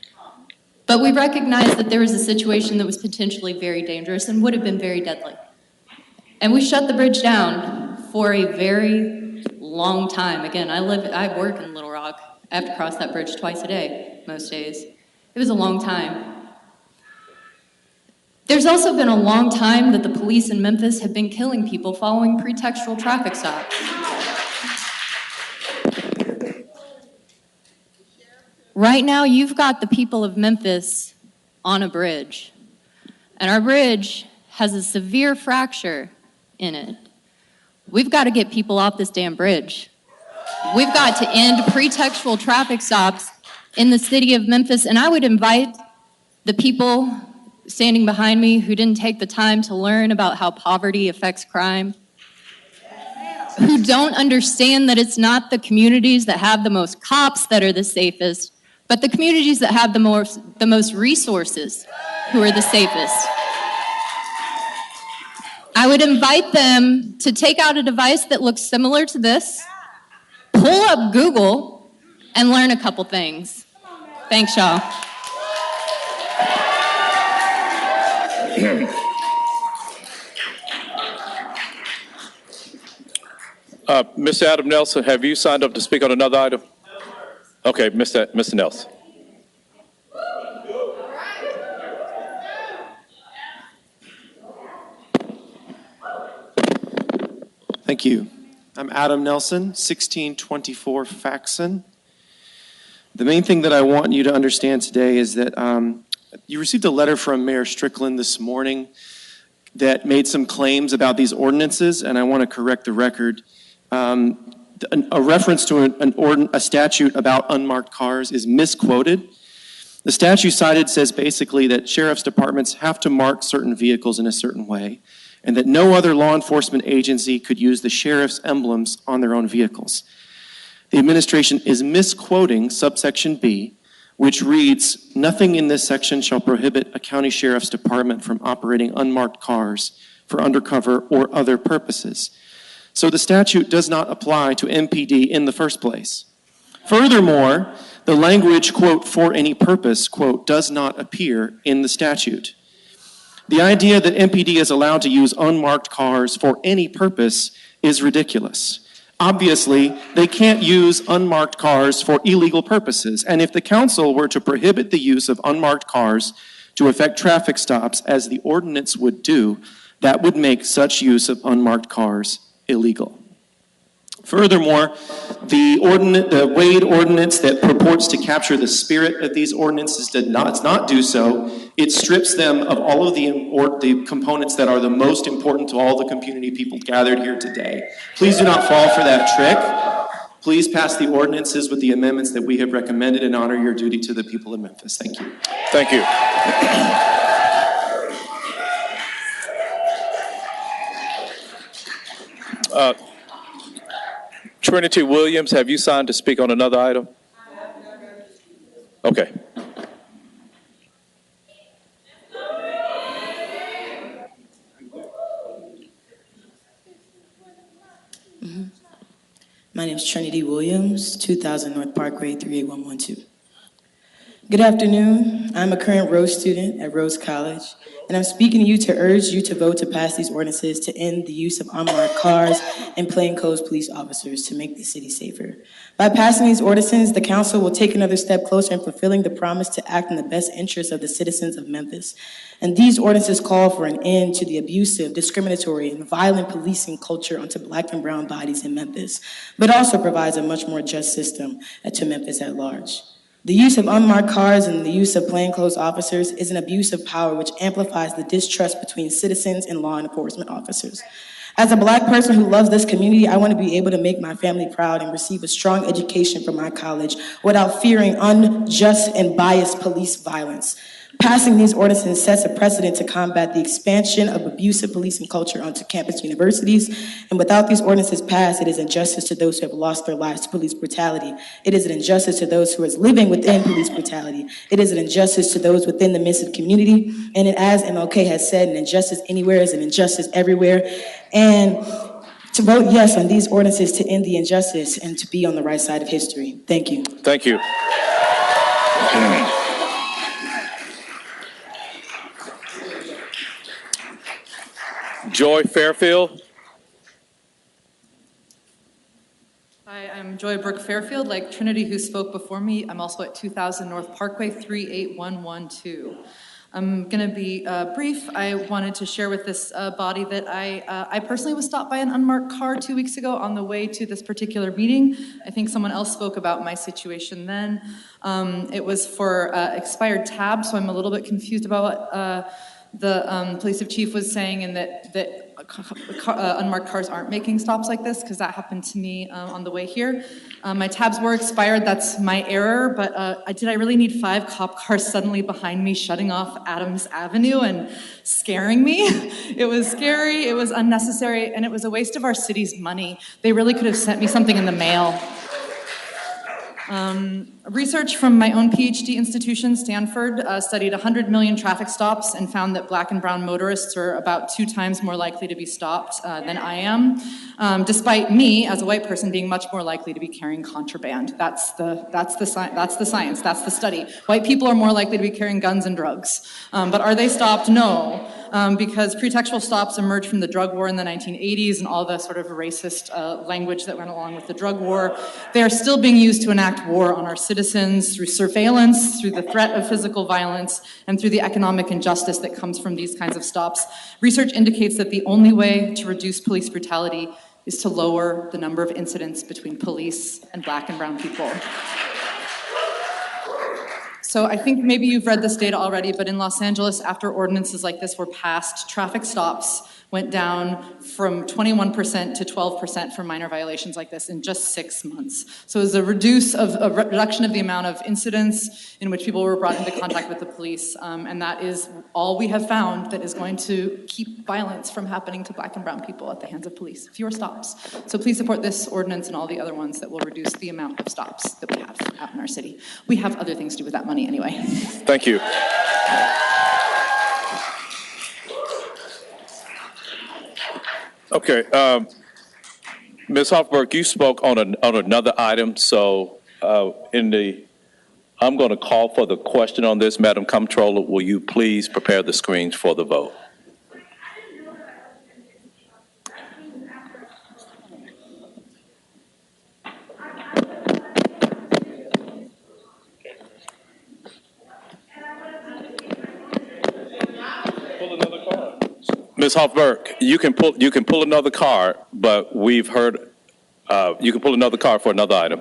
But we recognized that there was a situation that was potentially very dangerous and would have been very deadly. And we shut the bridge down for a very long time. Again, I work in Little Rock. I have to cross that bridge twice a day, most days. It was a long time. There's also been a long time that the police in Memphis have been killing people following pretextual traffic stops. Right now, you've got the people of Memphis on a bridge, and our bridge has a severe fracture in it. We've got to get people off this damn bridge. We've got to end pretextual traffic stops in the city of Memphis, and I would invite the people standing behind me who didn't take the time to learn about how poverty affects crime, who don't understand that it's not the communities that have the most cops that are the safest, but the communities that have the most resources who are the safest. I would invite them to take out a device that looks similar to this, pull up Google, and learn a couple things. Thanks, y'all. Mr. Adam Nelson, have you signed up to speak on another item? Okay, Mr. Nelson. Thank you. I'm Adam Nelson, 1624 Faxon. The main thing that I want you to understand today is that you received a letter from Mayor Strickland this morning that made some claims about these ordinances, and I want to correct the record. a reference to a statute about unmarked cars is misquoted. The statute cited says basically that sheriff's departments have to mark certain vehicles in a certain way, and that no other law enforcement agency could use the sheriff's emblems on their own vehicles. The administration is misquoting subsection B, which reads, "Nothing in this section shall prohibit a county sheriff's department from operating unmarked cars for undercover or other purposes." So the statute does not apply to MPD in the first place. Furthermore, the language, quote, "for any purpose," quote, does not appear in the statute. The idea that MPD is allowed to use unmarked cars for any purpose is ridiculous. Obviously, they can't use unmarked cars for illegal purposes, and if the council were to prohibit the use of unmarked cars to effect traffic stops, as the ordinance would do, that would make such use of unmarked cars illegal. Furthermore, the Wade ordinance that purports to capture the spirit of these ordinances does not do so. It strips them of all of the components that are the most important to all the community people gathered here today. Please do not fall for that trick. Please pass the ordinances with the amendments that we have recommended and honor your duty to the people of Memphis. Thank you. Thank you. Trinity Williams, have you signed to speak on another item? Okay. My name is Trinity Williams, 2000 North Parkway, 38112. Good afternoon. I'm a current Rose student at Rose College, and I'm speaking to you to urge you to vote to pass these ordinances to end the use of unmarked cars and plainclothes police officers to make the city safer. By passing these ordinances, the council will take another step closer in fulfilling the promise to act in the best interest of the citizens of Memphis. And these ordinances call for an end to the abusive, discriminatory, and violent policing culture onto Black and brown bodies in Memphis, but also provides a much more just system to Memphis at large. The use of unmarked cars and the use of plainclothes officers is an abuse of power which amplifies the distrust between citizens and law enforcement officers. As a Black person who loves this community, I want to be able to make my family proud and receive a strong education from my college without fearing unjust and biased police violence. Passing these ordinances sets a precedent to combat the expansion of abusive policing culture onto campus universities. And without these ordinances passed, it is injustice to those who have lost their lives to police brutality. It is an injustice to those who are living within police brutality. It is an injustice to those within the Memphis community. And as MLK has said, an injustice anywhere is an injustice everywhere. And to vote yes on these ordinances to end the injustice and to be on the right side of history. Thank you. Thank you. Joy Fairfield. Hi, I'm Joy Brooke Fairfield. Like Trinity, who spoke before me, I'm also at 2000 North Parkway, 38112. I'm going to be brief. I wanted to share with this body that I personally was stopped by an unmarked car 2 weeks ago on the way to this particular meeting. I think someone else spoke about my situation then. It was for expired tabs, so I'm a little bit confused about what the police chief was saying, and that unmarked cars aren't making stops like this, because that happened to me on the way here. My tabs were expired, that's my error, but did I really need 5 cop cars suddenly behind me shutting off Adams Avenue and scaring me? It was scary, it was unnecessary, and it was a waste of our city's money. They really could have sent me something in the mail. Research from my own PhD institution, Stanford, studied 100 million traffic stops and found that Black and brown motorists are about 2 times more likely to be stopped than I am, despite me, as a white person, being much more likely to be carrying contraband. That's the science, that's the study. White people are more likely to be carrying guns and drugs. But are they stopped? No. Because pretextual stops emerged from the drug war in the 1980s and all the sort of racist language that went along with the drug war. They are still being used to enact war on our citizens through surveillance, through the threat of physical violence, and through the economic injustice that comes from these kinds of stops. Research indicates that the only way to reduce police brutality is to lower the number of incidents between police and Black and brown people. So I think maybe you've read this data already, but in Los Angeles, after ordinances like this were passed, traffic stops went down from 21% to 12% for minor violations like this in just 6 months. So it was a reduction of the amount of incidents in which people were brought into contact with the police, and that is all we have found that is going to keep violence from happening to Black and brown people at the hands of police. Fewer stops. So please support this ordinance and all the other ones that will reduce the amount of stops that we have out in our city. We have other things to do with that money anyway. Thank you. Okay, Ms. Hoffberg, you spoke on another item, so I'm going to call for the question on this. Madam Comptroller, will you please prepare the screens for the vote? Ms. Hoffberg, you can pull another card, but we've heard you can pull another card for another item.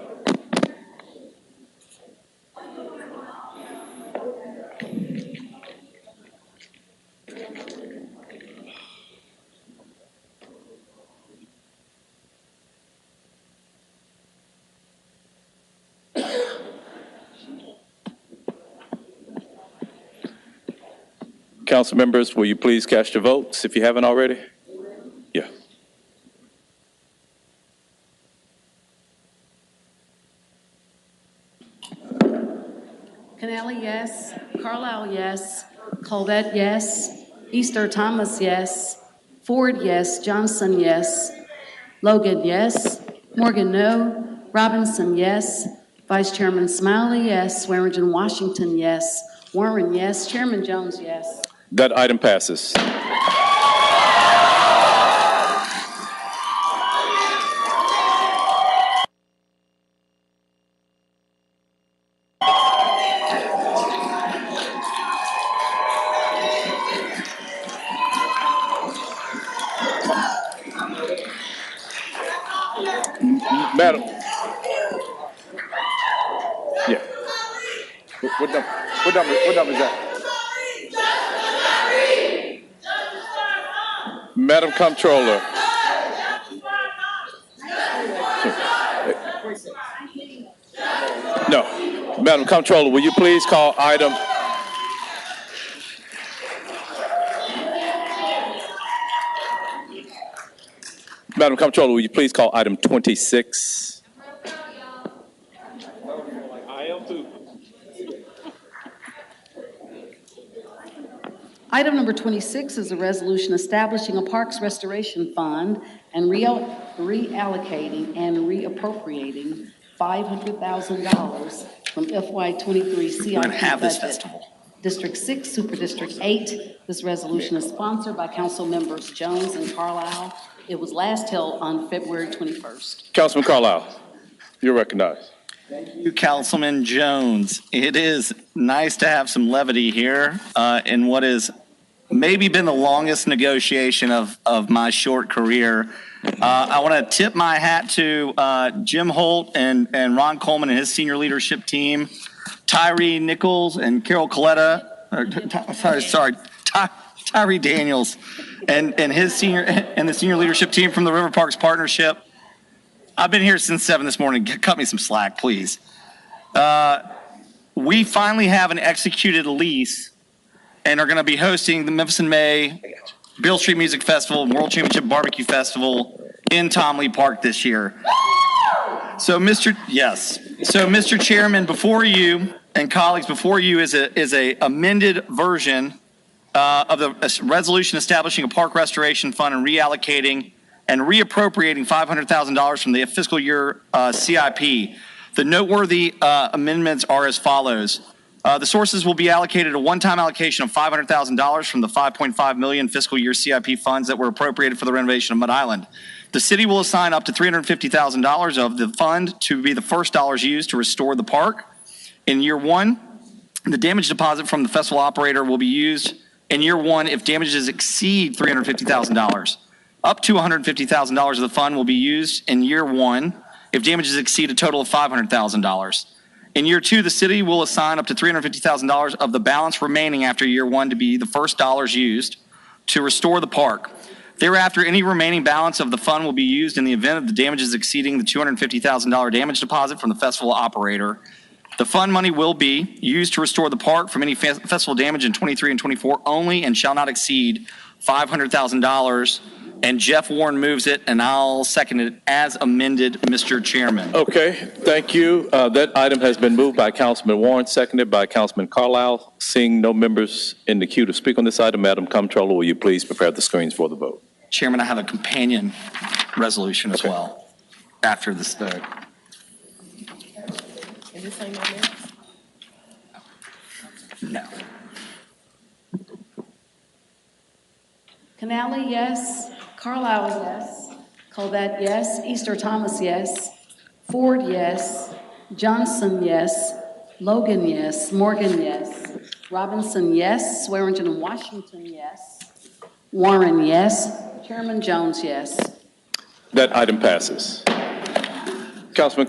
Council members, will you please cast your votes if you haven't already? Yeah. Canali, yes. Carlisle, yes. Colvette, yes. Easter Thomas, yes. Ford, yes. Johnson, yes. Logan, yes. Morgan, no. Robinson, yes. Vice Chairman Smiley, yes. Swearingen Washington, yes. Warren, yes. Chairman Jones, yes. That item passes. Madam. Yeah. What number is that? Madam Comptroller. No. Madam Comptroller, will you please call item... Madam Comptroller, will you please call item 26? Item number 26 is a resolution establishing a Parks Restoration Fund and reallocating and reappropriating $500,000 from FY23 CIP budget. District 6, Super District 8. This resolution is sponsored by Council Members Jones and Carlisle. It was last held on February 21st. Councilman Carlisle, you're recognized. Thank you, Councilman Jones. It is nice to have some levity here in what has maybe been the longest negotiation of my short career. I want to tip my hat to Jim Holt and Ron Coleman and his senior leadership team, Tyree Nichols and Carol Coletta, Tyree Daniels and the senior leadership team from the River Parks Partnership. I've been here since 7 this morning. Cut me some slack, please. We finally have an executed lease and are going to be hosting the Memphis in May Beale Street Music Festival and World Championship Barbecue Festival in Tom Lee Park this year. So, Mr. Chairman, before you and colleagues, before you is a amended version of the resolution establishing a park restoration fund and reallocating and reappropriating $500,000 from the fiscal year CIP. The noteworthy amendments are as follows. The sources will be allocated a one-time allocation of $500,000 from the $5.5 million fiscal year CIP funds that were appropriated for the renovation of Mud Island. The city will assign up to $350,000 of the fund to be the first dollars used to restore the park. In year 1, the damage deposit from the festival operator will be used in year 1 if damages exceed $350,000. Up to $150,000 of the fund will be used in year 1 if damages exceed a total of $500,000. In year 2, the city will assign up to $350,000 of the balance remaining after year 1 to be the first dollars used to restore the park. Thereafter, any remaining balance of the fund will be used in the event of the damages exceeding the $250,000 damage deposit from the festival operator. The fund money will be used to restore the park from any festival damage in 23 and 24 only and shall not exceed $500,000. And Jeff Warren moves it, and I'll second it as amended, Mr. Chairman. Okay, thank you. That item has been moved by Councilman Warren, seconded by Councilman Carlisle. Seeing no members in the queue to speak on this item, Madam Comptroller, will you please prepare the screens for the vote? Chairman, I have a companion resolution as well after this vote. Is this on my minutes? No. Canali, yes. Carlisle, yes. Colvette, yes. Easter Thomas, yes. Ford, yes. Johnson, yes. Logan, yes. Morgan, yes. Robinson, yes. Swearingen and Washington, yes. Warren, yes. Chairman Jones, yes. That item passes. Councilman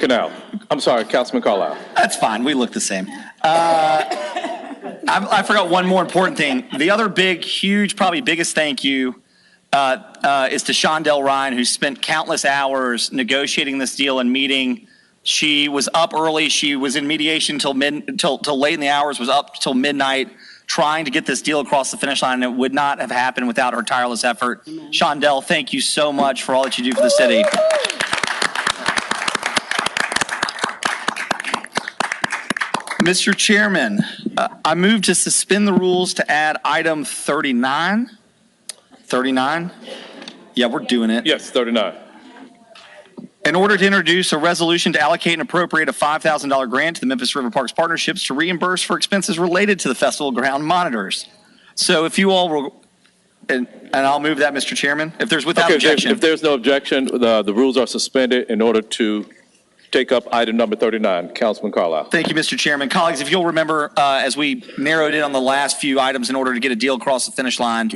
Councilman Carlisle. That's fine. We look the same. I forgot one more important thing. The other big, huge, probably biggest thank you is to Shondell Ryan, who spent countless hours negotiating this deal and meeting. She was up early. She was in mediation till late in the hours, was up till midnight trying to get this deal across the finish line, and it would not have happened without her tireless effort. Shondell, thank you so much for all that you do for the city. Mr. Chairman, I move to suspend the rules to add item 39. 39? Yeah, we're doing it. Yes, 39. In order to introduce a resolution to allocate and appropriate a $5,000 grant to the Memphis River Parks Partnerships to reimburse for expenses related to the festival ground monitors. So if you all will, and I'll move that, Mr. Chairman, if there's without objection. If there's no objection, the rules are suspended in order to take up item number 39. Councilman Carlisle. Thank you, Mr. Chairman. Colleagues, if you'll remember, as we narrowed in on the last few items in order to get a deal across the finish line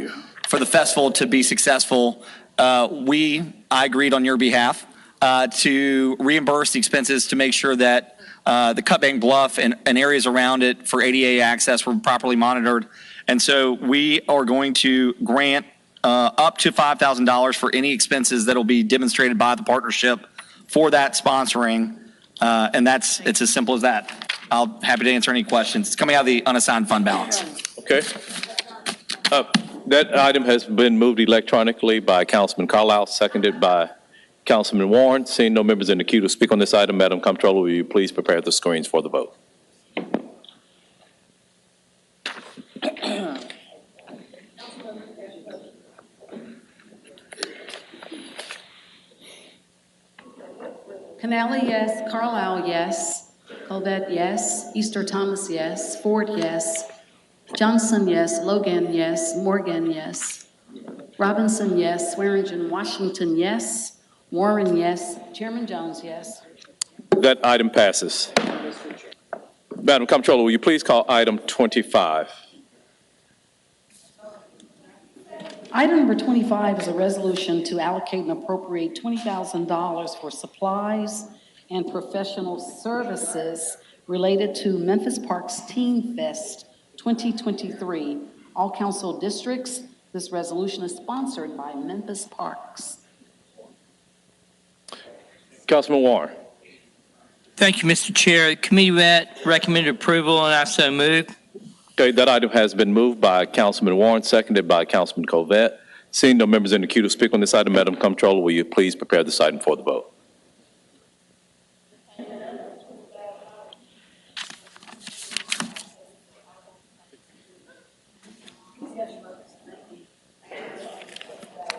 for the festival to be successful, I agreed on your behalf to reimburse the expenses to make sure that the Cutbank Bluff and areas around it for ADA access were properly monitored. And so we are going to grant up to $5,000 for any expenses that will be demonstrated by the partnership for that sponsoring, and it's as simple as that. I'll happy to answer any questions. It's coming out of the unassigned fund balance. Okay. That item has been moved electronically by Councilman Carlisle, seconded by Councilman Warren. Seeing no members in the queue to speak on this item, Madam Comptroller, will you please prepare the screens for the vote? Canali, yes. Carlisle, yes. Colvette, yes. Easter Thomas, yes. Ford, yes. Johnson, yes. Logan, yes. Morgan, yes. Robinson, yes. Swearingen, Washington, yes. Warren, yes. Chairman Jones, yes. That item passes. Madam Comptroller, will you please call item 25? Item number 25 is a resolution to allocate and appropriate $20,000 for supplies and professional services related to Memphis Parks Teen Fest 2023. All council districts. This resolution is sponsored by Memphis Parks. Councilman Warren. Thank you, Mr. Chair. The committee met recommended approval, and I so move. Okay, that item has been moved by Councilman Warren, seconded by Councilman Colvette. Seeing no members in the queue to speak on this item, Madam Comptroller, will you please prepare this item for the vote?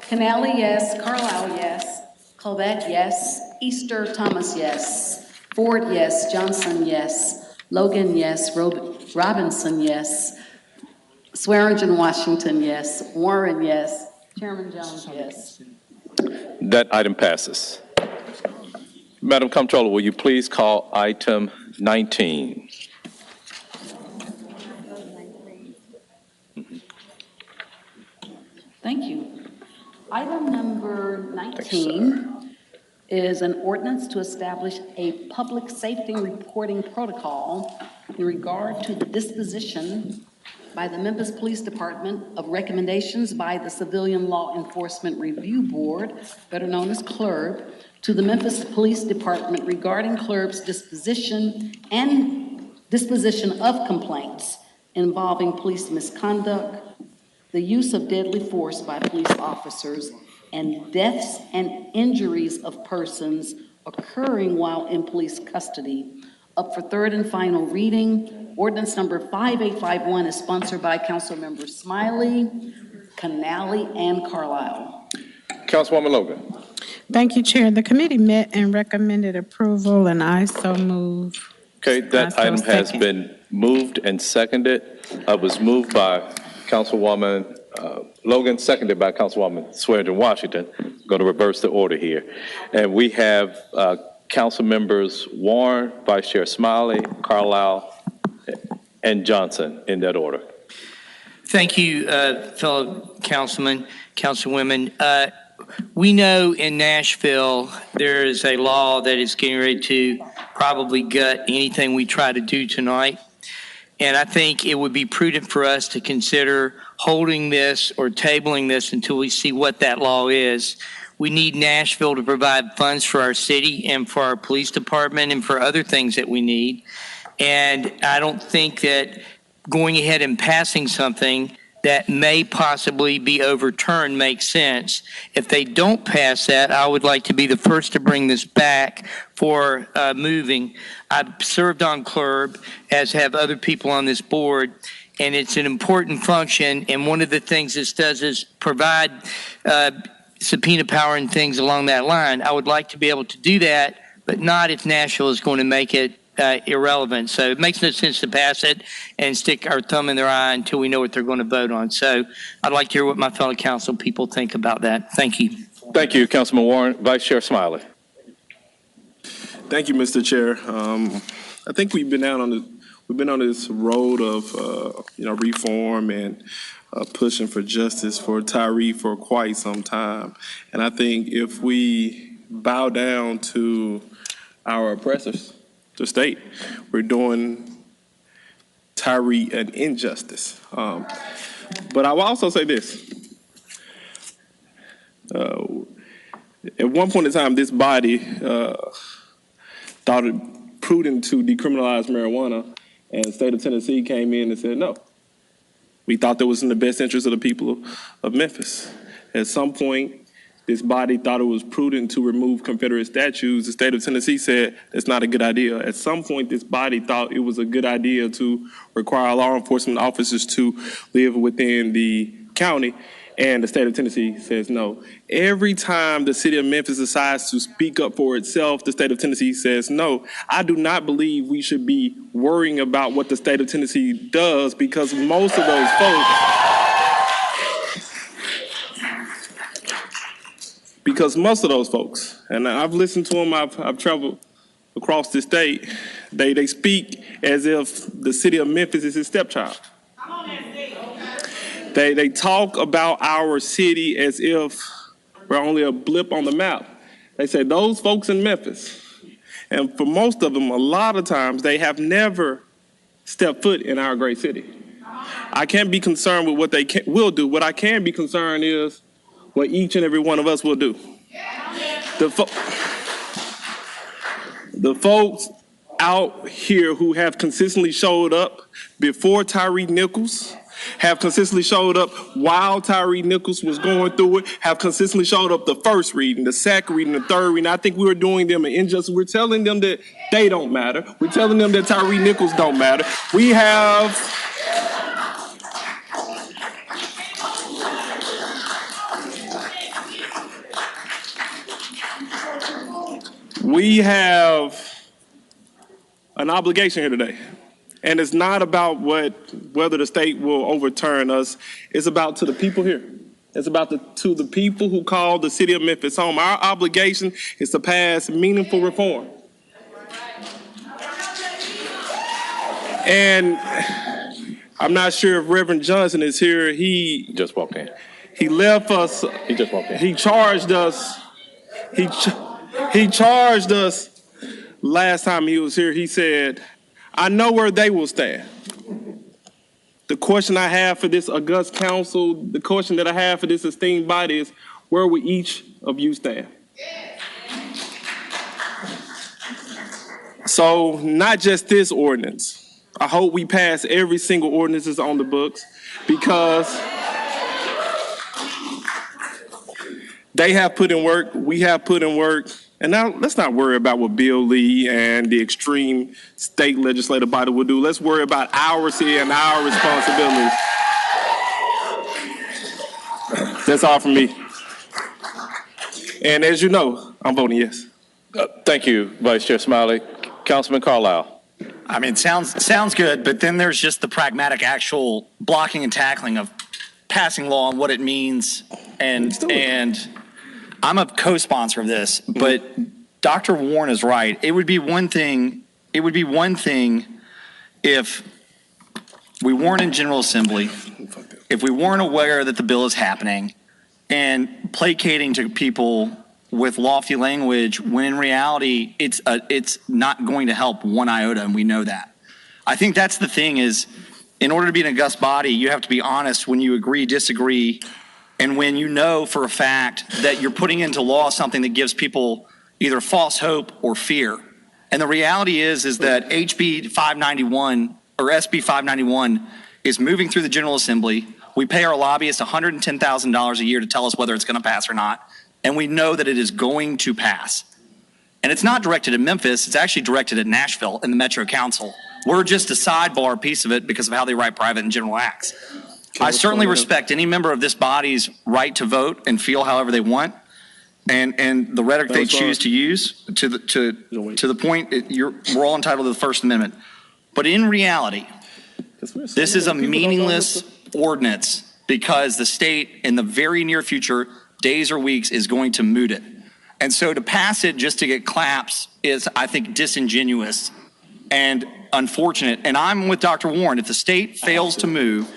Canali, yes. Carlisle, yes. Colvette, yes. Easter Thomas, yes. Ford, yes. Johnson, yes. Logan, yes. Robinson, yes. Swearingen, Washington, yes. Warren, yes. Chairman Jones, yes. That item passes. Madam Comptroller, will you please call item 19? Thank you. Item number 19 is an ordinance to establish a public safety reporting protocol in regard to the disposition by the Memphis Police Department of recommendations by the Civilian Law Enforcement Review Board, better known as CLERB, to the Memphis Police Department regarding CLERB's disposition of complaints involving police misconduct, the use of deadly force by police officers, and deaths and injuries of persons occurring while in police custody. Up for third and final reading, ordinance number 5851 is sponsored by Councilmembers Smiley, Canali, and Carlisle. Councilwoman Logan. Thank you, Chair. The committee met and recommended approval, and I so move. Okay, that item has been moved and seconded. It was moved by Councilwoman Logan, seconded by Councilwoman Swearingen Washington. I'm going to reverse the order here. And we have Council members Warren, Vice Chair Smiley, Carlisle, and Johnson in that order. Thank you, fellow councilmen, councilwomen. We know in Nashville, there is a law that is getting ready to probably gut anything we try to do tonight. And I think it would be prudent for us to consider holding this or tabling this until we see what that law is. We need Nashville to provide funds for our city and for our police department and for other things that we need. And I don't think that going ahead and passing something that may possibly be overturned makes sense. If they don't pass that, I would like to be the first to bring this back for moving. I've served on CLERB, as have other people on this board, and it's an important function. And one of the things this does is provide subpoena power and things along that line. I would like to be able to do that, but not if Nashville is going to make it irrelevant. So it makes no sense to pass it and stick our thumb in their eye until we know what they're going to vote on. So I'd like to hear what my fellow council people think about that. Thank you. Thank you, Councilman Warren. Vice Chair Smiley. Thank you, Mr. Chair. I think we've been on this road of reform and pushing for justice for Tyree for quite some time. And I think if we bow down to our oppressors, the state, we're doing Tyree an injustice. But I will also say this. At one point in time, this body thought it prudent to decriminalize marijuana, and the state of Tennessee came in and said no. We thought that was in the best interest of the people of Memphis. At some point, this body thought it was prudent to remove Confederate statues. The state of Tennessee said that's not a good idea. At some point, this body thought it was a good idea to require law enforcement officers to live within the county, and the state of Tennessee says no. Every time the city of Memphis decides to speak up for itself, the state of Tennessee says no. I do not believe we should be worrying about what the state of Tennessee does, because most of those folks, and I've listened to them, I've traveled across the state, they speak as if the city of Memphis is his stepchild. They talk about our city as if we're only a blip on the map. They say those folks in Memphis, and for most of them, a lot of times, they have never stepped foot in our great city. I can't be concerned with what they will do. What I can be concerned is what each and every one of us will do. The folks out here who have consistently showed up before Tyree Nichols, have consistently showed up while Tyree Nichols was going through it, have consistently showed up the first reading, the second reading, the third reading. I think we were doing them an injustice. We're telling them that they don't matter. We're telling them that Tyree Nichols don't matter. We have an obligation here today. And it's not about whether the state will overturn us. It's about to the people here. It's about to the people who call the city of Memphis home. Our obligation is to pass meaningful reform. And I'm not sure if Reverend Johnson is here. He just walked in. He left us. He just walked in. He charged us. He charged us last time he was here. He said, I know where they will stand. The question I have for this august council, the question that I have for this esteemed body is, where will each of you stand? So not just this ordinance. I hope we pass every single ordinance that's on the books, because they have put in work, we have put in work. And now let's not worry about what Bill Lee and the extreme state legislative body will do. Let's worry about ours here and our responsibilities. That's all from me. And as you know, I'm voting yes. Thank you, Vice Chair Smiley. Councilman Carlisle. I mean, sounds good, but then there's just the pragmatic, actual blocking and tackling of passing law and what it means. And I'm a co-sponsor of this, but Dr. Warren is right. It would be one thing if we weren't in General Assembly, if we weren't aware that the bill is happening, and placating to people with lofty language when in reality it's not going to help one iota, and we know that. I think that's the thing is, in order to be an august body, you have to be honest when you agree, disagree, and when you know for a fact that you're putting into law something that gives people either false hope or fear. And the reality is that HB 591 or SB 591 is moving through the General Assembly. We pay our lobbyists $110,000 a year to tell us whether it's going to pass or not. And we know that it is going to pass. And it's not directed at Memphis. It's actually directed at Nashville and the Metro Council. We're just a sidebar piece of it because of how they write private and general acts. I certainly respect any member of this body's right to vote and feel however they want. And the rhetoric they choose to use to the point, we're all entitled to the First Amendment. But in reality, this is a meaningless ordinance because the state in the very near future, days or weeks, is going to moot it. And so to pass it just to get claps is, I think, disingenuous and unfortunate. And I'm with Dr. Warren. If the state fails to move,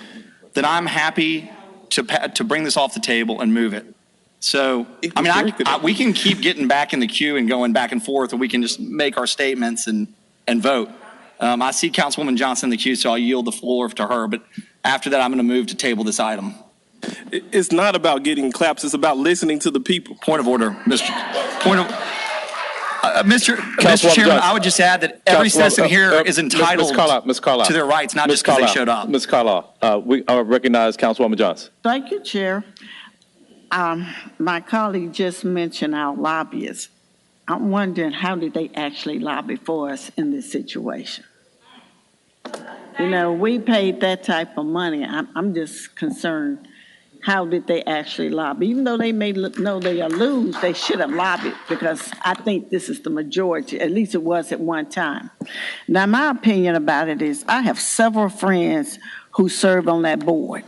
then I'm happy to bring this off the table and move it. So, I mean, we can keep getting back in the queue and going back and forth, or we can just make our statements and vote. I see Councilwoman Johnson in the queue, so I'll yield the floor to her. But after that, I'm going to move to table this item. It's not about getting claps. It's about listening to the people. Point of order, Mr. Chairman, I would just add that every citizen here is entitled to their rights, not just because they showed up. Ms. Carlisle, I recognize Councilwoman Johnson. Thank you, Chair. My colleague just mentioned our lobbyists. I'm wondering, how did they actually lobby for us in this situation? You know, we paid that type of money. I'm just concerned, how did they actually lobby? Even though they may know they are lose, they should have lobbied, because I think this is the majority, at least it was at one time. Now, my opinion about it is, I have several friends who serve on that board.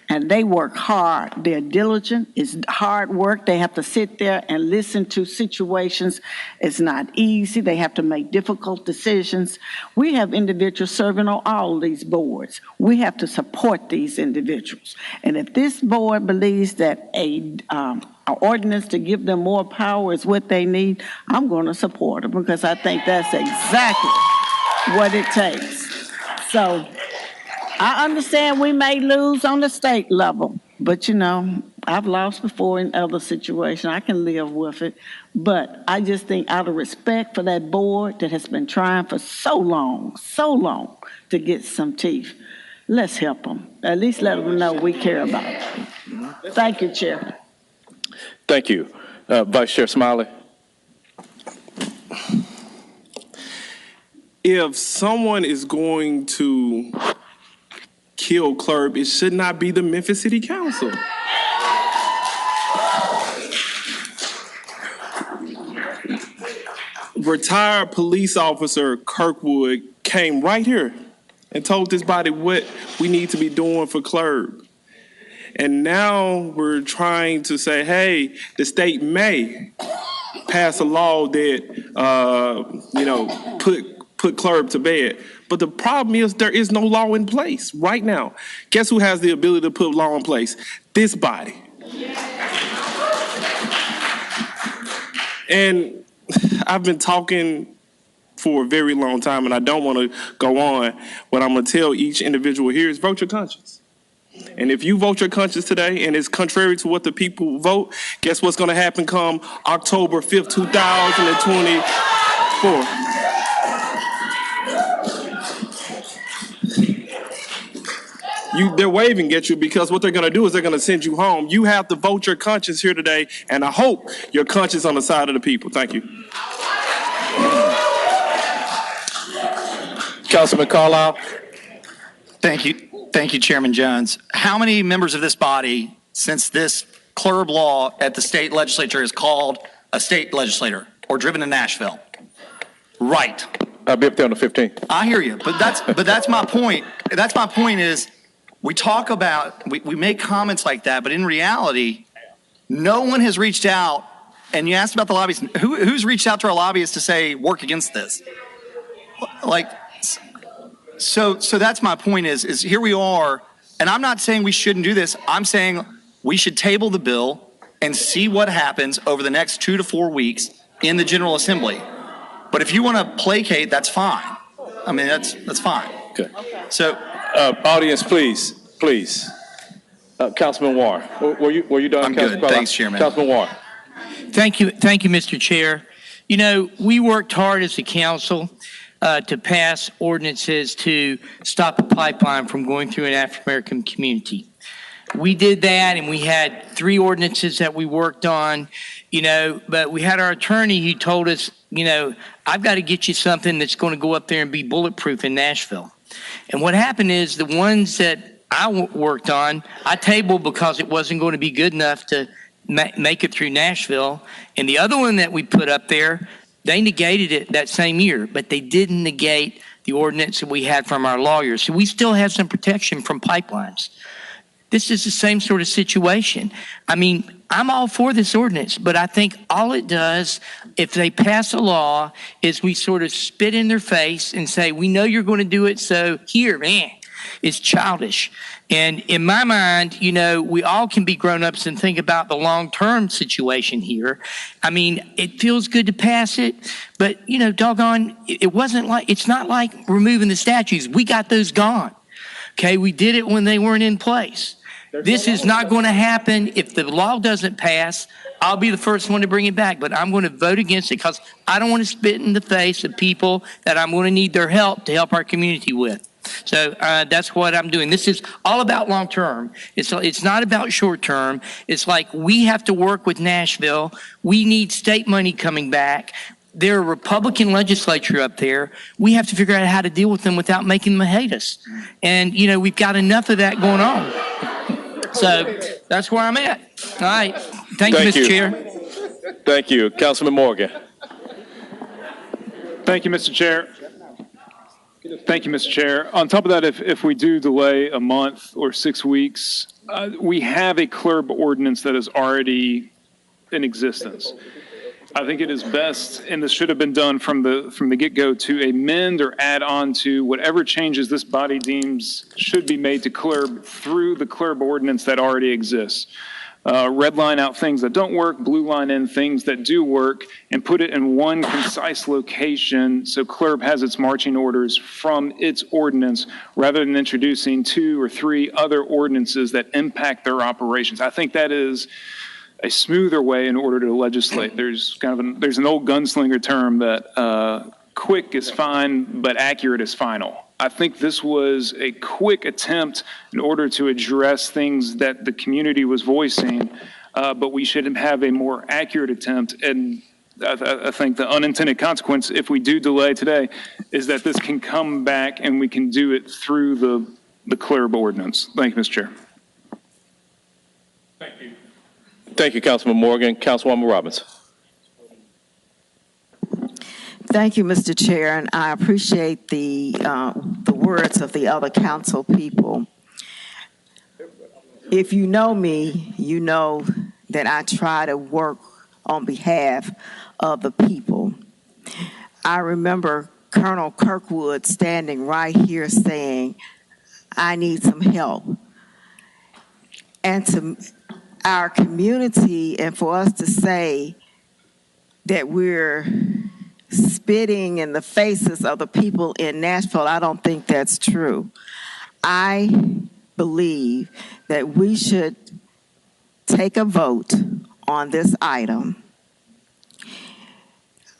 And they work hard. They're diligent. It's hard work. They have to sit there and listen to situations. It's not easy. They have to make difficult decisions. We have individuals serving on all these boards. We have to support these individuals. And if this board believes that an ordinance to give them more power is what they need, I'm going to support them, because I think that's exactly what it takes. So, I understand we may lose on the state level, but you know, I've lost before in other situations. I can live with it. But I just think, out of respect for that board that has been trying for so long to get some teeth, let's help them. At least let them know we care about them. Thank you, Chair. Thank you. Vice Chair Smiley. If someone is going to kill clerk, it should not be the Memphis City Council. Retired police officer Kirkwood came right here and told this body what we need to be doing for clerk. And now we're trying to say, hey, the state may pass a law that, put clerk to bed. But the problem is, there is no law in place right now. Guess who has the ability to put law in place? This body. And I've been talking for a very long time, and I don't want to go on. What I'm going to tell each individual here is vote your conscience. And if you vote your conscience today and it's contrary to what the people vote, guess what's going to happen come October 5th, 2024? They're waving at you because what they're going to do is they're going to send you home. You have to vote your conscience here today, and I hope your conscience on the side of the people. Thank you. Councilman Carlisle. Thank you, Chairman Jones. How many members of this body, since this CLRB law at the state legislature is called a state legislator or driven to Nashville? Right. I'll be up there on the 15th. I hear you, but that's my point. That's my point is we talk about, we make comments like that, but in reality, no one has reached out. And you asked about the lobbyists. Who's reached out to our lobbyists to say work against this? Like, so that's my point is here we are, and I'm not saying we shouldn't do this. I'm saying we should table the bill and see what happens over the next 2 to 4 weeks in the General Assembly. But if you want to placate, that's fine. I mean, that's fine. Okay. So, audience, please. Councilman Warren, were you done? I'm good. Thanks, Chairman. Councilman Warren. Thank you, Mr. Chair. You know, we worked hard as a council to pass ordinances to stop a pipeline from going through an African-American community. We did that, and we had 3 ordinances that we worked on, you know, but we had our attorney who told us, you know, I've got to get you something that's going to go up there and be bulletproof in Nashville. And what happened is the ones that I worked on, I tabled because it wasn't going to be good enough to make it through Nashville. And the other one that we put up there, they negated it that same year, but they didn't negate the ordinance that we had from our lawyers. So we still have some protection from pipelines. This is the same sort of situation. I mean, I'm all for this ordinance, but I think all it does, if they pass a law, is we sort of spit in their face and say, we know you're going to do it, so here, man. It's childish. And in my mind, you know, we all can be grown-ups and think about the long-term situation here. I mean, it feels good to pass it, but, you know, doggone, it's not like removing the statues. We got those gone. Okay, we did it when they weren't in place. This is not going to happen. If the law doesn't pass, I'll be the first one to bring it back, but I'm going to vote against it because I don't want to spit in the face of people that I'm going to need their help to help our community with. So that's what I'm doing. This is all about long term. It's not about short term. It's like we have to work with Nashville. We need state money coming back. They're a Republican legislature up there. We have to figure out how to deal with them without making them hate us. And, you know, we've got enough of that going on. So that's where I'm at. All right. Thank you, Mr. Chair. Thank you. Councilman Morgan. Thank you, Mr. Chair. Thank you, Mr. Chair. On top of that, if we do delay a month or 6 weeks, we have a CLRB ordinance that is already in existence. I think it is best, and this should have been done from the get-go, to amend or add on to whatever changes this body deems should be made to CLRB through the CLRB ordinance that already exists. Red line out things that don't work, blue line in things that do work, and put it in one concise location so CLRB has its marching orders from its ordinance rather than introducing 2 or 3 other ordinances that impact their operations. I think that is a smoother way in order to legislate. There's an old gunslinger term that quick is fine, but accurate is final. I think this was a quick attempt in order to address things that the community was voicing, but we should have a more accurate attempt. And I think the unintended consequence, if we do delay today, is that this can come back and we can do it through the CLRB ordinance. Thank you, Mr. Chair. Thank you. Thank you, Councilman Morgan. Councilwoman Robinson. Thank you, Mr. Chair, and I appreciate the words of the other council people. If you know me, you know that I try to work on behalf of the people. I remember Colonel Kirkwood standing right here saying, I need some help. And to our community, and for us to say that we're spitting in the faces of the people in Nashville. I don't think that's true. I believe that we should take a vote on this item.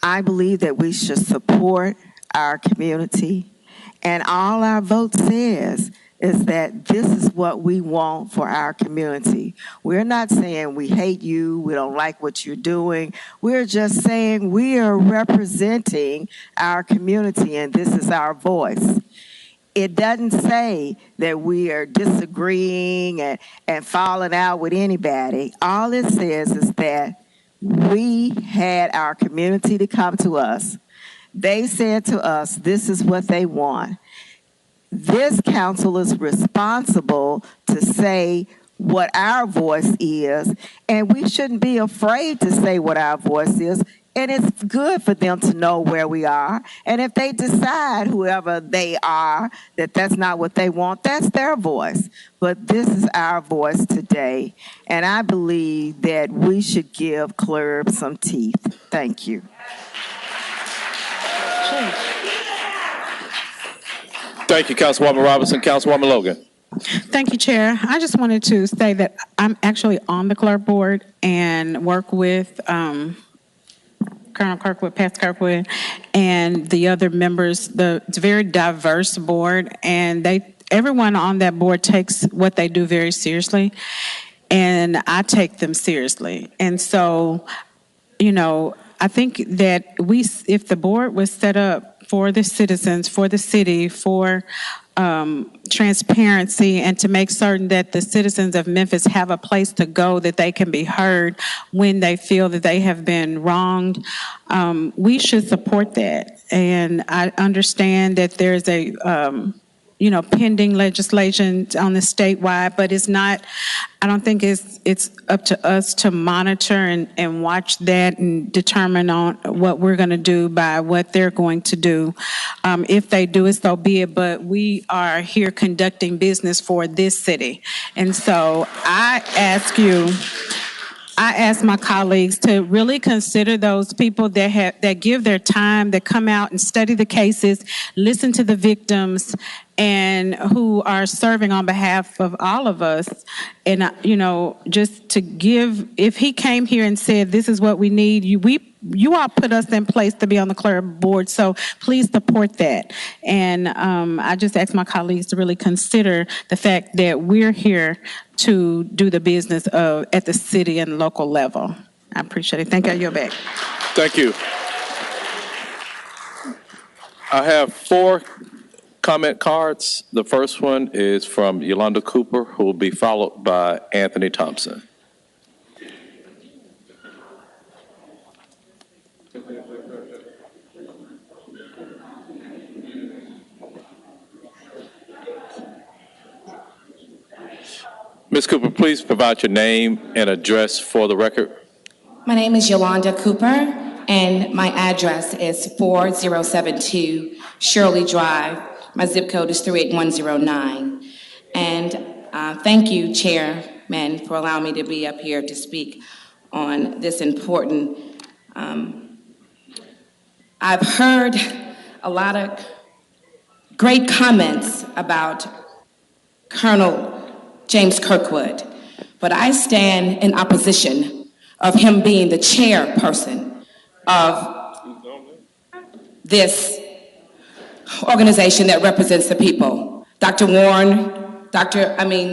I believe that we should support our community, and all our vote says is that this is what we want for our community. We're not saying we hate you, we don't like what you're doing. We're just saying we are representing our community and this is our voice. It doesn't say that we are disagreeing and falling out with anybody. All it says is that we had our community to come to us. They said to us, this is what they want. This council is responsible to say what our voice is, and we shouldn't be afraid to say what our voice is. And it's good for them to know where we are. And if they decide, whoever they are, that that's not what they want, that's their voice. But this is our voice today. And I believe that we should give Club some teeth. Thank you. Thank you, Councilwoman Robinson. Councilwoman Logan. Thank you, Chair. I just wanted to say that I'm actually on the clerk board and work with Colonel Kirkwood, Pastor Kirkwood, and the other members. It's a very diverse board, and everyone on that board takes what they do very seriously, and I take them seriously. And so, I think that if the board was set up for the citizens, for the city, for transparency, and to make certain that the citizens of Memphis have a place to go, that they can be heard when they feel that they have been wronged, we should support that. And I understand that there's a pending legislation on the statewide, but it's not, I don't think it's up to us to monitor and watch that and determine on what we're going to do by what they're going to do. If they do it, so be it, but we are here conducting business for this city. And so I ask my colleagues to really consider those people that give their time, that come out and study the cases, listen to the victims, and who are serving on behalf of all of us. And, just to give, if he came here and said, this is what we need, you all put us in place to be on the clerk board, so please support that. And I just ask my colleagues to really consider the fact that we're here to do the business at the city and local level. I appreciate it. Thank you. You're back. Thank you. I have 4 comment cards. The first one is from Yolanda Cooper, who will be followed by Anthony Thompson. Ms. Cooper, please provide your name and address for the record. My name is Yolanda Cooper, and my address is 4072 Shirley Drive. My zip code is 38109. And thank you, Chairman, for allowing me to be up here to speak on this important. I've heard a lot of great comments about Colonel James Kirkwood, but I stand in opposition of him being the chairperson of this organization that represents the people. Dr. Warren,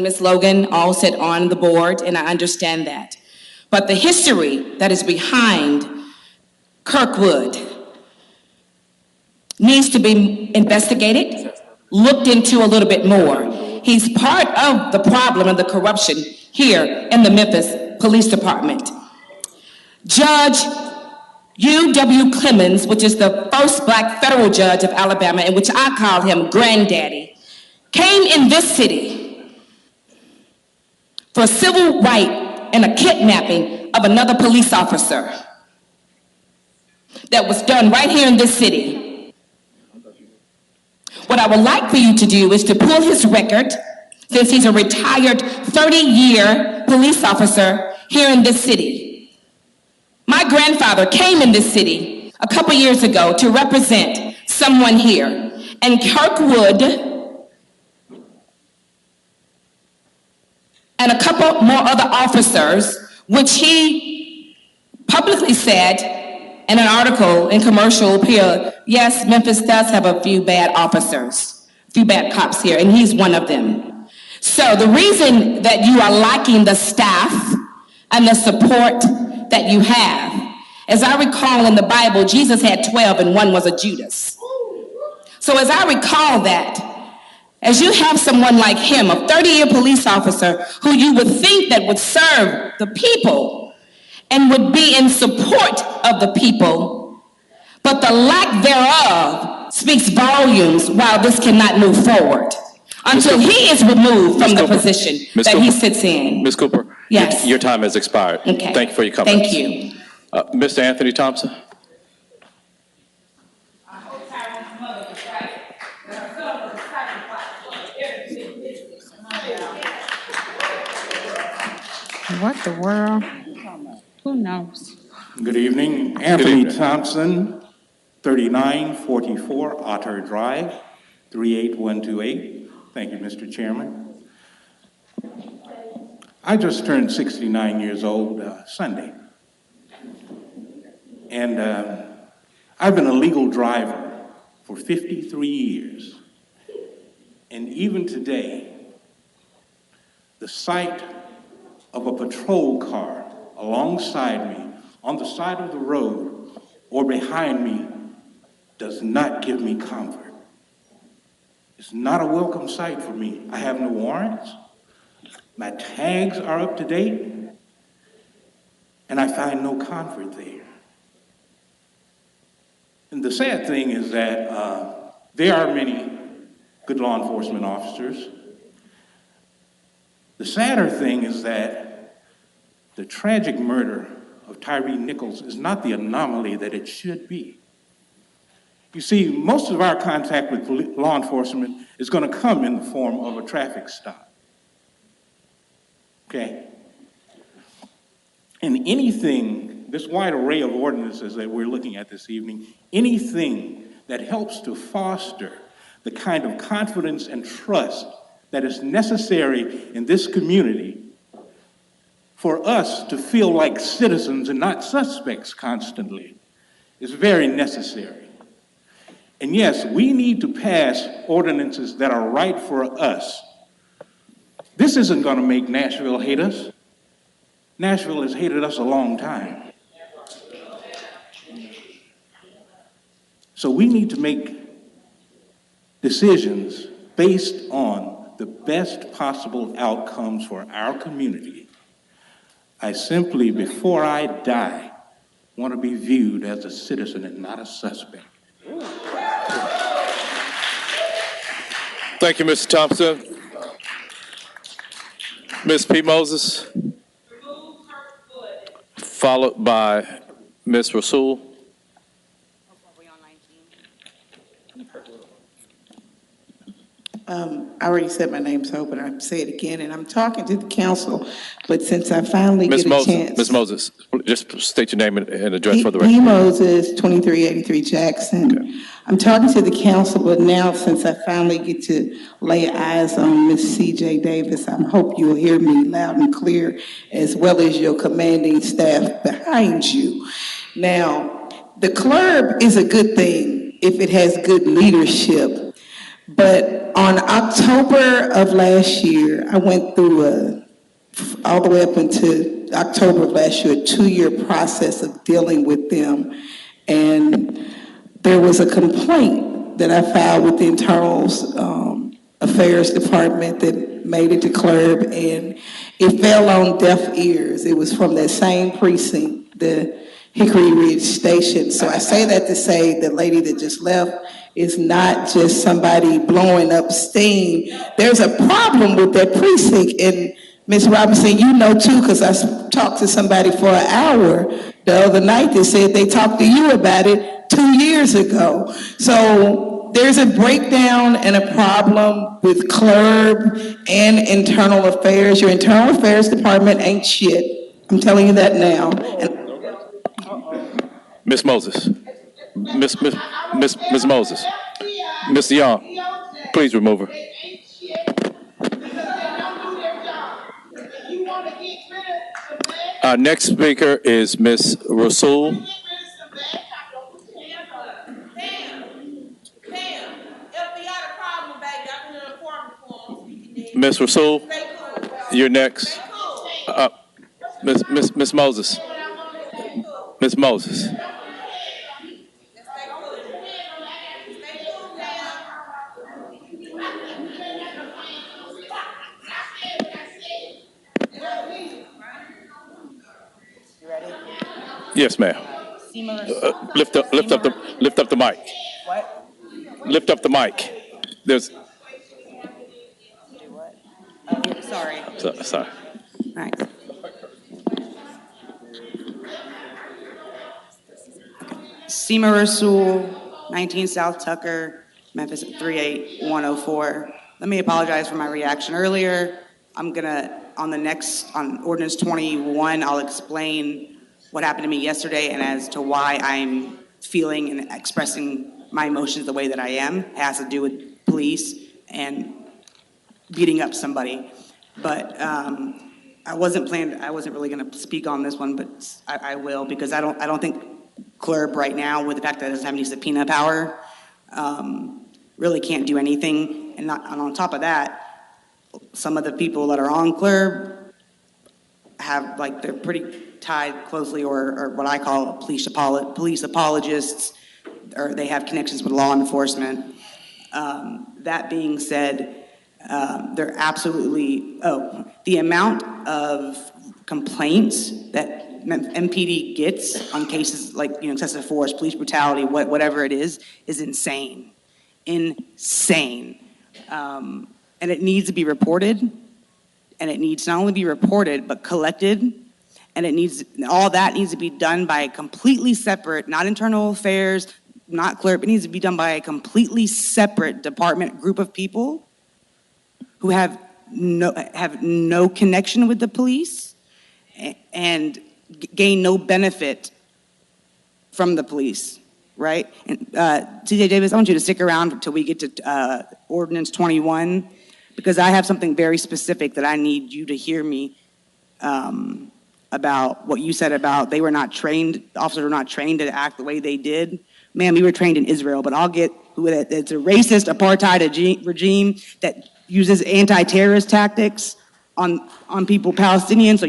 Ms. Logan all sit on the board, and I understand that. But the history that is behind Kirkwood needs to be investigated, looked into a little bit more. He's part of the problem and the corruption here in the Memphis Police Department. Judge U.W. Clemens, which is the first black federal judge of Alabama, in which I call him granddaddy, came in this city for civil right and a kidnapping of another police officer that was done right here in this city. What I would like for you to do is to pull his record, since he's a retired 30-year police officer here in this city. My grandfather came in this city a couple years ago to represent someone here. And Kirkwood and a couple more other officers, which he publicly said in an article in Commercial Appeal, yes, Memphis does have a few bad officers, a few bad cops here, and he's one of them. So the reason that you are lacking the staff and the support that you have, as I recall in the Bible, Jesus had 12 and one was a Judas. So as I recall that, as you have someone like him, a 30-year police officer who you would think that would serve the people and would be in support of the people, but the lack thereof speaks volumes while this cannot move forward until he is removed from the position that he sits in. Ms. Cooper, yes. Your time has expired. Okay. Thank you for your comments. Thank you. Mr. Anthony Thompson. What the world? Who knows? Good evening. Anthony Thompson, 3944 Otter Drive, 38128. Thank you, Mr. Chairman. I just turned 69 years old Sunday. And I've been a legal driver for 53 years. And even today, the sight of a patrol car alongside me on the side of the road or behind me does not give me comfort. It's not a welcome sight for me. I have no warrants. My tags are up to date, and I find no comfort there. And the sad thing is that there are many good law enforcement officers. The sadder thing is that the tragic murder of Tyree Nichols is not the anomaly that it should be. You see, most of our contact with law enforcement is going to come in the form of a traffic stop. Okay? And anything, this wide array of ordinances that we're looking at this evening, anything that helps to foster the kind of confidence and trust that is necessary in this community for us to feel like citizens and not suspects constantly is very necessary. And yes, we need to pass ordinances that are right for us. This isn't going to make Nashville hate us. Nashville has hated us a long time. So we need to make decisions based on the best possible outcomes for our community. I simply, before I die, want to be viewed as a citizen and not a suspect. Thank you, Mr. Thompson. Ms. P. Moses, followed by Ms. Rasul. I already said my name, so but I'll say it again, and I'm talking to the council, but since I finally get a chance. Ms. Moses, just state your name and address for the record. P. Moses, 2383 Jackson. Okay. I'm talking to the council, but now since I finally get to lay eyes on Ms. C.J. Davis, I hope you'll hear me loud and clear, as well as your commanding staff behind you. Now, the club is a good thing if it has good leadership, but on October of last year, I went through all the way up into October of last year, a 2-year process of dealing with them. And there was a complaint that I filed with the Internal Affairs Department that made it to CLERB, and it fell on deaf ears. It was from that same precinct, the Hickory Ridge Station. So I say that to say the lady that just left is not just somebody blowing up steam. There's a problem with that precinct. And Ms. Robinson, you know too, because I talked to somebody for an hour the other night that said they talked to you about it 2 years ago. So there's a breakdown and a problem with CLERB and Internal Affairs. Your Internal Affairs Department ain't shit. I'm telling you that now. Ms. Moses. Ms. Moses. Mr. Young, please remove her. Our next speaker is Ms. Rasul. Ms. Rasul, you're next. Ms. Moses. Ms. Moses. Yes, ma'am. Lift up the mic. What? Lift up the mic. There's. Sorry. Sorry. All right. Seema Rasul, 19 South Tucker, Memphis 38104. Let me apologize for my reaction earlier. I'm gonna, on ordinance 21, I'll explain what happened to me yesterday and as to why I'm feeling and expressing my emotions the way that I am. It has to do with police and beating up somebody. But I wasn't really gonna speak on this one, but I will, because I don't think CLRB right now, with the fact that it doesn't have any subpoena power, really can't do anything. And on top of that, some of the people that are on CLRB they're pretty tied closely, or what I call police apologists, or they have connections with law enforcement. That being said, they're absolutely, the amount of complaints that MPD gets on cases like, excessive force, police brutality, whatever it is insane. Insane. And it needs to be reported, and it needs to not only be reported, but collected, and all that needs to be done by a completely separate, not internal affairs, not CLRB, it needs to be done by a completely separate department group of people who have no connection with the police and gain no benefit from the police, right? And TJ Davis, I want you to stick around until we get to ordinance 21, because I have something very specific that I need you to hear me about what you said about the officers were not trained to act the way they did. Man, we were trained in Israel, but it's a racist apartheid regime that uses anti-terrorist tactics on people, Palestinians.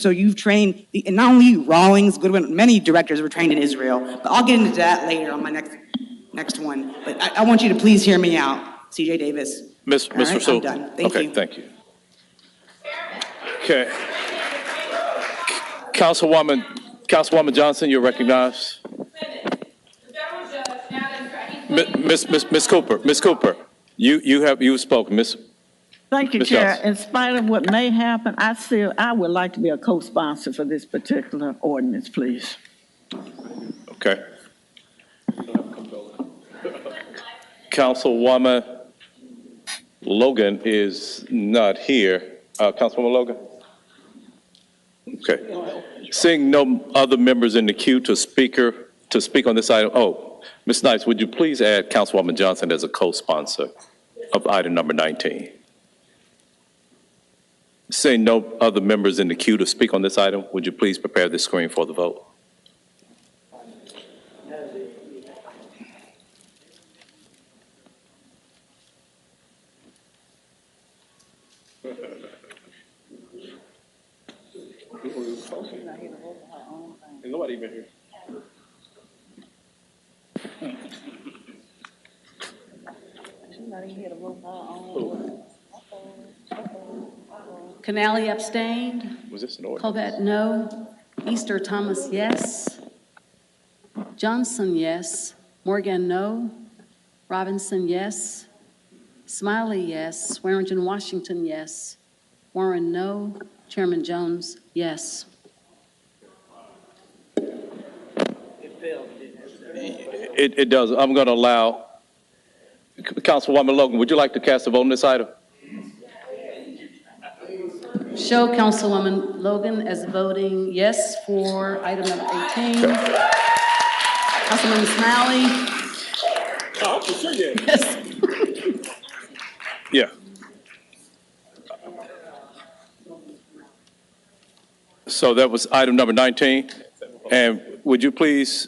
So you've trained, and not only you, Rawlings, Goodwin, many directors were trained in Israel. But I'll get into that later on my next one. But I want you to please hear me out, CJ Davis. Ms. Rasul. I'm done. Thank you. Thank you. Okay. Councilwoman Johnson, you're recognized. Ms. Cooper, you spoken. Thank you, Ms. Chair. Johnson. In spite of what may happen, I would like to be a co-sponsor for this particular ordinance, please. Okay. Councilwoman Logan is not here. Councilwoman Logan? Okay. Seeing no other members in the queue to speak on this item. Oh, Ms. Snipes, would you please add Councilwoman Johnson as a co-sponsor of item number 19? Seeing no other members in the queue to speak on this item, would you please prepare the screen for the vote? Ain't nobody even here. Canali abstained. Was this an order? Covet, no. Easter Thomas, yes. Johnson, yes. Morgan, no. Robinson, yes. Smiley, yes. Swearingen Washington, yes. Warren, no. Chairman Jones, yes. It does. I'm going to allow Councilwoman Logan. Would you like to cast a vote on this item? Show Councilwoman Logan as voting yes for item number 18. Councilman Smiley? Oh, for sure, yeah. Yes. Yeah. So that was item number 19. And would you please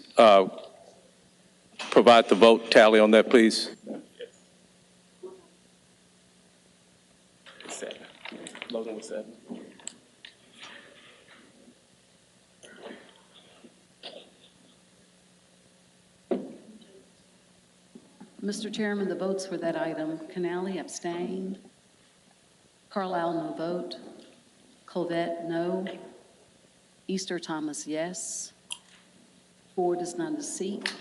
provide the vote tally on that, please? Seven. Logan was 7. Mr. Chairman, the votes for that item: Canali abstained, Carlisle no vote, Covette no, Easter Thomas yes, Ford is not a seat,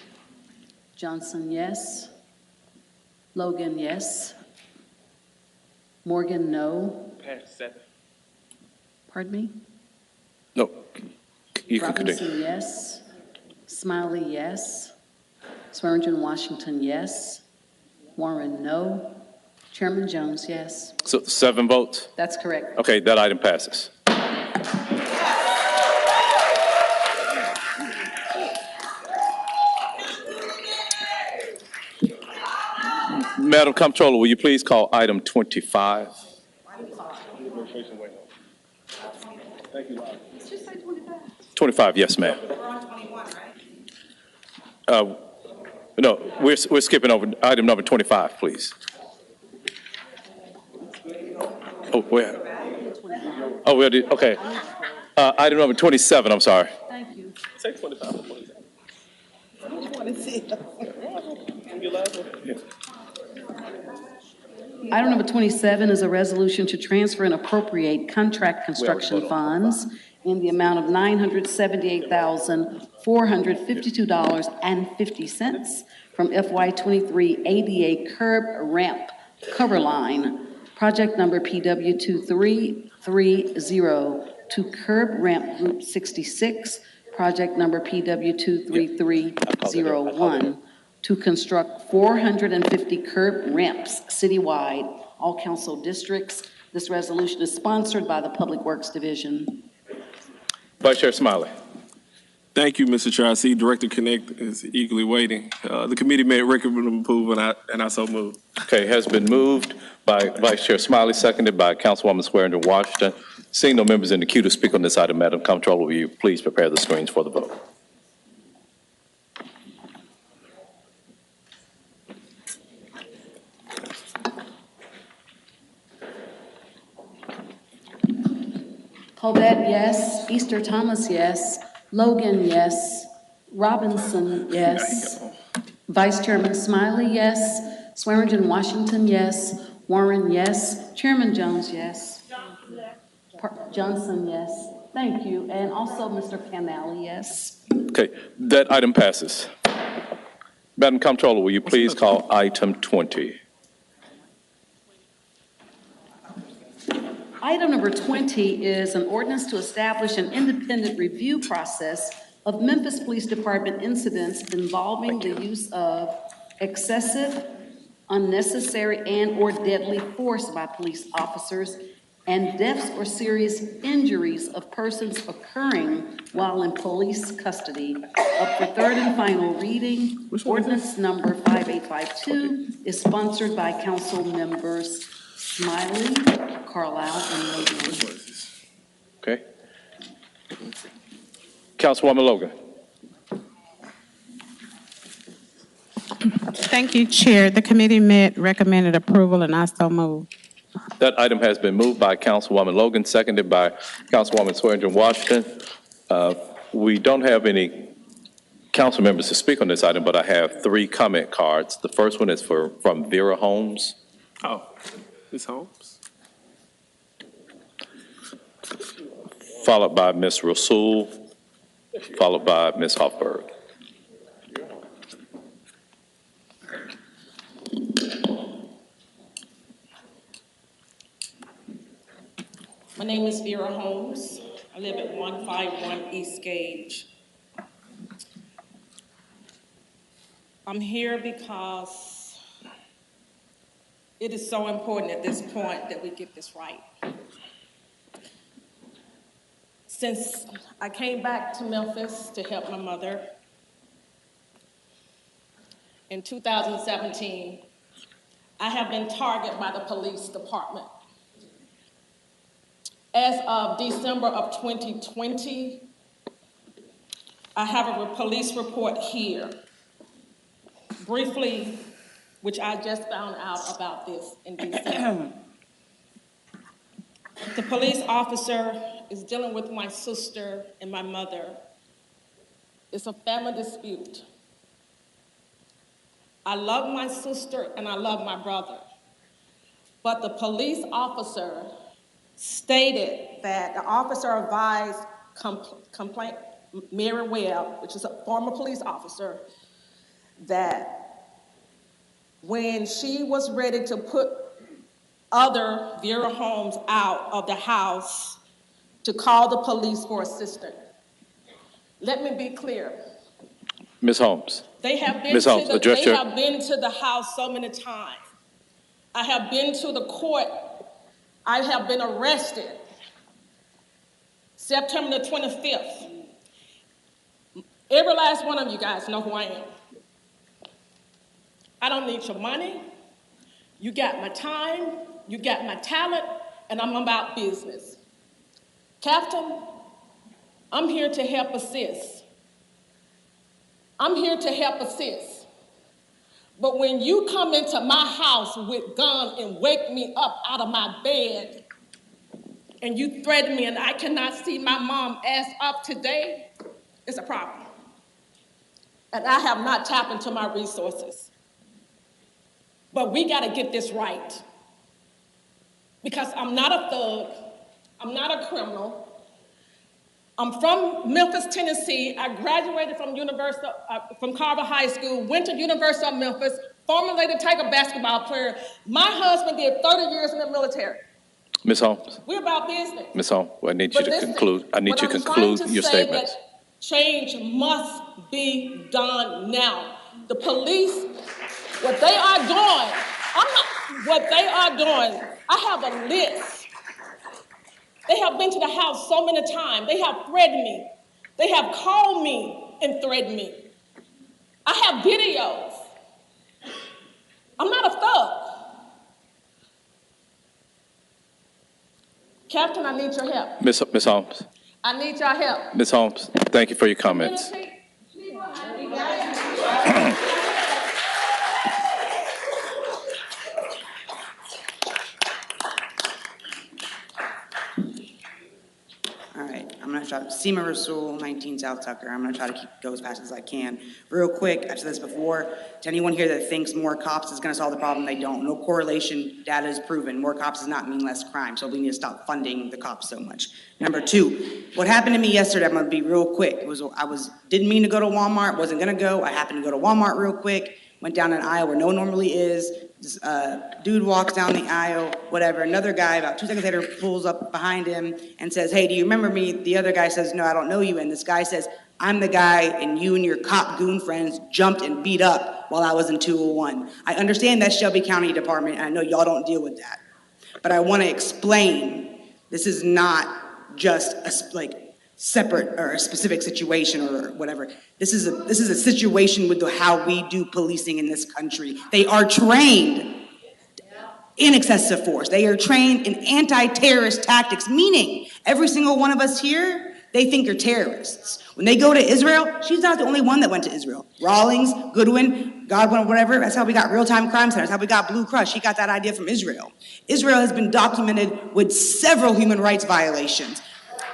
Johnson yes, Logan yes, Morgan no, Pass 7. pardon me, No, you can Robinson continue. yes, Smiley yes, Swearingen Washington yes, Warren no, Chairman Jones yes. So 7 votes? That's correct. Okay, that item passes. Madam Comptroller, will you please call item 25? Thank you, 25, yes, ma'am. No, we're skipping over item number 25, please. Oh, where? Oh, we already, okay. Item number 27, I'm sorry. Thank you. Say 25 or 27. Item number 27 is a resolution to transfer and appropriate contract construction funds in the amount of $978,452.50 from FY23 ADA curb ramp cover line, project number PW2330, to curb ramp group 66, project number PW23301, to construct 450 curb ramps citywide, all council districts. This resolution is sponsored by the Public Works Division. Vice Chair Smiley. Thank you, Mr. Chair. I see Director Connect is eagerly waiting. The committee made recommend approval, and I so move. Okay, has been moved by Vice Chair Smiley, seconded by Councilwoman Swearingen Washington. Seeing no members in the queue to speak on this item, Madam Comptroller, will you please prepare the screens for the vote? Covette, yes. Easter Thomas, yes. Logan, yes. Robinson, yes. Vice Chairman Smiley, yes. Swearingen Washington, yes. Warren, yes. Chairman Jones, yes. Johnson, yes. Thank you. And also Mr. Canali, yes. Okay, that item passes. Madam Comptroller, will you please call item 20? Item number 20 is an ordinance to establish an independent review process of Memphis Police Department incidents involving the use of excessive, unnecessary, and/or deadly force by police officers and deaths or serious injuries of persons occurring while in police custody. Up for third and final reading, ordinance number 5852 is sponsored by council members Smiley, Carlisle, and Logan. Okay. Councilwoman Logan. Thank you, Chair. The committee met, recommended approval, and I so move. That item has been moved by Councilwoman Logan, seconded by Councilwoman Swearingen Washington. We don't have any council members to speak on this item, but I have 3 comment cards. The first one is from Vera Holmes. Oh, Ms. Holmes. Followed by Ms. Rasul, followed by Ms. Hoffberg. My name is Vera Holmes. I live at 151 East Gage. I'm here because it is so important at this point that we get this right. Since I came back to Memphis to help my mother, in 2017, I have been targeted by the police department. As of December of 2020, I have a police report here, briefly, which I just found out about this in December. The police officer is dealing with my sister and my mother. It's a family dispute. I love my sister and I love my brother, but the police officer stated that the officer advised complaint Mary Webb, which is a former police officer, that when she was ready to put other Vera homes out of the house, to call the police for assistance. Let me be clear. Ms. Holmes. They have been Ms. Holmes, address your... have been to the house so many times. I have been to the court. I have been arrested. September the 25th. Every last one of you guys know who I am. I don't need your money. You got my time, you got my talent, and I'm about business. Captain, I'm here to help assist. I'm here to help assist. But when you come into my house with gun and wake me up out of my bed, and you threaten me and I cannot see my mom ass up today, it's a problem. And I have not tapped into my resources. But we gotta get this right. Because I'm not a thug, I'm not a criminal. I'm from Memphis, Tennessee. I graduated from Carver High School, went to University of Memphis, former Lady Tiger basketball player. My husband did 30 years in the military. Ms. Holmes. We're about business. Ms. Holmes, I need you to conclude. I need you to conclude your statements. Change must be done now. The police, what they are doing, I have a list. They have been to the house so many times. They have threatened me. They have called me and threatened me. I have videos. I'm not a thug. Captain, I need your help. Ms. Holmes. I need your help. Ms. Holmes, thank you for your comments. All right, I'm gonna try, Seema Rasul, 19 South Tucker. I'm gonna try to go as fast as I can. Real quick, I've said this before, to anyone here that thinks more cops is gonna solve the problem, they don't. No correlation, data is proven. More cops does not mean less crime, so we need to stop funding the cops so much. Number two, what happened to me yesterday, I'm gonna be real quick. Didn't mean to go to Walmart, wasn't gonna go. I happened to go to Walmart real quick, went down an aisle where no one normally is. This dude walks down the aisle, whatever. Another guy, about 2 seconds later, pulls up behind him and says, "Hey, do you remember me?" The other guy says, "No, I don't know you." And this guy says, "I'm the guy and you and your cop goon friends jumped and beat up while I was in 201. I understand that's Shelby County Department, and I know y'all don't deal with that. But I want to explain, this is not just a separate or a specific situation or whatever. This is a situation with how we do policing in this country. They are trained in excessive force. They are trained in anti-terrorist tactics, meaning every single one of us here, they think you're terrorists. When they go to Israel, she's not the only one that went to Israel. Rawlings, Goodwin, Godwin, whatever, that's how we got real-time crime centers, how we got Blue Crush. He got that idea from Israel. Israel has been documented with several human rights violations.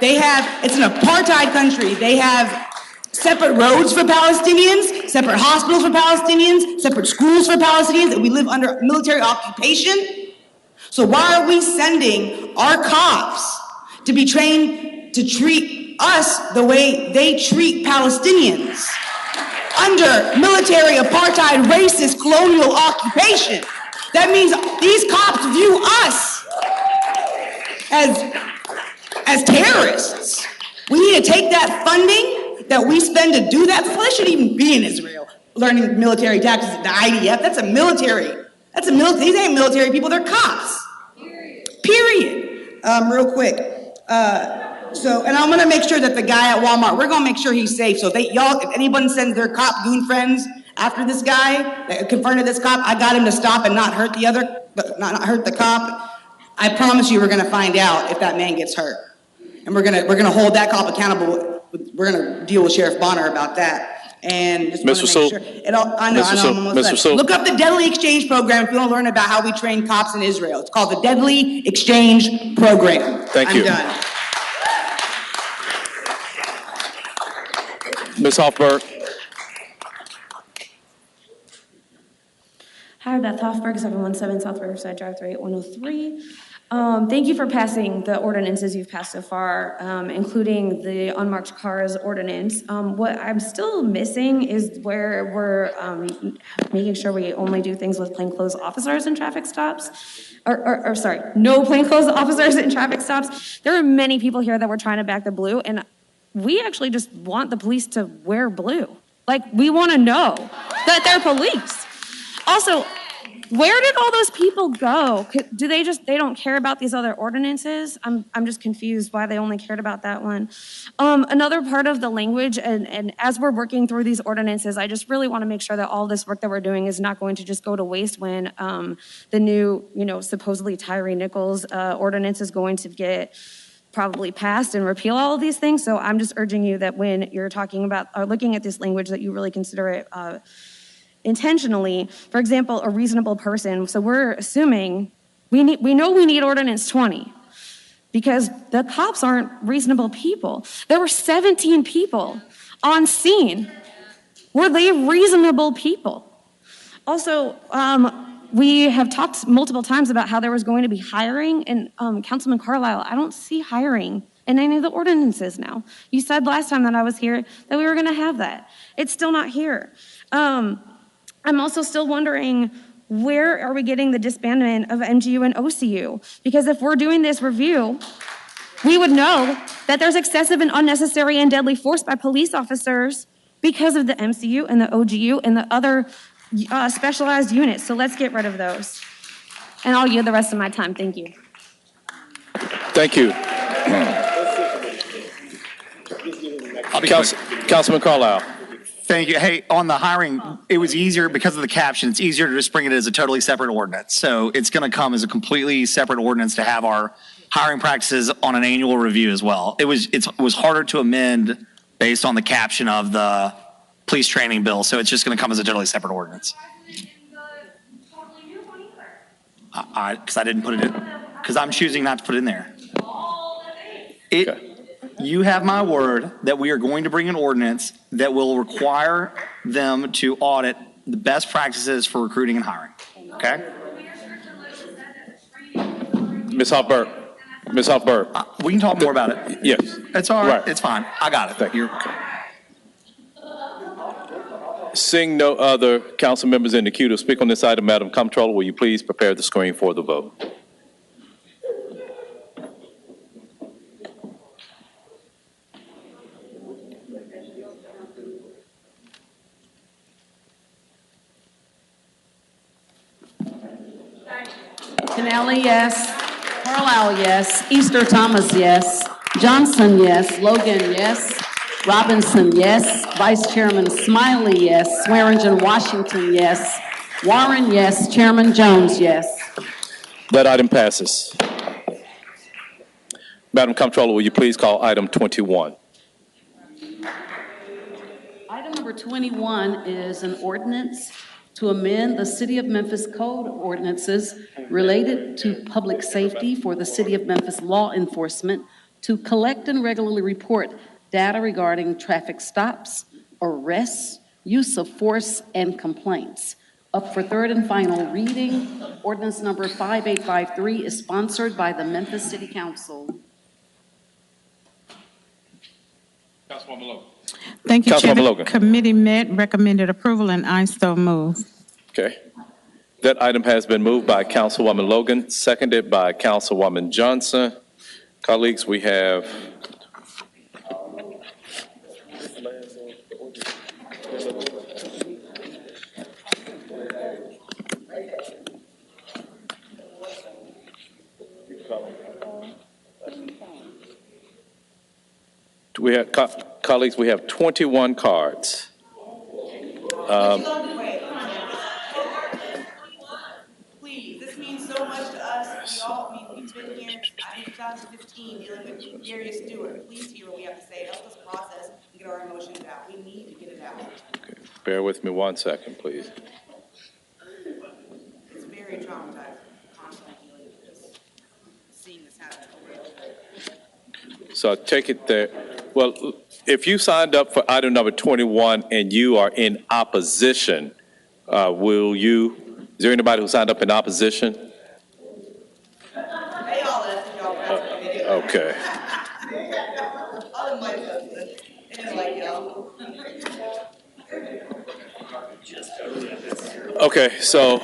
It's an apartheid country. They have separate roads for Palestinians, separate hospitals for Palestinians, separate schools for Palestinians, and we live under military occupation. So why are we sending our cops to be trained to treat us the way they treat Palestinians? Under military apartheid, racist, colonial occupation. That means these cops view us as terrorists. We need to take that funding that we spend to do that. They shouldn't even be in Israel learning military tactics. The IDF, that's a military. These ain't military people, they're cops. Period. Real quick. And I'm gonna make sure that the guy at Walmart, we're gonna make sure he's safe. So if anyone sends their cop goon friends After this guy that confronted this cop, I got him to stop and not hurt not hurt the cop. I promise you we're gonna find out if that man gets hurt. And we're gonna hold that cop accountable. We're gonna deal with Sheriff Bonner about that. And just Mr. want to make sure. I know, I'm almost done. Look up the Deadly Exchange Program if you want to learn about how we train cops in Israel. It's called the Deadly Exchange Program. Thank you. I'm done. Ms. Hoffberg. Hi, Beth Hoffberg, 717 South Riverside Drive 38103. Thank you for passing the ordinances you've passed so far, including the unmarked cars ordinance. What I'm still missing is where we're making sure we only do things with plainclothes officers in traffic stops. Or sorry, no plainclothes officers in traffic stops. There are many people here that were trying to back the blue, and we actually just want the police to wear blue. Like, we want to know that they're police. Also, where did all those people go? Do they don't care about these other ordinances? I'm just confused why they only cared about that one. Another part of the language, and as we're working through these ordinances, I just really want to make sure that all this work that we're doing is not going to just go to waste when the new, supposedly Tyree Nichols ordinance is going to get probably passed and repeal all of these things. So I'm just urging you that when you're talking about or looking at this language, that you really consider it intentionally. For example, a reasonable person. So we're assuming we know we need ordinance 20 because the cops aren't reasonable people. There were 17 people on scene. Were they reasonable people? Also, we have talked multiple times about how there was going to be hiring, and Councilman Carlisle, I don't see hiring in any of the ordinances now. You said last time that I was here that we were going to have that. It's still not here. I'm also still wondering, where are we getting the disbandment of MGU and OCU? Because if we're doing this review, we would know that there's excessive and unnecessary and deadly force by police officers because of the MCU and the OGU and the other specialized units. So let's get rid of those. And I'll yield the rest of my time. Thank you. Thank you. Councilman Carlisle. Thank you. Hey, on the hiring, it was easier because of the caption. It's easier to just bring it as a totally separate ordinance. So it's going to come as a completely separate ordinance to have our hiring practices on an annual review as well. It was harder to amend based on the caption of the police training bill. So it's just going to come as a totally separate ordinance. Because I didn't put it in. Because I'm choosing not to put it in there. You have my word that we are going to bring an ordinance that will require them to audit the best practices for recruiting and hiring. Okay? Ms. Hoffberg. We can talk more about it. Yes. It's all right. It's fine. I got it. Thank you. Seeing no other council members in the queue to speak on this item, Madam Comptroller, will you please prepare the screen for the vote? Kennelly, yes. Carlisle, yes. Easter Thomas, yes. Johnson, yes. Logan, yes. Robinson, yes. Vice Chairman Smiley, yes. Swearingen Washington, yes. Warren, yes. Chairman Jones, yes. That item passes. Madam Comptroller, will you please call item 21? Item number 21 is an ordinance to amend the City of Memphis Code of Ordinances related to public safety for the City of Memphis law enforcement to collect and regularly report data regarding traffic stops, arrests, use of force, and complaints. Up for third and final reading, ordinance number 5853 is sponsored by the Memphis City Council. Councilwoman Logan. Thank you, Chair. Councilwoman The Logan. committee met, recommended approval, and I so move. Okay. That item has been moved by Councilwoman Logan, seconded by Councilwoman Johnson. Colleagues, we have colleagues, we have 21 cards. Please, this means so much to us. We've been here since 2015 dealing with Gary Stewart. Please hear what we have to say. Help us process and get our emotions out. We need to get it out. Bear with me 1 second, please. It's very traumatizing, constantly dealing with this, seeing this happen over and over. So I take it there. Well, if you signed up for item number 21 and you are in opposition, is there anybody who signed up in opposition? They all left and y'all graduated. Okay. All of my husband. They didn't like y'all. Okay, so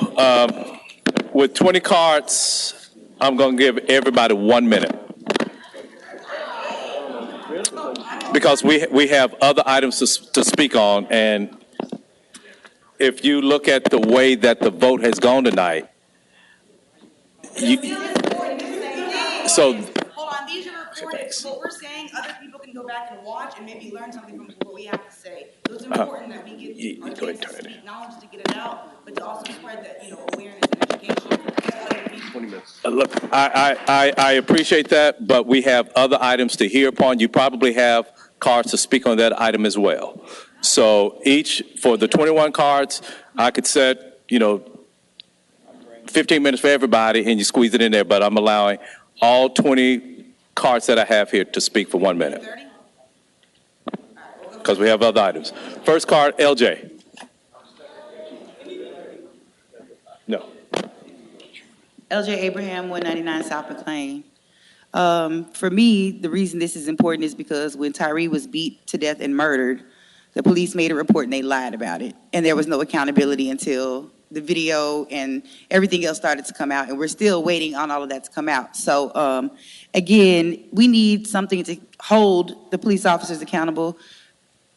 with 20 cards, I'm going to give everybody 1 minute. Because we have other items to speak on, and if you look at the way that the vote has gone tonight, so Hold on, these are recorded. What we're saying, other people can go back and watch and maybe learn something from what we have to say. So it's important that we get our kids to speak knowledge to get it out, but to also spread that, awareness and education to other people. look, I appreciate that, but we have other items to hear upon. You probably have cards to speak on that item as well. So for the 21 cards, I could set, 15 minutes for everybody and you squeeze it in there, but I'm allowing all 20 cards that I have here to speak for 1 minute. Because we have other items. First card, LJ. No. LJ Abraham, 199 South McLean. For me, the reason this is important is because when Tyree was beat to death and murdered, the police made a report and they lied about it. And there was no accountability until the video and everything else started to come out. And we're still waiting on all of that to come out. So again, we need something to hold the police officers accountable.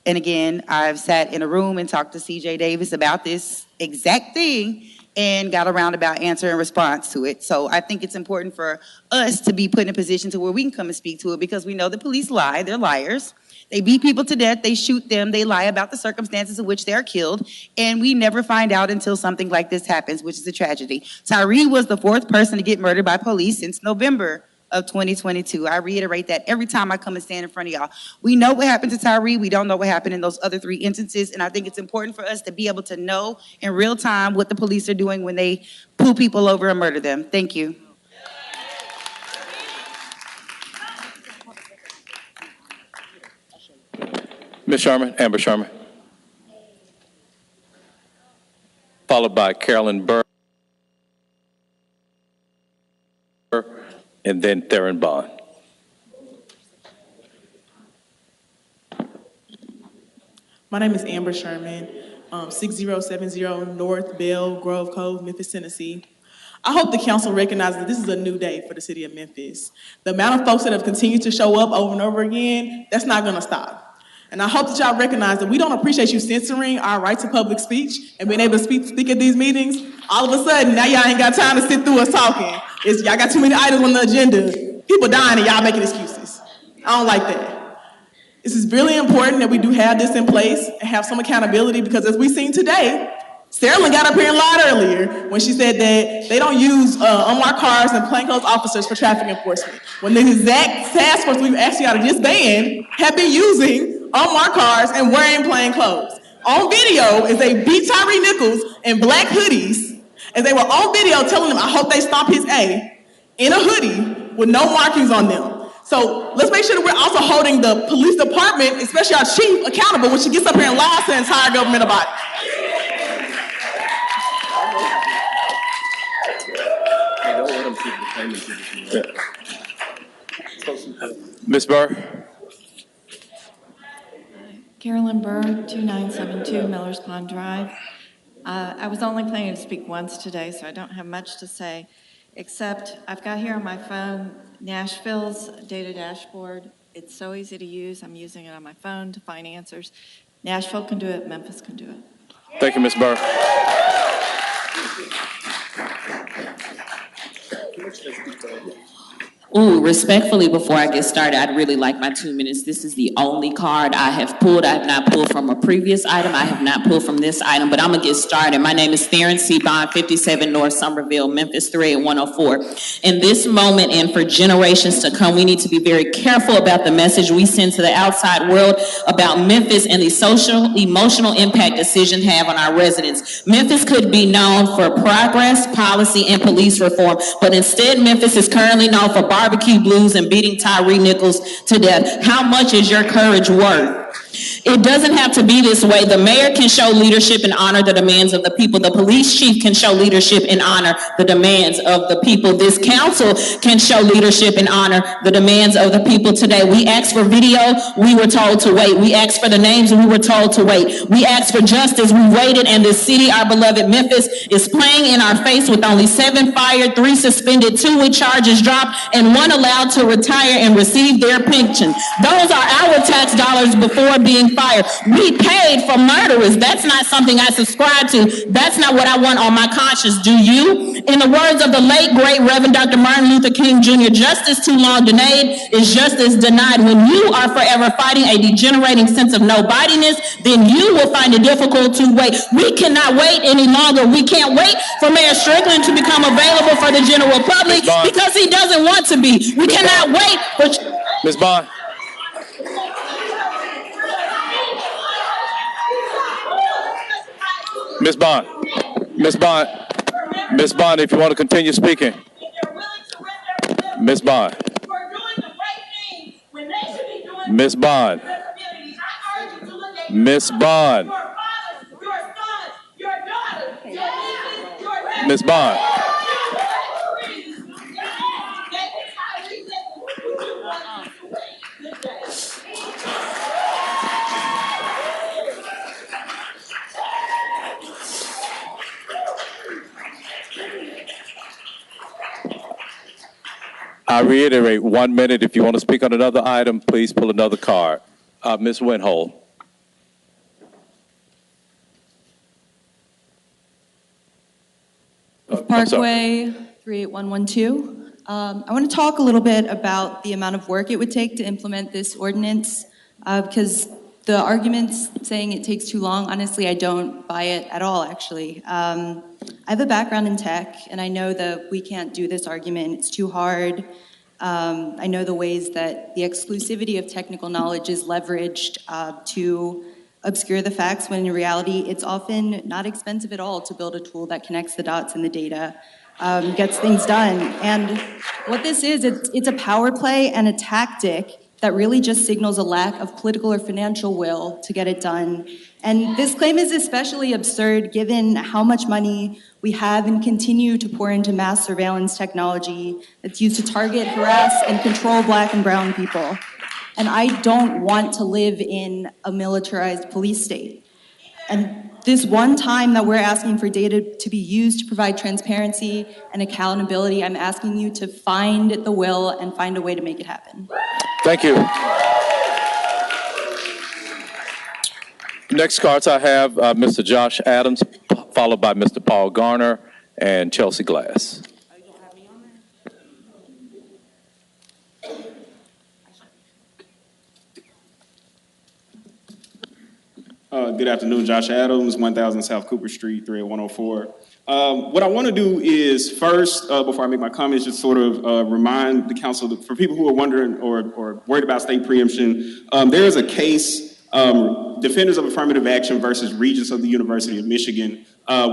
And again, I've sat in a room and talked to CJ Davis about this exact thing and got a roundabout answer in response to it. So I think it's important for us to be put in a position to where we can come and speak to it, because we know the police lie, they're liars. They beat people to death, they shoot them, they lie about the circumstances in which they're killed, and we never find out until something like this happens, which is a tragedy. Tyree was the 4th person to get murdered by police since November of 2022. I reiterate that every time I come and stand in front of y'all. We know what happened to Tyree. We don't know what happened in those other 3 instances. And I think it's important for us to be able to know in real time what the police are doing when they pull people over and murder them. Thank you. Ms. Sherman, Amber Sherman. Followed by Carolyn Burr. And then Theron Bond. My name is Amber Sherman, 6070 North Bell Grove Cove, Memphis, Tennessee. I hope the council recognizes that this is a new day for the city of Memphis. The amount of folks that have continued to show up over and over again, that's not gonna stop. And I hope that y'all recognize that we don't appreciate you censoring our right to public speech and being able to speak at these meetings. All of a sudden, now y'all ain't got time to sit through us talking. Y'all got too many items on the agenda. People dying and y'all making excuses. I don't like that. This is really important that we do have this in place and have some accountability, because as we've seen today, Sterling got up here and lied earlier when she said that they don't use unmarked cars and plainclothes officers for traffic enforcement, when the exact task force we've asked y'all to disband have been using unmarked cars and wearing plain clothes. On video is they beat Tyree Nichols in black hoodies, as they were on video telling him, I hope they stomp his A, in a hoodie with no markings on them. So let's make sure that we're also holding the police department, especially our chief, accountable when she gets up here and lies to the entire government about it. Ms. Burr. Carolyn Burr, 2972 Millers Pond Drive. I was only planning to speak once today, so I don't have much to say, except I've got here on my phone Nashville's data dashboard. It's so easy to use. I'm using it on my phone to find answers. Nashville can do it. Memphis can do it. Thank you, Ms. Burr. Ooh, respectfully, before I get started, I'd really like my 2 minutes. This is the only card I have pulled. I have not pulled from a previous item. I have not pulled from this item, but I'm gonna get started. My name is Theron C. Bond, 57 North Somerville, Memphis 38104. In this moment and for generations to come, we need to be very careful about the message we send to the outside world about Memphis and the social, emotional impact decisions have on our residents. Memphis could be known for progress, policy, and police reform, but instead Memphis is currently known for barbecue blues and beating Tyree Nichols to death. How much is your courage worth? It doesn't have to be this way. The mayor can show leadership and honor the demands of the people. The police chief can show leadership and honor the demands of the people. This council can show leadership and honor the demands of the people today. We asked for video, we were told to wait. We asked for the names, we were told to wait. We asked for justice, we waited, and this city, our beloved Memphis, is playing in our face with only 7 fired, 3 suspended, 2 with charges dropped, and 1 allowed to retire and receive their pension. Those are our tax dollars before being fired. We paid for murderers. That's not something I subscribe to. That's not what I want on my conscience. Do you? In the words of the late, great Reverend Dr. Martin Luther King Jr., justice too long denied is justice denied. When you are forever fighting a degenerating sense of nobodiness, then you will find it difficult to wait. We cannot wait any longer. We can't wait for Mayor Strickland to become available for the general public because he doesn't want to be. We cannot wait for... Ms. Bond. Ms. Bond, Ms. Bond, Ms. Bond, if you want to continue speaking. Ms. Bond. Ms. Bond. Ms. Bond. Ms. Bond. I reiterate, 1 minute. If you want to speak on another item, please pull another card. Ms. Winhole. Parkway 38112. I want to talk a little bit about the amount of work it would take to implement this ordinance because the arguments saying it takes too long, honestly, I don't buy it at all, actually. I have a background in tech, and I know that we can't do this argument. It's too hard. I know the ways that the exclusivity of technical knowledge is leveraged to obscure the facts, when in reality, it's often not expensive at all to build a tool that connects the dots in the data, gets things done. And what this is, it's a power play and a tactic that really just signals a lack of political or financial will to get it done. And this claim is especially absurd given how much money we have and continue to pour into mass surveillance technology that's used to target, harass, and control Black and brown people. And I don't want to live in a militarized police state. And this one time that we're asking for data to be used to provide transparency and accountability, I'm asking you to find the will and find a way to make it happen. Thank you. Next cards I have Mr. Josh Adams, followed by Mr. Paul Garner and Chelsea Glass. Good afternoon, Josh Adams, 1000 South Cooper Street, 38104. What I want to do is first, before I make my comments, just sort of remind the council that for people who are wondering or worried about state preemption, there is a case, Defenders of Affirmative Action versus Regents of the University of Michigan,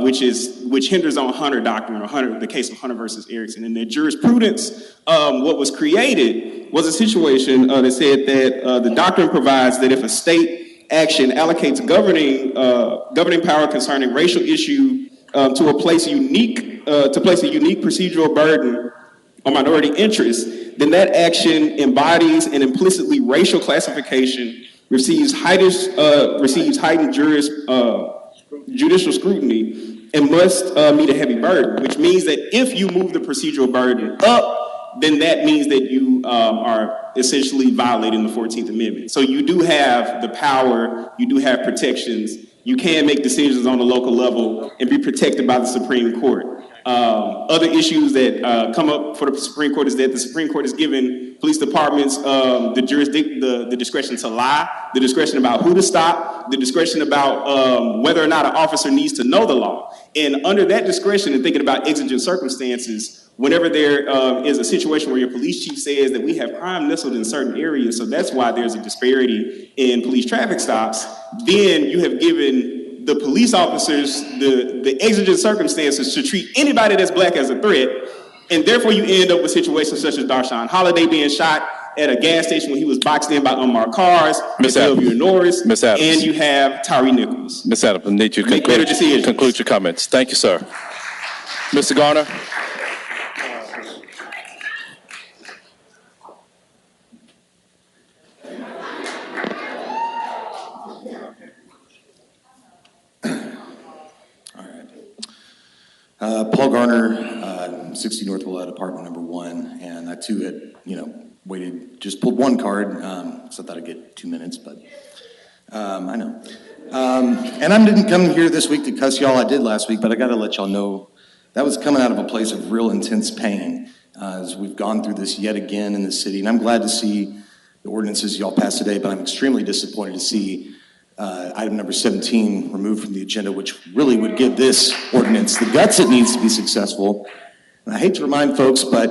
which hinders on Hunter doctrine, or the case of Hunter versus Erickson. In their jurisprudence, what was created was a situation that said that the doctrine provides that if a state action allocates governing power concerning racial issue to place a unique procedural burden on minority interests, then that action embodies and implicitly racial classification, receives heightened judicial scrutiny, and must meet a heavy burden, which means that if you move the procedural burden up, then that means that you are essentially violating the 14th Amendment. So you do have the power, you do have protections, you can make decisions on the local level and be protected by the Supreme Court. Other issues that come up for the Supreme Court is that the Supreme Court has given police departments the discretion to lie, the discretion about who to stop, the discretion about whether or not an officer needs to know the law. And under that discretion and thinking about exigent circumstances, whenever there is a situation where your police chief says that we have crime nestled in certain areas, so that's why there's a disparity in police traffic stops, then you have given the police officers the exigent circumstances to treat anybody that's black as a threat, and therefore you end up with situations such as Darshawn Holiday being shot at a gas station when he was boxed in by unmarked cars, Miss Adams. Norris, Miss Adams. And you have Tyree Nichols. Ms. Adams, I need you to conclude your comments. Thank you, sir. Mr. Garner. Paul Garner, 60 North Willette, apartment number 1, and I too had, just pulled one card, so I thought I'd get 2 minutes, but I know. And I didn't come here this week to cuss y'all, I did last week, but I gotta let y'all know that was coming out of a place of real intense pain as we've gone through this yet again in the city, and I'm glad to see the ordinances y'all passed today, but I'm extremely disappointed to see item number 17 removed from the agenda, which really would give this ordinance the guts it needs to be successful. And I hate to remind folks, but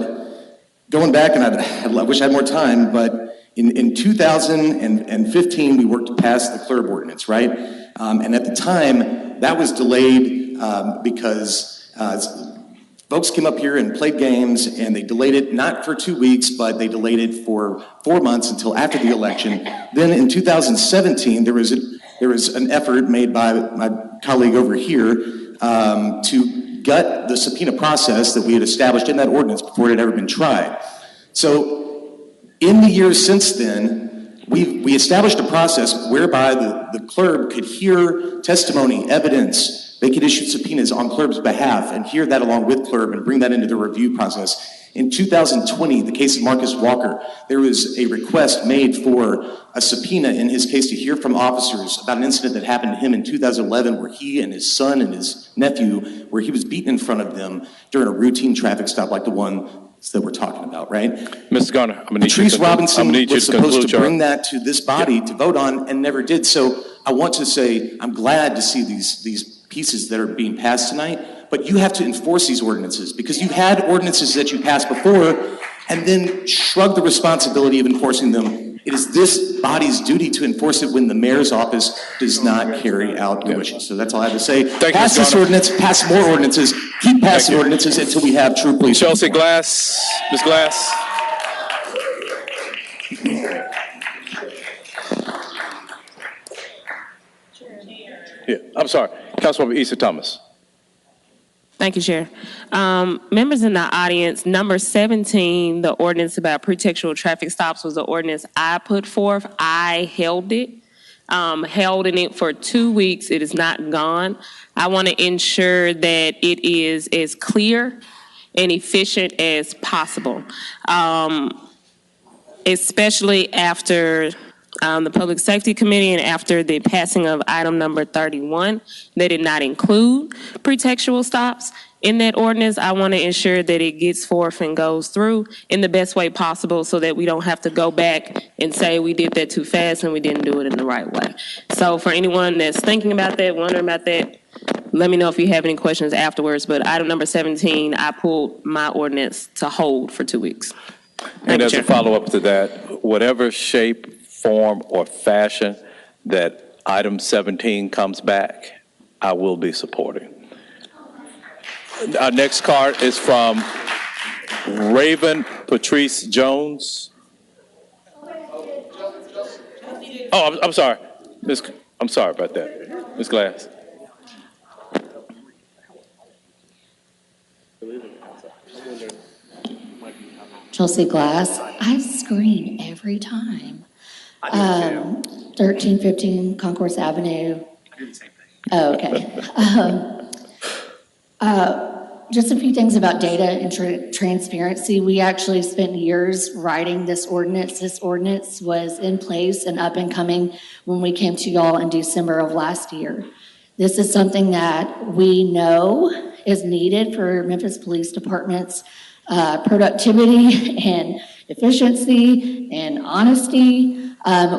going back, and I wish I had more time, but in 2015, we worked to pass the CLRB ordinance, right? And at the time, that was delayed because folks came up here and played games, and they delayed it not for 2 weeks, but they delayed it for 4 months until after the election. Then in 2017, there was an effort made by my colleague over here to gut the subpoena process that we had established in that ordinance before it had ever been tried. So in the years since then, we established a process whereby the CLRB could hear testimony, evidence. They could issue subpoenas on CLRB's behalf and hear that along with CLRB and bring that into the review process. In 2020, the case of Marcus Walker, there was a request made for a subpoena in his case to hear from officers about an incident that happened to him in 2011 where he and his son and his nephew, where he was beaten in front of them during a routine traffic stop like the one that we're talking about, right? Mr. Garner, I'm going to need Patrice you to Robinson was supposed to bring your... that to this body to vote on and never did. So I want to say I'm glad to see these pieces that are being passed tonight, but you have to enforce these ordinances because you had ordinances that you passed before and then shrug the responsibility of enforcing them. It is this body's duty to enforce it when the mayor's office does not carry out the wishes. So that's all I have to say. Pass this ordinance, pass more ordinances, keep passing ordinances until we have true police. Chelsea Glass, Ms. Glass. Yeah, I'm sorry. Councilwoman Issa Thomas. Thank you, Chair. Members in the audience, number 17, the ordinance about pretextual traffic stops was the ordinance I put forth. I held it, held in it for 2 weeks. It is not gone. I want to ensure that it is as clear and efficient as possible, especially after the Public Safety Committee and after the passing of item number 31. They did not include pretextual stops in that ordinance. I want to ensure that it gets forth and goes through in the best way possible so that we don't have to go back and say we did that too fast and we didn't do it in the right way. So for anyone that's thinking about that, wondering about that, let me know if you have any questions afterwards. But item number 17, I pulled my ordinance to hold for 2 weeks. And as a follow-up to that, whatever shape, form, or fashion that item 17 comes back, I will be supporting. Our next card is from Raven Patrice Jones. Oh, I'm sorry. I'm sorry about that. Ms. Glass. Chelsea Glass. I scream every time. 1315 Concourse Avenue. I did the same thing. Oh, okay. Just a few things about data and transparency. We actually spent years writing this ordinance. This ordinance was in place and up and coming when we came to y'all in December of last year. This is something that we know is needed for Memphis Police Department's productivity and efficiency and honesty.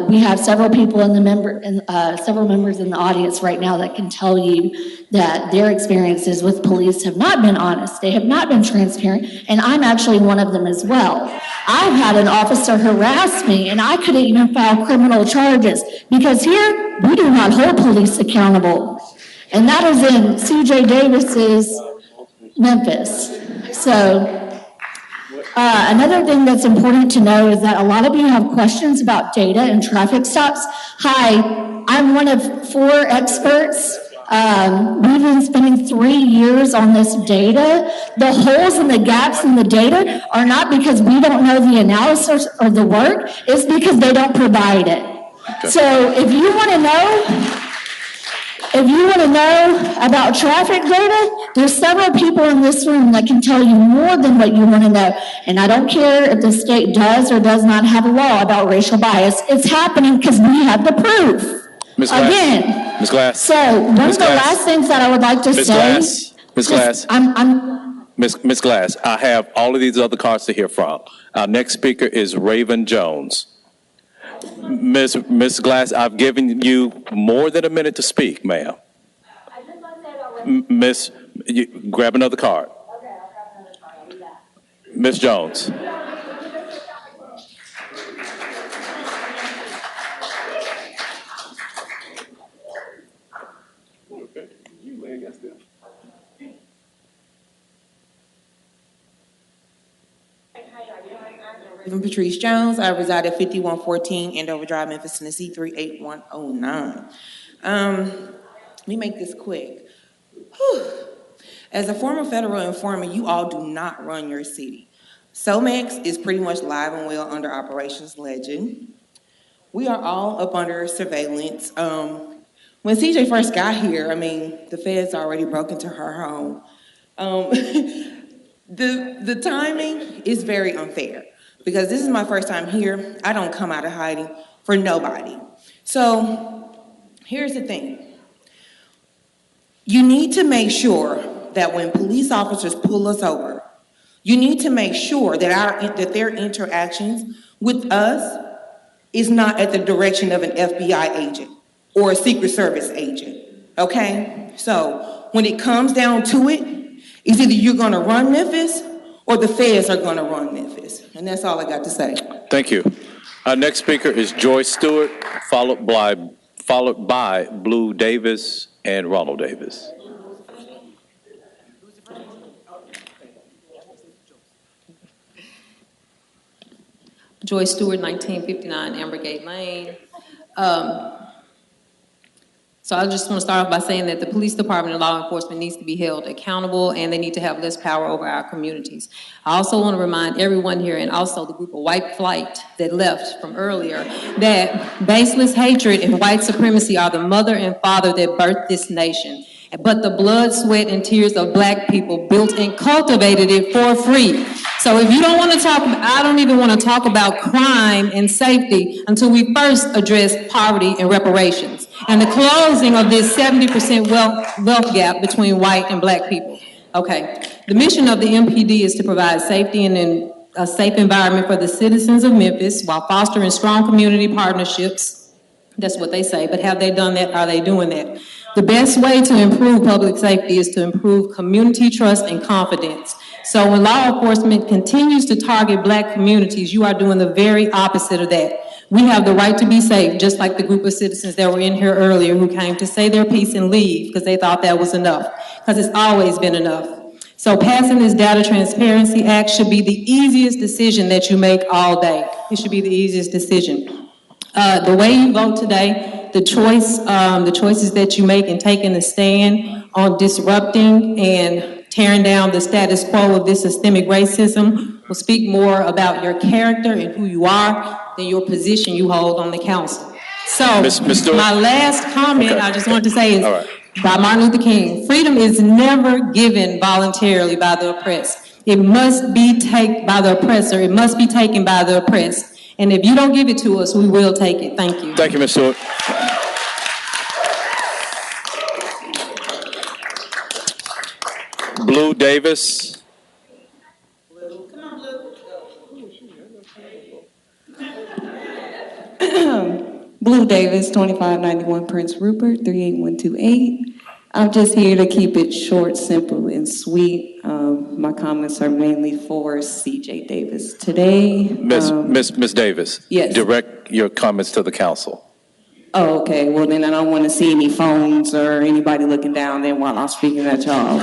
We have several people in the several members in the audience right now that can tell you that their experiences with police have not been honest. They have not been transparent, and I'm actually one of them as well. I've had an officer harass me, and I couldn't even file criminal charges because here we do not hold police accountable, and that is in CJ Davis's Memphis. So. Another thing that's important to know is that a lot of you have questions about data and traffic stops. Hi, I'm one of 4 experts. We've been spending 3 years on this data. The holes and the gaps in the data are not because we don't know the analysis or the work, it's because they don't provide it. Okay. So if you want to know about traffic data, there's several people in this room that can tell you more than what you want to know. And I don't care if the state does or does not have a law about racial bias. It's happening because we have the proof. Ms. Glass. Again. Ms. Glass. So one of the last things that I would like to say. Ms. Glass. Ms. Glass, I have all of these other cards to hear from. Our next speaker is Raven Jones. Ms. Glass, I've given you more than a minute to speak, ma'am. Miss, grab another card. Okay, I'll grab another card. I'll do that. Ms. Jones. I'm Patrice Jones. I reside at 5114 Andover Drive, Memphis, Tennessee, 38109. Let me make this quick. Whew. As a former federal informant, you all do not run your city. SOMEX is pretty much live and well under Operations Legend. We are all up under surveillance. When CJ first got here, the feds already broke into her home. The timing is very unfair because this is my first time here. I don't come out of hiding for nobody. So here's the thing. You need to make sure that when police officers pull us over, you need to make sure that their interactions with us is not at the direction of an FBI agent or a Secret Service agent, okay? So when it comes down to it, it's either you're gonna run Memphis or the feds are gonna run Memphis. And that's all I got to say. Thank you. Our next speaker is Joyce Stewart, followed by Blue Davis and Ronald Davis. Joyce Stewart, 1959 Ambergate Lane. So I just want to start off by saying that the police department and law enforcement needs to be held accountable and they need to have less power over our communities. I also want to remind everyone here and also the group of white flight that left from earlier that baseless hatred and white supremacy are the mother and father that birthed this nation. But the blood, sweat, and tears of black people built and cultivated it for free. So if you don't want to talk, I don't even want to talk about crime and safety until we first address poverty and reparations and the closing of this 70% wealth gap between white and black people. Okay, the mission of the MPD is to provide safety and a safe environment for the citizens of Memphis while fostering strong community partnerships. That's what they say, but have they done that? Are they doing that? The best way to improve public safety is to improve community trust and confidence. So when law enforcement continues to target black communities, you are doing the very opposite of that. We have the right to be safe, just like the group of citizens that were in here earlier who came to say their piece and leave because they thought that was enough, because it's always been enough. So passing this Data Transparency Act should be the easiest decision that you make all day. It should be the easiest decision. The way you vote today, the choices that you make in taking a stand on disrupting and tearing down the status quo of this systemic racism will speak more about your character and who you are than your position you hold on the council. So my last comment I just wanted to say is by Martin Luther King, freedom is never given voluntarily by the oppressed. It must be taken by the oppressor. It must be taken by the oppressed. And if you don't give it to us, we will take it. Thank you. Thank you, Ms. Stewart. Blue Davis. Blue Davis, 2591 Prince Rupert, 38128. I'm just here to keep it short, simple, and sweet. My comments are mainly for CJ Davis today. Miss Davis. Yes. Direct your comments to the council. Oh, okay. Well, then I don't want to see any phones or anybody looking down there while I'm speaking at y'all.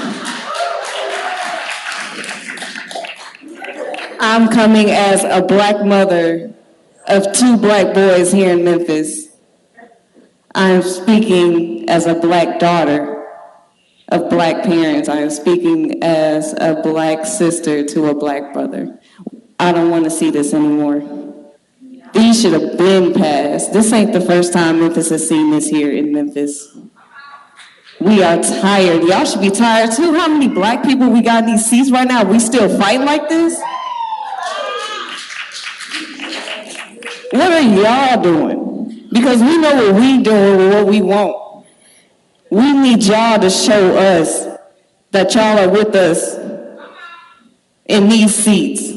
I'm coming as a black mother of 2 black boys here in Memphis. I am speaking as a black daughter of black parents. I am speaking as a black sister to a black brother. I don't want to see this anymore. These should have been passed. This ain't the first time Memphis has seen this here in Memphis. We are tired. Y'all should be tired too. How many black people we got in these seats right now? We still fighting like this? What are y'all doing? Because we know what we doing with what we want. We need y'all to show us that y'all are with us in these seats.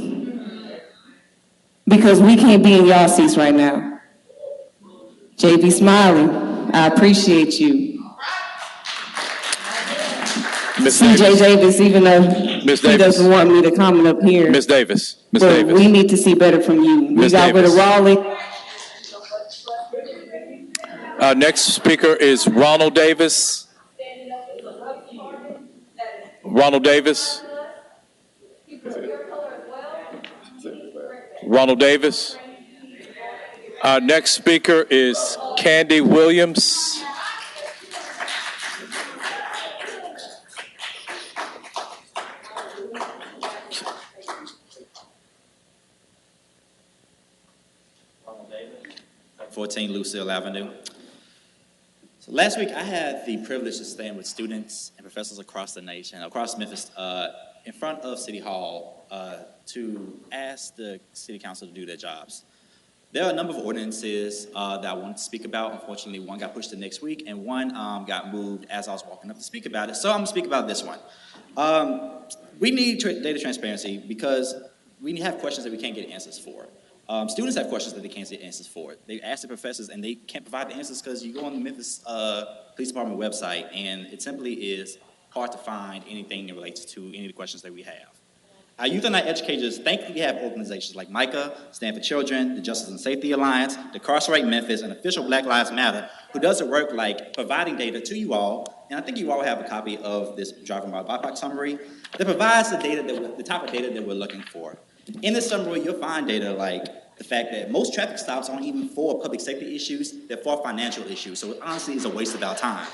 Because we can't be in y'all seats right now. JB Smiley, I appreciate you. CJ Davis, even though he doesn't want me to comment up here. Miss Davis. But we need to see better from you. We got rid of Raleigh. Our next speaker is Ronald Davis. Ronald Davis. Ronald Davis. Our next speaker is Candy Williams. Ronald Davis, 14 Lucille Avenue. So last week I had the privilege to stand with students and professors across the nation, across Memphis, in front of City Hall to ask the City Council to do their jobs. There are a number of ordinances that I wanted to speak about. Unfortunately, one got pushed to next week, and one got moved as I was walking up to speak about it. So I'm going to speak about this one. We need data transparency because we have questions that we can't get answers for. Students have questions that they can't get answers for. They ask the professors, and they can't provide the answers because you go on the Memphis Police Department website, and it simply is hard to find anything that relates to any of the questions that we have. Our youth and our educators, thankfully, have organizations like MICA, Stand for Children, the Justice and Safety Alliance, Decarcerate Memphis, and Official Black Lives Matter, who does the work like providing data to you all. And I think you all have a copy of this driving by BIPOC summary that provides the data, the type of data that we're looking for. In this summary, you'll find data like the fact that most traffic stops aren't even for public safety issues, they're for financial issues. So it honestly is a waste of our time.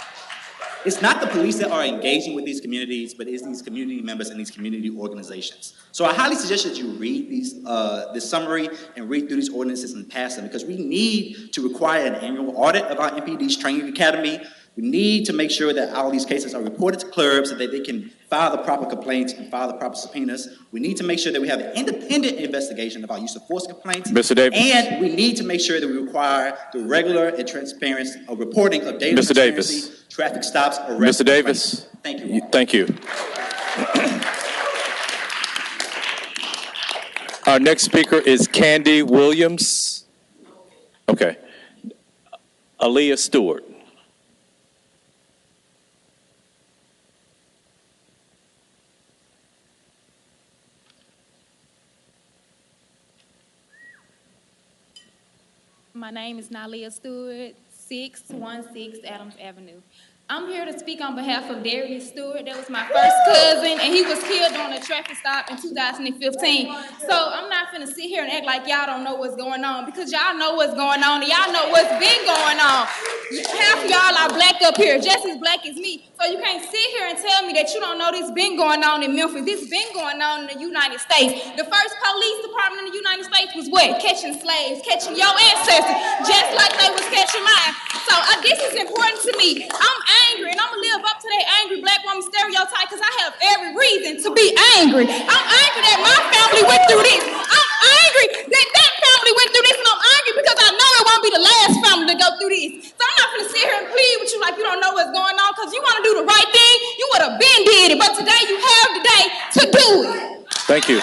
It's not the police that are engaging with these communities, but it's these community members and these community organizations. So I highly suggest that you read this summary and read through these ordinances and pass them, because we need to require an annual audit of our MPD's training academy. We need to make sure that all these cases are reported to clerks so that they can file the proper complaints and file the proper subpoenas. We need to make sure that we have an independent investigation of our use of force complaints. Mr. Davis. And we need to make sure that we require the regular and transparent reporting of data Mr. Davis. traffic stops, arrests. Mr. Davis. Thank you. Thank you. Our next speaker is Candy Williams. Okay. Aaliyah Stewart. My name is Nalia Stewart, 616 Adams Avenue. I'm here to speak on behalf of Darius Stewart. That was my first cousin, and he was killed on a traffic stop in 2015. So I'm not finna sit here and act like y'all don't know what's going on, because y'all know what's going on, and y'all know what's been going on. Half of y'all are black up here, just as black as me. So you can't sit here and tell me that you don't know this been going on in Memphis. This been going on in the United States. The first police department in the United States was what? Catching slaves, catching your ancestors, just like they was catching mine. So this is important to me. I'm angry, and I'm gonna live up to that angry black woman stereotype, because I have every reason to be angry. I'm angry that my family went through this. I'm angry that that family went through this, and I'm angry because I know it won't be the last family to go through this. So I'm not gonna sit here and plead with you like you don't know what's going on, because you want to do the right thing, you would have been did it. But today you have to do it. Thank you.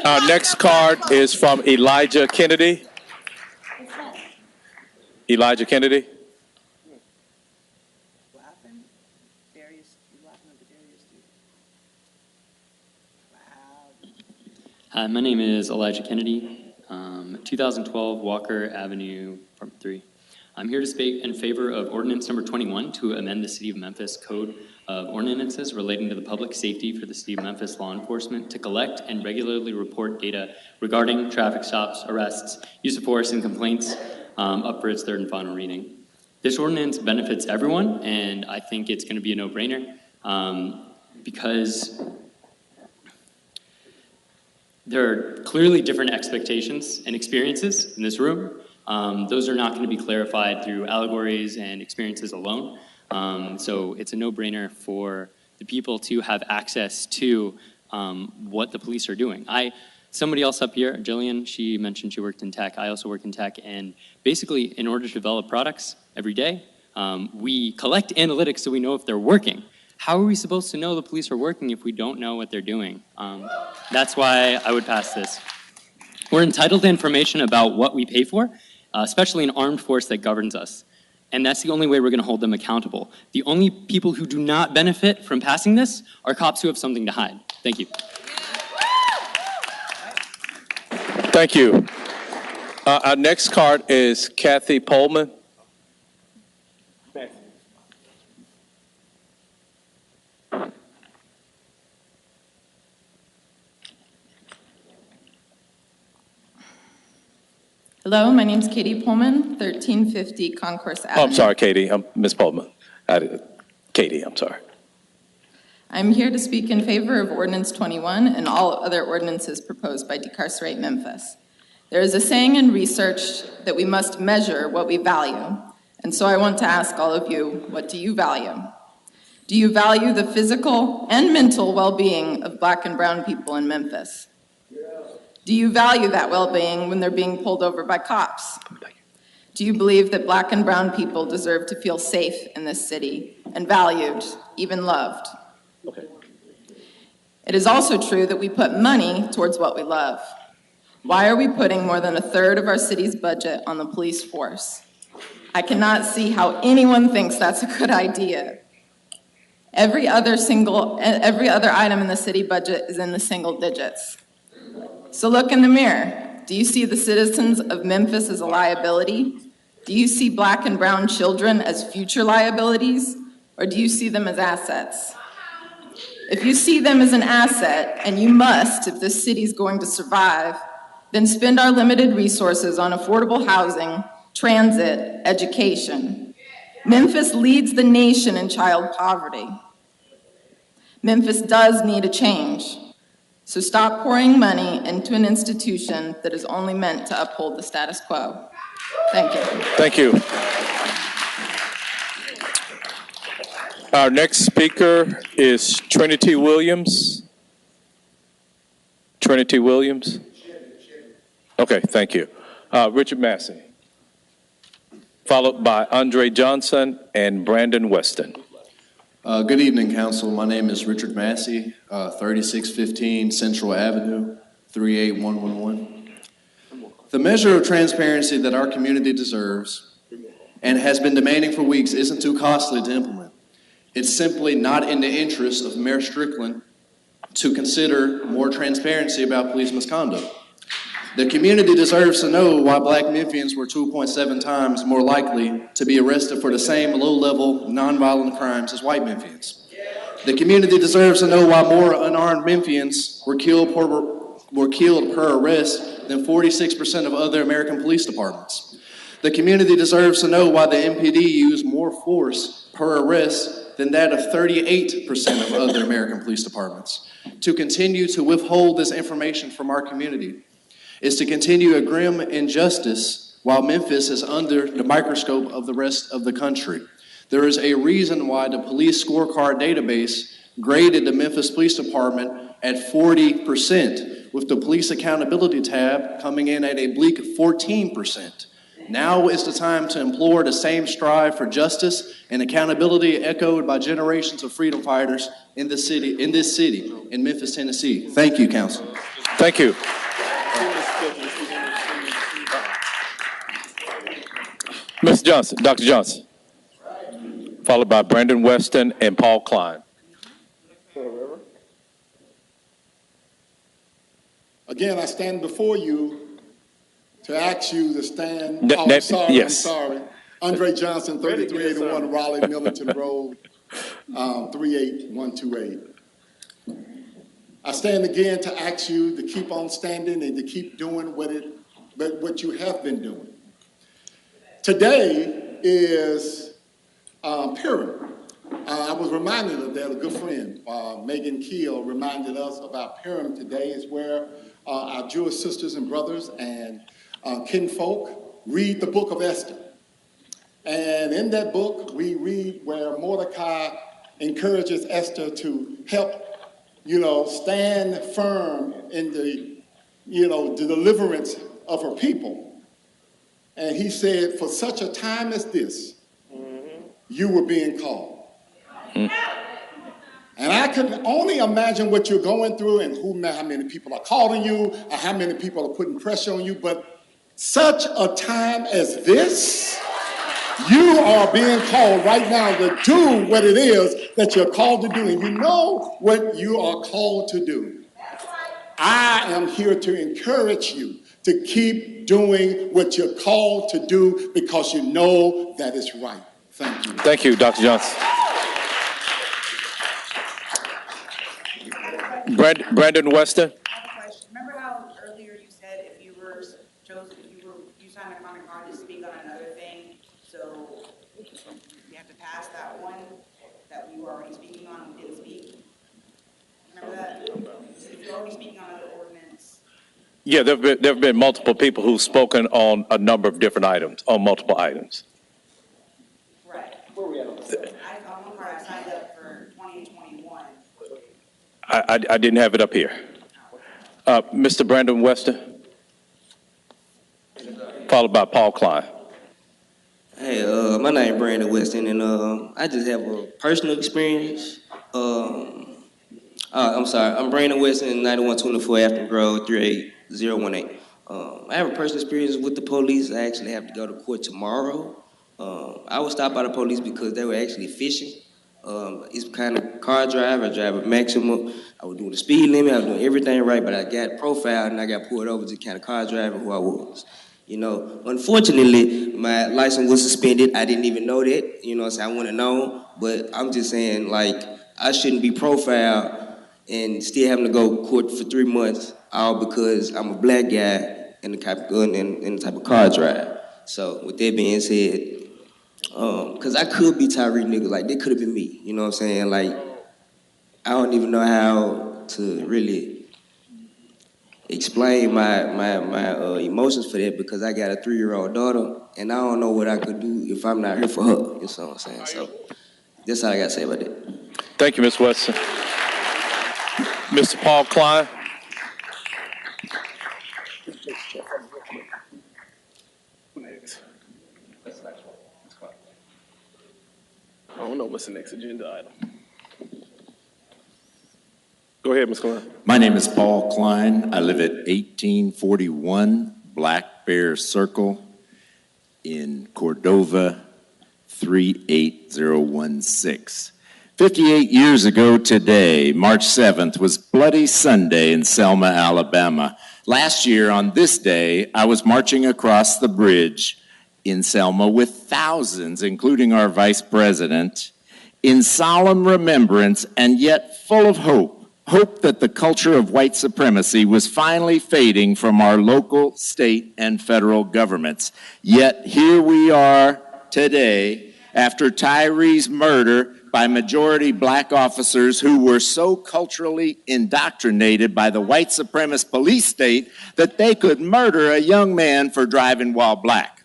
Our next card is from Elijah Kennedy. Elijah Kennedy. Hi, my name is Elijah Kennedy, 2012 Walker Avenue, Apartment 3. I'm here to speak in favor of ordinance number 21 to amend the City of Memphis Code of Ordinances relating to the public safety for the City of Memphis law enforcement to collect and regularly report data regarding traffic stops, arrests, use of force, and complaints up for its third and final reading. This ordinance benefits everyone, and I think it's going to be a no-brainer because there are clearly different expectations and experiences in this room. Those are not going to be clarified through allegories and experiences alone. So it's a no-brainer for the people to have access to what the police are doing. Somebody else up here, Jillian, she mentioned she worked in tech. I also work in tech. And basically, in order to develop products every day, we collect analytics so we know if they're working. How are we supposed to know the police are working if we don't know what they're doing? That's why I would pass this. We're entitled to information about what we pay for, especially an armed force that governs us. And that's the only way we're going to hold them accountable. The only people who do not benefit from passing this are cops who have something to hide. Thank you. Thank you. Our next card is Kathy Pullman. Hello, my name's Katie Pullman, 1350 Concourse Avenue. Oh, I'm sorry, Katie. Ms. Pullman. Katie, I'm sorry. I'm here to speak in favor of Ordinance 21 and all other ordinances proposed by Decarcerate Memphis. There is a saying in research that we must measure what we value. And so I want to ask all of you, what do you value? Do you value the physical and mental well-being of Black and brown people in Memphis? Do you value that well-being when they're being pulled over by cops? Do you believe that Black and brown people deserve to feel safe in this city and valued, even loved? Okay. It is also true that we put money towards what we love. Why are we putting more than a third of our city's budget on the police force? I cannot see how anyone thinks that's a good idea. Every other item in the city budget is in the single digits. So look in the mirror. Do you see the citizens of Memphis as a liability? Do you see Black and brown children as future liabilities? Or do you see them as assets? If you see them as an asset, and you must if this city's going to survive, then spend our limited resources on affordable housing, transit, education. Memphis leads the nation in child poverty. Memphis does need a change. So stop pouring money into an institution that is only meant to uphold the status quo. Thank you. Thank you. Our next speaker is Trinity Williams. Trinity Williams? Okay, thank you. Richard Massey, followed by Andre Johnson and Brandon Weston. Good evening, Council. My name is Richard Massey, 3615 Central Avenue, 38111. The measure of transparency that our community deserves and has been demanding for weeks isn't too costly to implement. It's simply not in the interest of Mayor Strickland to consider more transparency about police misconduct. The community deserves to know why Black Memphians were 2.7 times more likely to be arrested for the same low-level, nonviolent crimes as white Memphians. The community deserves to know why more unarmed Memphians were killed per arrest than 46% of other American police departments. The community deserves to know why the MPD used more force per arrest than that of 38% of other American police departments. To continue to withhold this information from our community is to continue a grim injustice while Memphis is under the microscope of the rest of the country. There is a reason why the police scorecard database graded the Memphis Police Department at 40%, with the police accountability tab coming in at a bleak 14%. Now is the time to implore the same strive for justice and accountability echoed by generations of freedom fighters in this city, in Memphis, Tennessee. Thank you, Council. Thank you. Ms. Johnson, Dr. Johnson, followed by Brandon Weston and Paul Klein. Again, I stand before you to ask you to stand. Yes. I'm sorry. Andre Johnson, 3381 Raleigh Millington Road, 38128. I stand again to ask you to keep on standing and to keep doing what you have been doing. Today is Purim. I was reminded of that. A good friend, Megan Keel, reminded us about Purim. Today is where our Jewish sisters and brothers and kinfolk read the book of Esther. And in that book, we read where Mordecai encourages Esther to help, stand firm in the deliverance of her people. And he said, for such a time as this, you were being called. And I can only imagine what you're going through and how many people are calling you, or how many people are putting pressure on you. But such a time as this, you are being called right now to do what it is that you're called to do. And you know what you are called to do. I am here to encourage you to keep doing what you're called to do because you know that is right. Thank you. Thank you, Dr. Johnson. Brandon Weston. Remember how earlier you said if you were chosen, you signed a common card to speak on another thing, so you have to pass that one that we were already speaking on and we didn't speak? Remember that? If you're already speaking on another ordinance. Yeah, there have been multiple people who've spoken on a number of different items, on multiple items. Right. Where are we at on that? On one part, I signed up for 2021. I didn't have it up here. Mr. Brandon Weston, followed by Paul Klein. Hey, my name is Brandon Weston, and I just have a personal experience. I'm sorry, I'm Brandon Weston, 9124 Afton Grove, 38018. I have a personal experience with the police. I actually have to go to court tomorrow. I was stopped by the police because they were actually fishing. It's kind of car drive. I drive a maximum. I was doing the speed limit. I was doing everything right, but I got profiled and I got pulled over to kind of car driving who I was. Unfortunately, my license was suspended. I didn't even know that. So I wouldn't have known. But I'm just saying, I shouldn't be profiled and still having to go to court for 3 months, all because I'm a black guy and the type of car drive. So with that being said, because I could be Tyree nigga, they could have been me. You know what I'm saying? I don't even know how to really explain my emotions for that because I got a 3-year-old daughter and I don't know what I could do if I'm not here for her. You know what I'm saying? So that's all I got to say about that. Thank you, Ms. Weston. Mr. Paul Klein. I don't know what's the next agenda item. Go ahead, Ms. Klein. My name is Paul Klein. I live at 1841 Black Bear Circle in Cordova, 38016. 58 years ago today, March 7th, was Bloody Sunday in Selma, Alabama. Last year on this day, I was marching across the bridge in Selma with thousands, including our vice president, in solemn remembrance and yet full of hope that the culture of white supremacy was finally fading from our local, state, and federal governments. Yet here we are today, after Tyree's murder by majority black officers who were so culturally indoctrinated by the white supremacist police state that they could murder a young man for driving while black.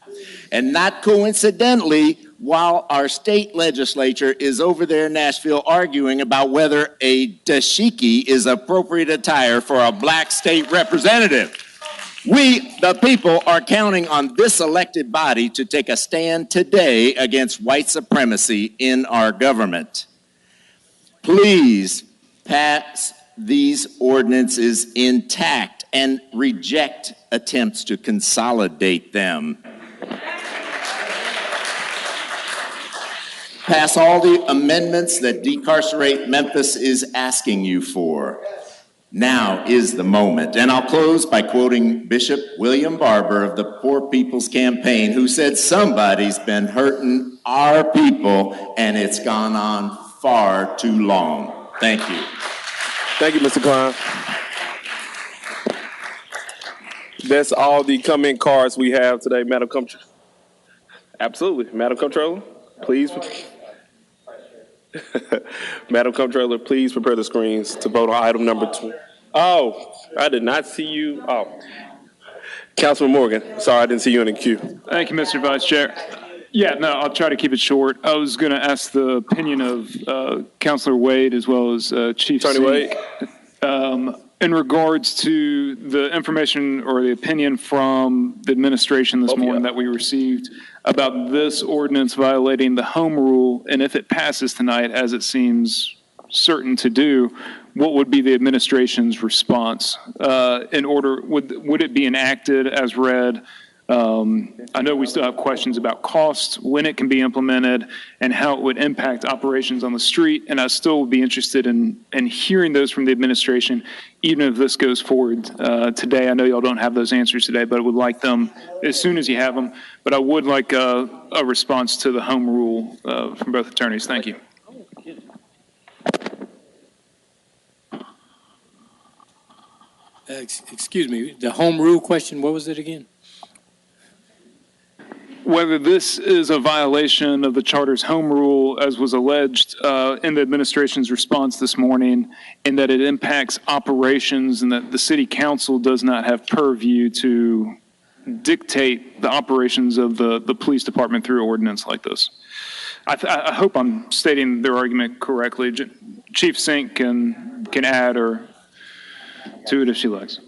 And not coincidentally, while our state legislature is over there in Nashville arguing about whether a dashiki is appropriate attire for a black state representative. We, the people, are counting on this elected body to take a stand today against white supremacy in our government. Please pass these ordinances intact and reject attempts to consolidate them. Pass all the amendments that Decarcerate Memphis is asking you for. Now is the moment. And I'll close by quoting Bishop William Barber of the Poor People's Campaign, who said, "Somebody's been hurting our people, and it's gone on far too long." Thank you. Thank you, Mr. Klein. That's all the comment cards we have today, Madam Comptroller. Absolutely. Madam Comptroller, please. Madam Comptroller, please prepare the screens to vote on item number 2. Oh, I did not see you. Oh, Councilman Morgan, sorry, I didn't see you in the queue. Thank you, Mr. Vice Chair. Yeah, no, I'll try to keep it short. I was going to ask the opinion of Councilor Wade as well as Chief Attorney Wade. In regards to the information or the opinion from the administration this morning that we received about this ordinance violating the home rule, and if it passes tonight, as it seems certain to do, what would be the administration's response? Would it be enacted as read? I know we still have questions about costs, when it can be implemented, and how it would impact operations on the street. And I still would be interested in hearing those from the administration, even if this goes forward today. I know y'all don't have those answers today, but I would like them as soon as you have them. But I would like a response to the home rule from both attorneys. Thank you. Excuse me, the home rule question, what was it again? Whether this is a violation of the charter's home rule, as was alleged in the administration's response this morning, and that it impacts operations and that the city council does not have purview to dictate the operations of the police department through ordinance like this. I hope I'm stating their argument correctly. Chief Sink can add or to it if she likes.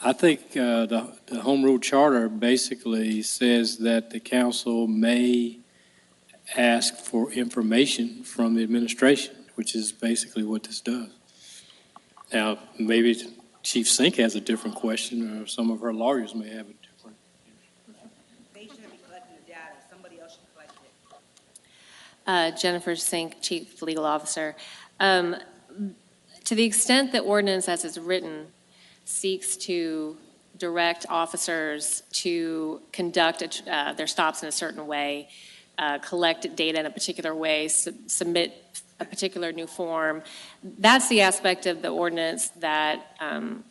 I think the Home Rule Charter basically says that the council may ask for information from the administration, which is basically what this does. Now, maybe Chief Sink has a different question, or some of her lawyers may have a different. They shouldn't be collecting the data. Somebody else should collect it. Jennifer Sink, Chief Legal Officer. To the extent that ordinance as it's written seeks to direct officers to conduct their stops in a certain way, collect data in a particular way, submit a particular new form, that's the aspect of the ordinance that,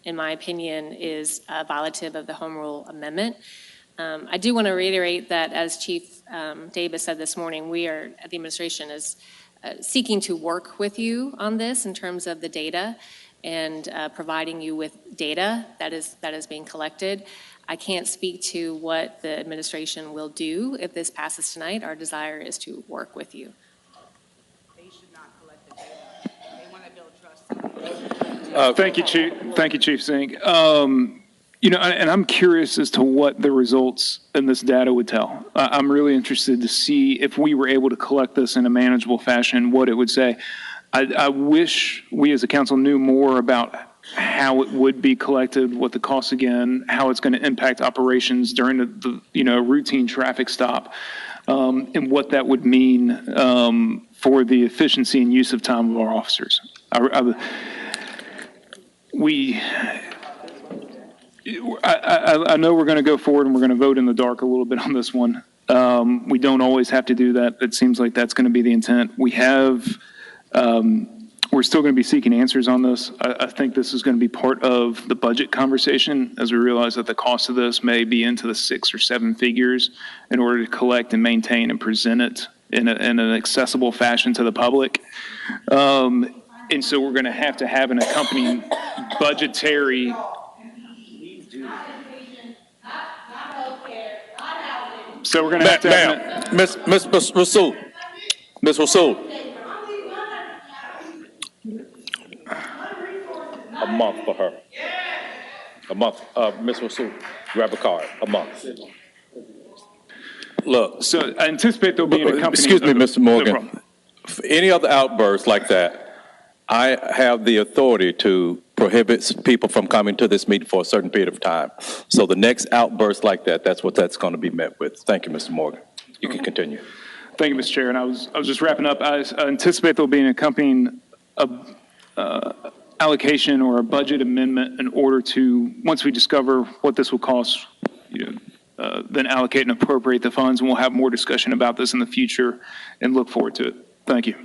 in my opinion, is violative of the Home Rule Amendment. I do want to reiterate that, as Chief Davis said this morning, we are, the administration is seeking to work with you on this in terms of the data and providing you with data that is being collected. I can't speak to what the administration will do if this passes tonight. Our desire is to work with you. They should not collect the data. They want to build trust. Thank you, Chief. Thank you, Chief Sink. And I'm curious as to what the results in this data would tell. I'm really interested to see if we were able to collect this in a manageable fashion, what it would say. I wish we as a council knew more about how it would be collected, what the costs again, how it's going to impact operations during the routine traffic stop, and what that would mean for the efficiency and use of time of our officers. I know we're going to go forward and we're going to vote in the dark a little bit on this one. We don't always have to do that. It seems like that's going to be the intent. We're still going to be seeking answers on this. I think this is going to be part of the budget conversation as we realize that the cost of this may be into the 6 or 7 figures in order to collect and maintain and present it in an accessible fashion to the public. And so we're going to have an accompanying budgetary. So we're going to have to have Miss Rasul. Miss Rasul. A month for her. A month. Ms. Rasul, grab a card. A month. Look. So I anticipate there'll be an accompanying. Excuse me, Mr. No Morgan. problem. For any other outbursts like that, I have the authority to prohibit people from coming to this meeting for a certain period of time. So the next outburst like that, that's what that's going to be met with. Thank you, Mr. Morgan. You can continue. Thank you, Mr. Chair. And I was just wrapping up. I anticipate there'll be an accompanying allocation or a budget amendment in order to, once we discover what this will cost, then allocate and appropriate the funds, and we'll have more discussion about this in the future and look forward to it. Thank you.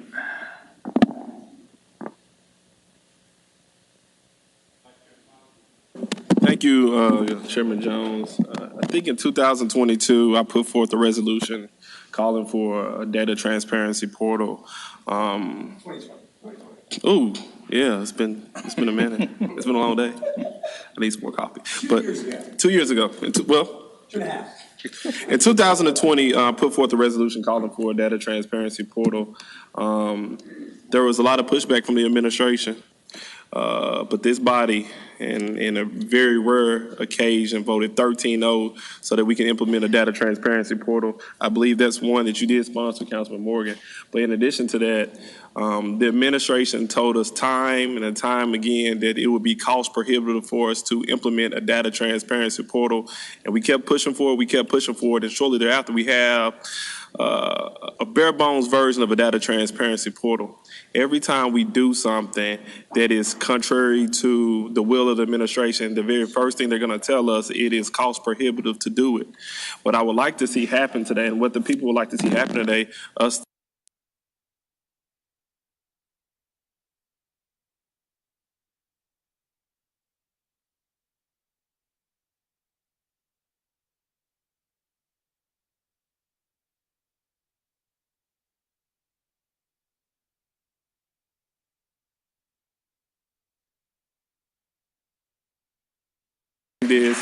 Thank you, Chairman Jones. I think in 2022, I put forth a resolution calling for a data transparency portal. Oh, yeah, it's been a minute. It's been a long day. I need some more coffee. But 2 years ago, 2.5. In 2020, put forth a resolution calling for a data transparency portal. There was a lot of pushback from the administration, but this body, in a very rare occasion, voted 13-0 so that we can implement a data transparency portal. I believe that's one that you did sponsor, Councilman Morgan. But in addition to that, the administration told us time and time again that it would be cost prohibitive for us to implement a data transparency portal. And we kept pushing forward, and shortly thereafter we have a bare bones version of a data transparency portal. Every time we do something that is contrary to the will of the administration, the very first thing they're going to tell us, it is cost prohibitive to do it. What I would like to see happen today, and what the people would like to see happen today, us this